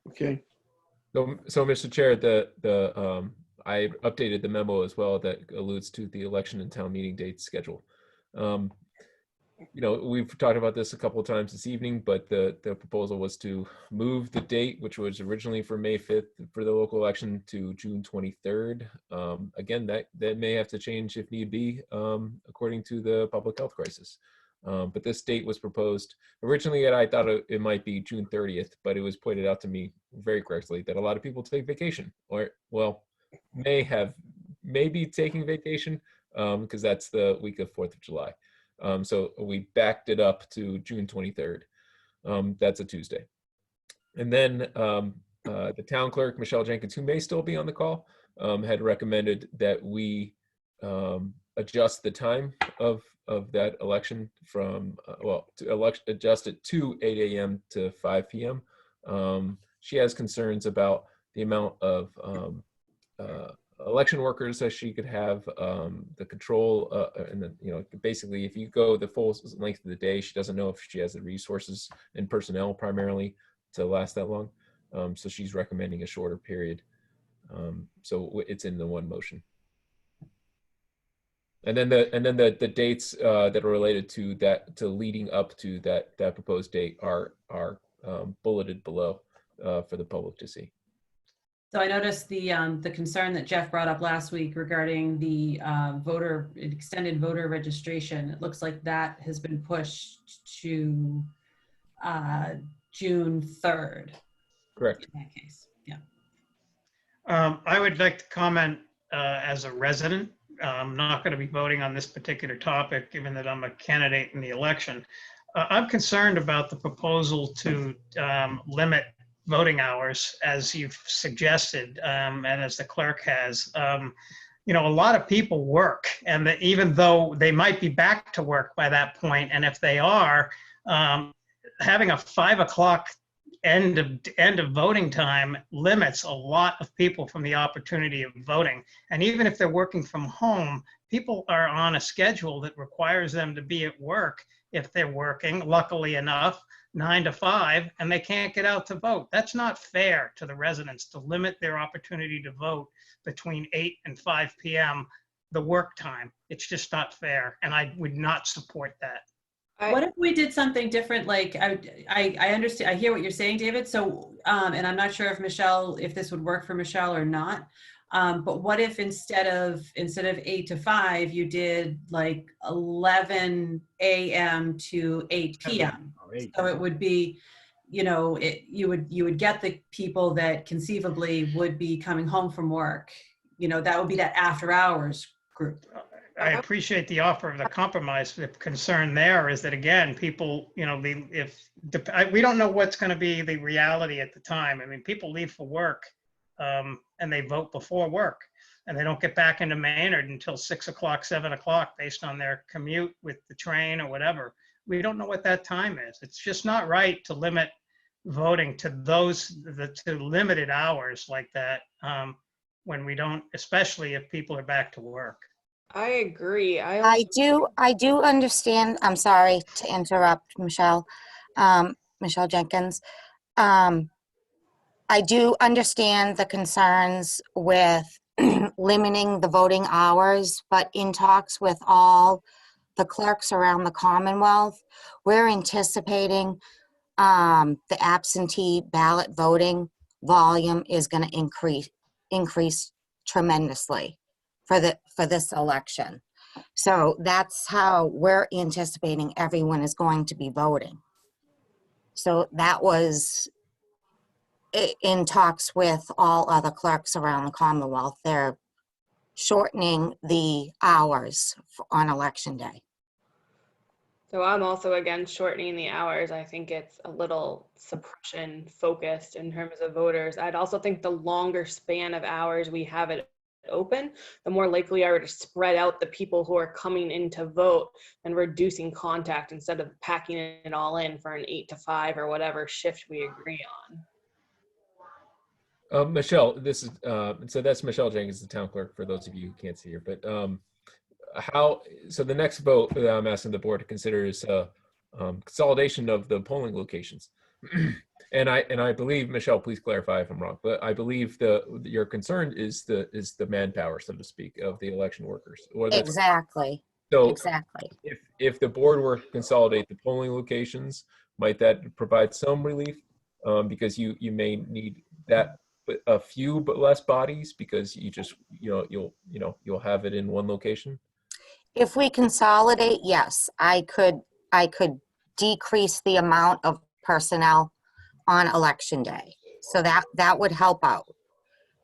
Okay. So Mr. Chair, I updated the memo as well that alludes to the election and town meeting date schedule. we've talked about this a couple of times this evening, but the proposal was to move the date, which was originally for May 5th for the local election, to June 23rd. Again, that may have to change if need be, according to the public health crisis. But this date was proposed originally, and I thought it might be June 30th, but it was pointed out to me very correctly that a lot of people take vacation, or may be taking vacation, because that's the week of 4th of July. So we backed it up to June 23rd. That's a Tuesday. And then the town clerk, Michelle Jenkins, who may still be on the call, had recommended that we adjust the time of that election from, adjust it to 8 a.m. to 5 p.m. She has concerns about the amount of election workers that she could have, the control, and then, basically if you go the full length of the day, she doesn't know if she has the resources and personnel primarily to last that long. So she's recommending a shorter period. So it's in the one motion. And then the dates that are related to that, to leading up to that proposed date are bulleted below for the public to see. So I noticed the concern that Jeff brought up last week regarding the extended voter registration. It looks like that has been pushed to June 3rd. Correct. In that case, yeah. I would like to comment as a resident. I'm not going to be voting on this particular topic, given that I'm a candidate in the election. I'm concerned about the proposal to limit voting hours, as you've suggested, and as the clerk has. A lot of people work, and even though they might be back to work by that point, and if they are, having a 5 o'clock end of voting time limits a lot of people from the opportunity of voting. And even if they're working from home, people are on a schedule that requires them to be at work if they're working, luckily enough, 9 to 5, and they can't get out to vote. That's not fair to the residents to limit their opportunity to vote between 8 and 5 p.m., the work time. It's just not fair, and I would not support that. What if we did something different? Like I understand, I hear what you're saying, David. So, and I'm not sure if this would work for Michelle or not. But what if instead of 8 to 5, you did like 11 a.m. to 8 p.m. So it would be, you would get the people that conceivably would be coming home from work. That would be that after hours group. I appreciate the offer of the compromise. The concern there is that, again, people, we don't know what's going to be the reality at the time. I mean, people leave for work and they vote before work, and they don't get back into Maynard until 6 o'clock, 7 o'clock, based on their commute with the train or whatever. We don't know what that time is. It's just not right to limit voting to to limited hours like that when we don't, especially if people are back to work. I agree. I do understand. I'm sorry to interrupt, Michelle Jenkins. I do understand the concerns with limiting the voting hours, but in talks with all the clerks around the Commonwealth, we're anticipating the absentee ballot voting volume is going to increase tremendously for this election. So that's how we're anticipating everyone is going to be voting. So that was in talks with all other clerks around the Commonwealth. They're shortening the hours on election day. So I'm also against shortening the hours. I think it's a little suppression focused in terms of voters. I'd also think the longer span of hours we have it open, the more likely we are to spread out the people who are coming in to vote and reducing contact instead of packing it all in for an 8 to 5 or whatever shift we agree on. Michelle, this is so that's Michelle Jenkins, the town clerk, for those of you who can't see her. But so the next vote that I'm asking the board to consider is consolidation of the polling locations. And I believe, Michelle, please clarify if I'm wrong, but I believe your concern is the manpower, so to speak, of the election workers. Exactly. So exactly. if the board were to consolidate the polling locations, might that provide some relief? Because you may need that, but a few but less bodies, because you just, you'll have it in one location. If we consolidate, yes, I could decrease the amount of personnel on election day. So that would help out.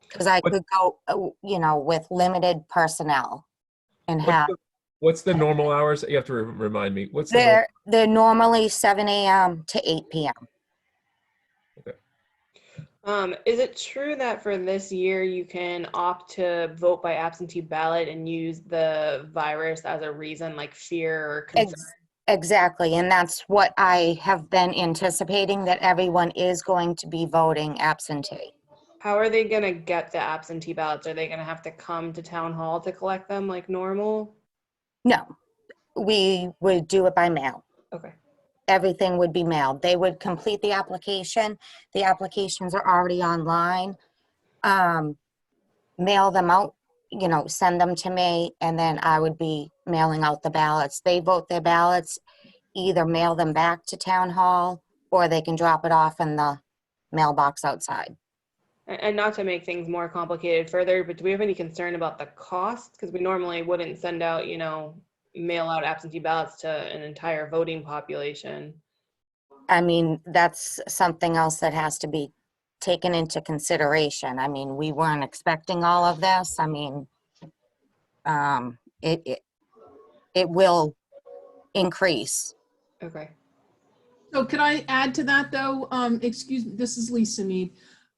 Because I could go, with limited personnel and have, What's the normal hours? You have to remind me. What's the normal? they're normally 7 a.m. to 8 p.m. Is it true that for this year you can opt to vote by absentee ballot and use the virus as a reason, like fear or concern? Exactly, and that's what I have been anticipating, that everyone is going to be voting absentee. How are they gonna get the absentee ballots? Are they gonna have to come to town hall to collect them like normal? No, we would do it by mail. Okay. Everything would be mailed. They would complete the application. The applications are already online. Mail them out, send them to me, and then I would be mailing out the ballots. They vote their ballots, either mail them back to town hall, or they can drop it off in the mailbox outside. And not to make things more complicated further, but do we have any concern about the cost? Because we normally wouldn't send out, mail out absentee ballots to an entire voting population. I mean, that's something else that has to be taken into consideration. I mean, we weren't expecting all of this. I mean, it will increase. Okay. So could I add to that though? Excuse me, this is Lisa Mead.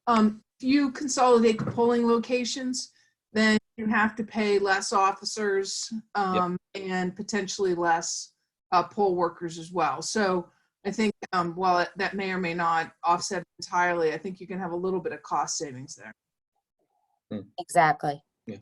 If you consolidate the polling locations, then you have to pay less officers and potentially less poll workers as well. So I think while that may or may not offset entirely, I think you can have a little bit of cost savings there. Exactly. Yeah.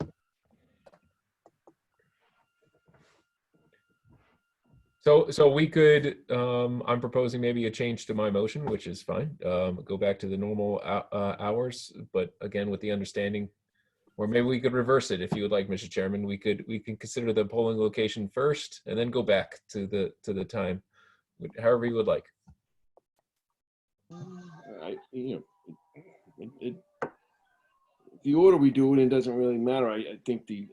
So we could, I'm proposing maybe a change to my motion, which is fine. Go back to the normal hours, but again, with the understanding, or maybe we could reverse it if you would like, Mr. Chairman. We can consider the polling location first and then go back to the time, however you would like. The order we do it in doesn't really matter. I think the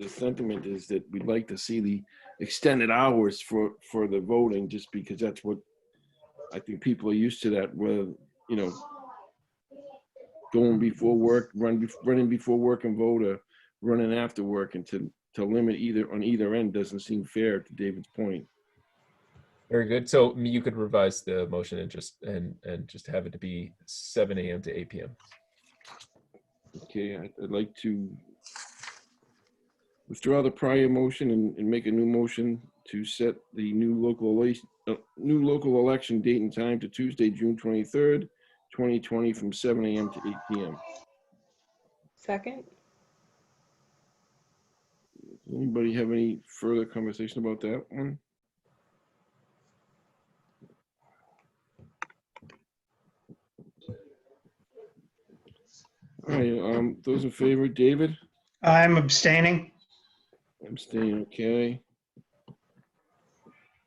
sentiment is that we'd like to see the extended hours for the voting, just because that's what I think people are used to, that where, going before work, running before work and vote, or running after work, and to limit either on either end doesn't seem fair, to David's point. Very good. So you could revise the motion and just have it to be 7 a.m. to 8 p.m. Okay, I'd like to withdraw the prior motion and make a new motion to set the new local election date and time to Tuesday, June 23rd, 2020, from 7 a.m. to 8 p.m. Second. Does anybody have any further conversation about that one? All right, those in favor, David? I'm abstaining. Abstain, okay.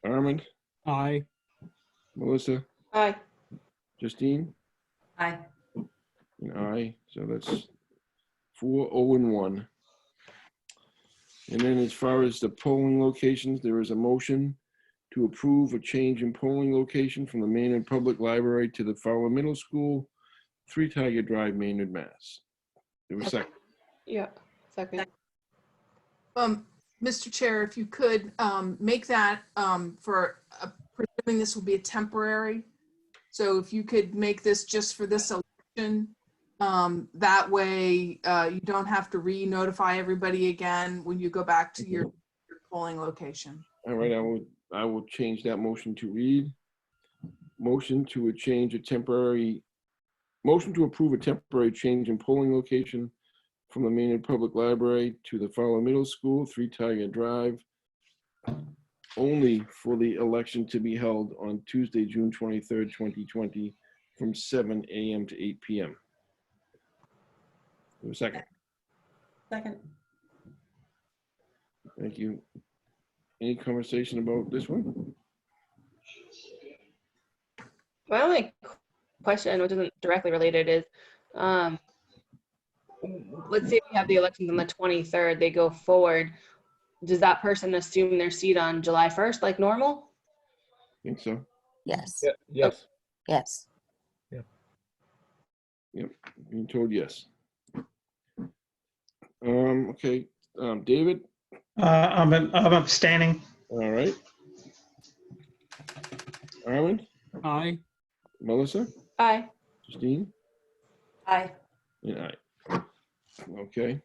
Armand? Aye. Melissa? Aye. Justine? Aye. And aye, so that's 4-0-1. And then as far as the polling locations, there is a motion to approve a change in polling location from the Maynard Public Library to the Fowler Middle School, 3 Tiger Drive, Maynard, Mass. There was a second. Yeah, second. Mr. Chair, if you could make that presuming this will be a temporary. So if you could make this just for this election, that way you don't have to re-notify everybody again when you go back to your polling location. All right, I will change that motion to read. Motion to approve a temporary change in polling location from the Maynard Public Library to the Fowler Middle School, 3 Tiger Drive, only for the election to be held on Tuesday, June 23rd, 2020, from 7 a.m. to 8 p.m. Second. Second. Thank you. Any conversation about this one? My only question, which isn't directly related, is let's say we have the elections on the 23rd, they go forward. Does that person assume their seat on July 1st like normal? Think so? Yes, Yeah, yes. yes. Yep, being told yes. Okay, David, I'm abstaining. all right. Armin, Aye. Melissa, Aye. Justine, Aye. and I. Okay,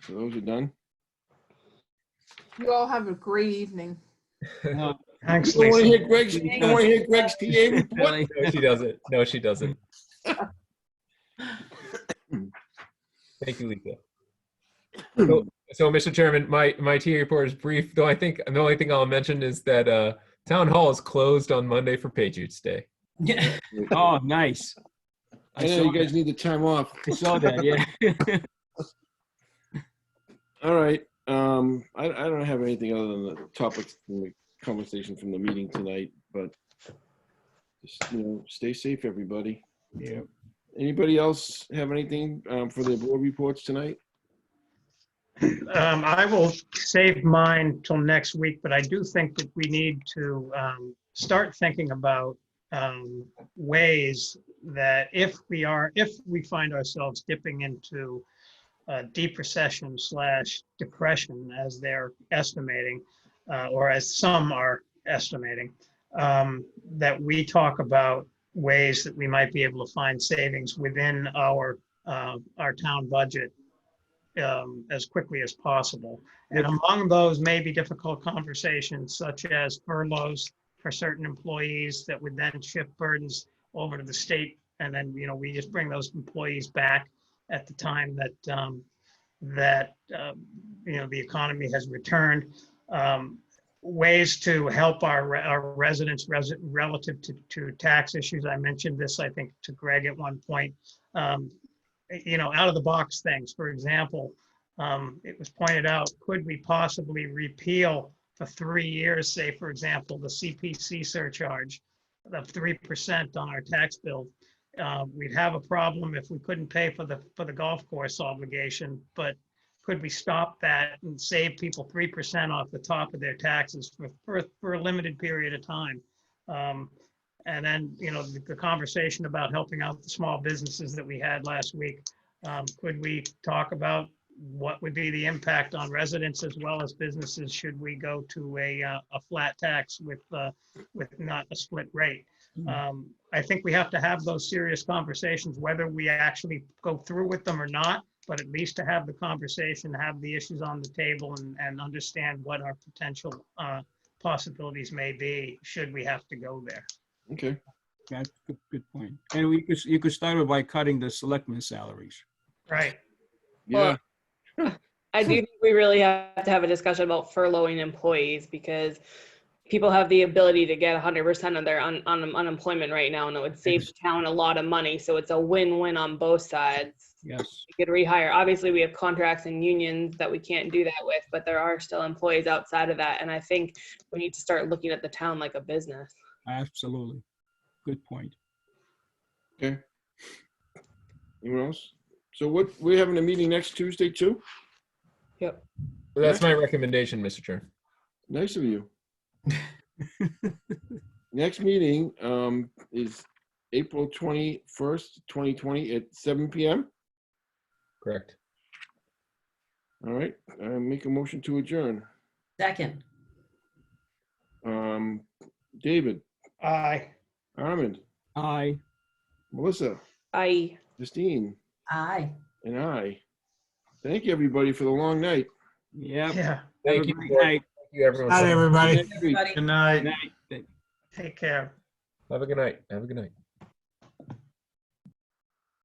so those are done. You all have a great evening. Thanks, You don't want to Lisa. hear Greg's, you don't want to hear Greg's TA report? Really? No, she doesn't. No, she doesn't. Thank you, Lisa. So, Mr. Chairman, my TA report is brief, though I think the only thing I'll mention is that Town Hall is closed on Monday for Patriots Day. Oh, nice. I know you guys need the time off. I saw that, yeah. All right, I don't have anything other than the topics from the conversation from the meeting tonight, but just, stay safe, everybody. Yeah. Anybody else have anything for the board reports tonight? I will save mine till next week, but I do think that we need to start thinking about ways that if we find ourselves dipping into deep recession / depression, as they're estimating, or as some are estimating, that we talk about ways that we might be able to find savings within our town budget as quickly as possible. And among those may be difficult conversations such as furloughs for certain employees that would then shift burdens over to the state. And then, we just bring those employees back at the time that the economy has returned. Ways to help our residents relative to tax issues. I mentioned this, I think, to Greg at one point. Out of the box things. For example, it was pointed out, could we possibly repeal for 3 years, say, for example, the CPC surcharge of 3% on our tax bill? We'd have a problem if we couldn't pay for the golf course obligation, but could we stop that and save people 3% off the top of their taxes for a limited period of time? And then, the conversation about helping out the small businesses that we had last week. Could we talk about what would be the impact on residents as well as businesses should we go to a flat tax with not a split rate? I think we have to have those serious conversations, whether we actually go through with them or not, but at least to have the conversation, have the issues on the table and understand what our potential possibilities may be should we have to go there. Okay. That's a good point. And you could start it by cutting the selectmen salaries. Right. Yeah. I do think we really have to have a discussion about furloughing employees because people have the ability to get 100% of their unemployment right now, and it would save the town a lot of money. So it's a win-win on both sides. Yes. We could rehire. Obviously, we have contracts and unions that we can't do that with, but there are still employees outside of that. And I think we need to start looking at the town like a business. Absolutely. Good point. Okay. Anyone else? So we're having a meeting next Tuesday too? Yep. So that's my recommendation, Mr. Chair. Nice of you. Next meeting is April 21st, 2020 at 7 p.m. Correct. All right. Make a motion to adjourn. Second. David. Aye. Armand. Aye. Melissa. Aye. Justine. Aye. And I. Thank you, everybody, for the long night. Yep. Yeah. Thank you. Have a great night. Thank you, everyone. Night, everybody. Next week. Good night. Night. Take care. Have a good night. Have a good night.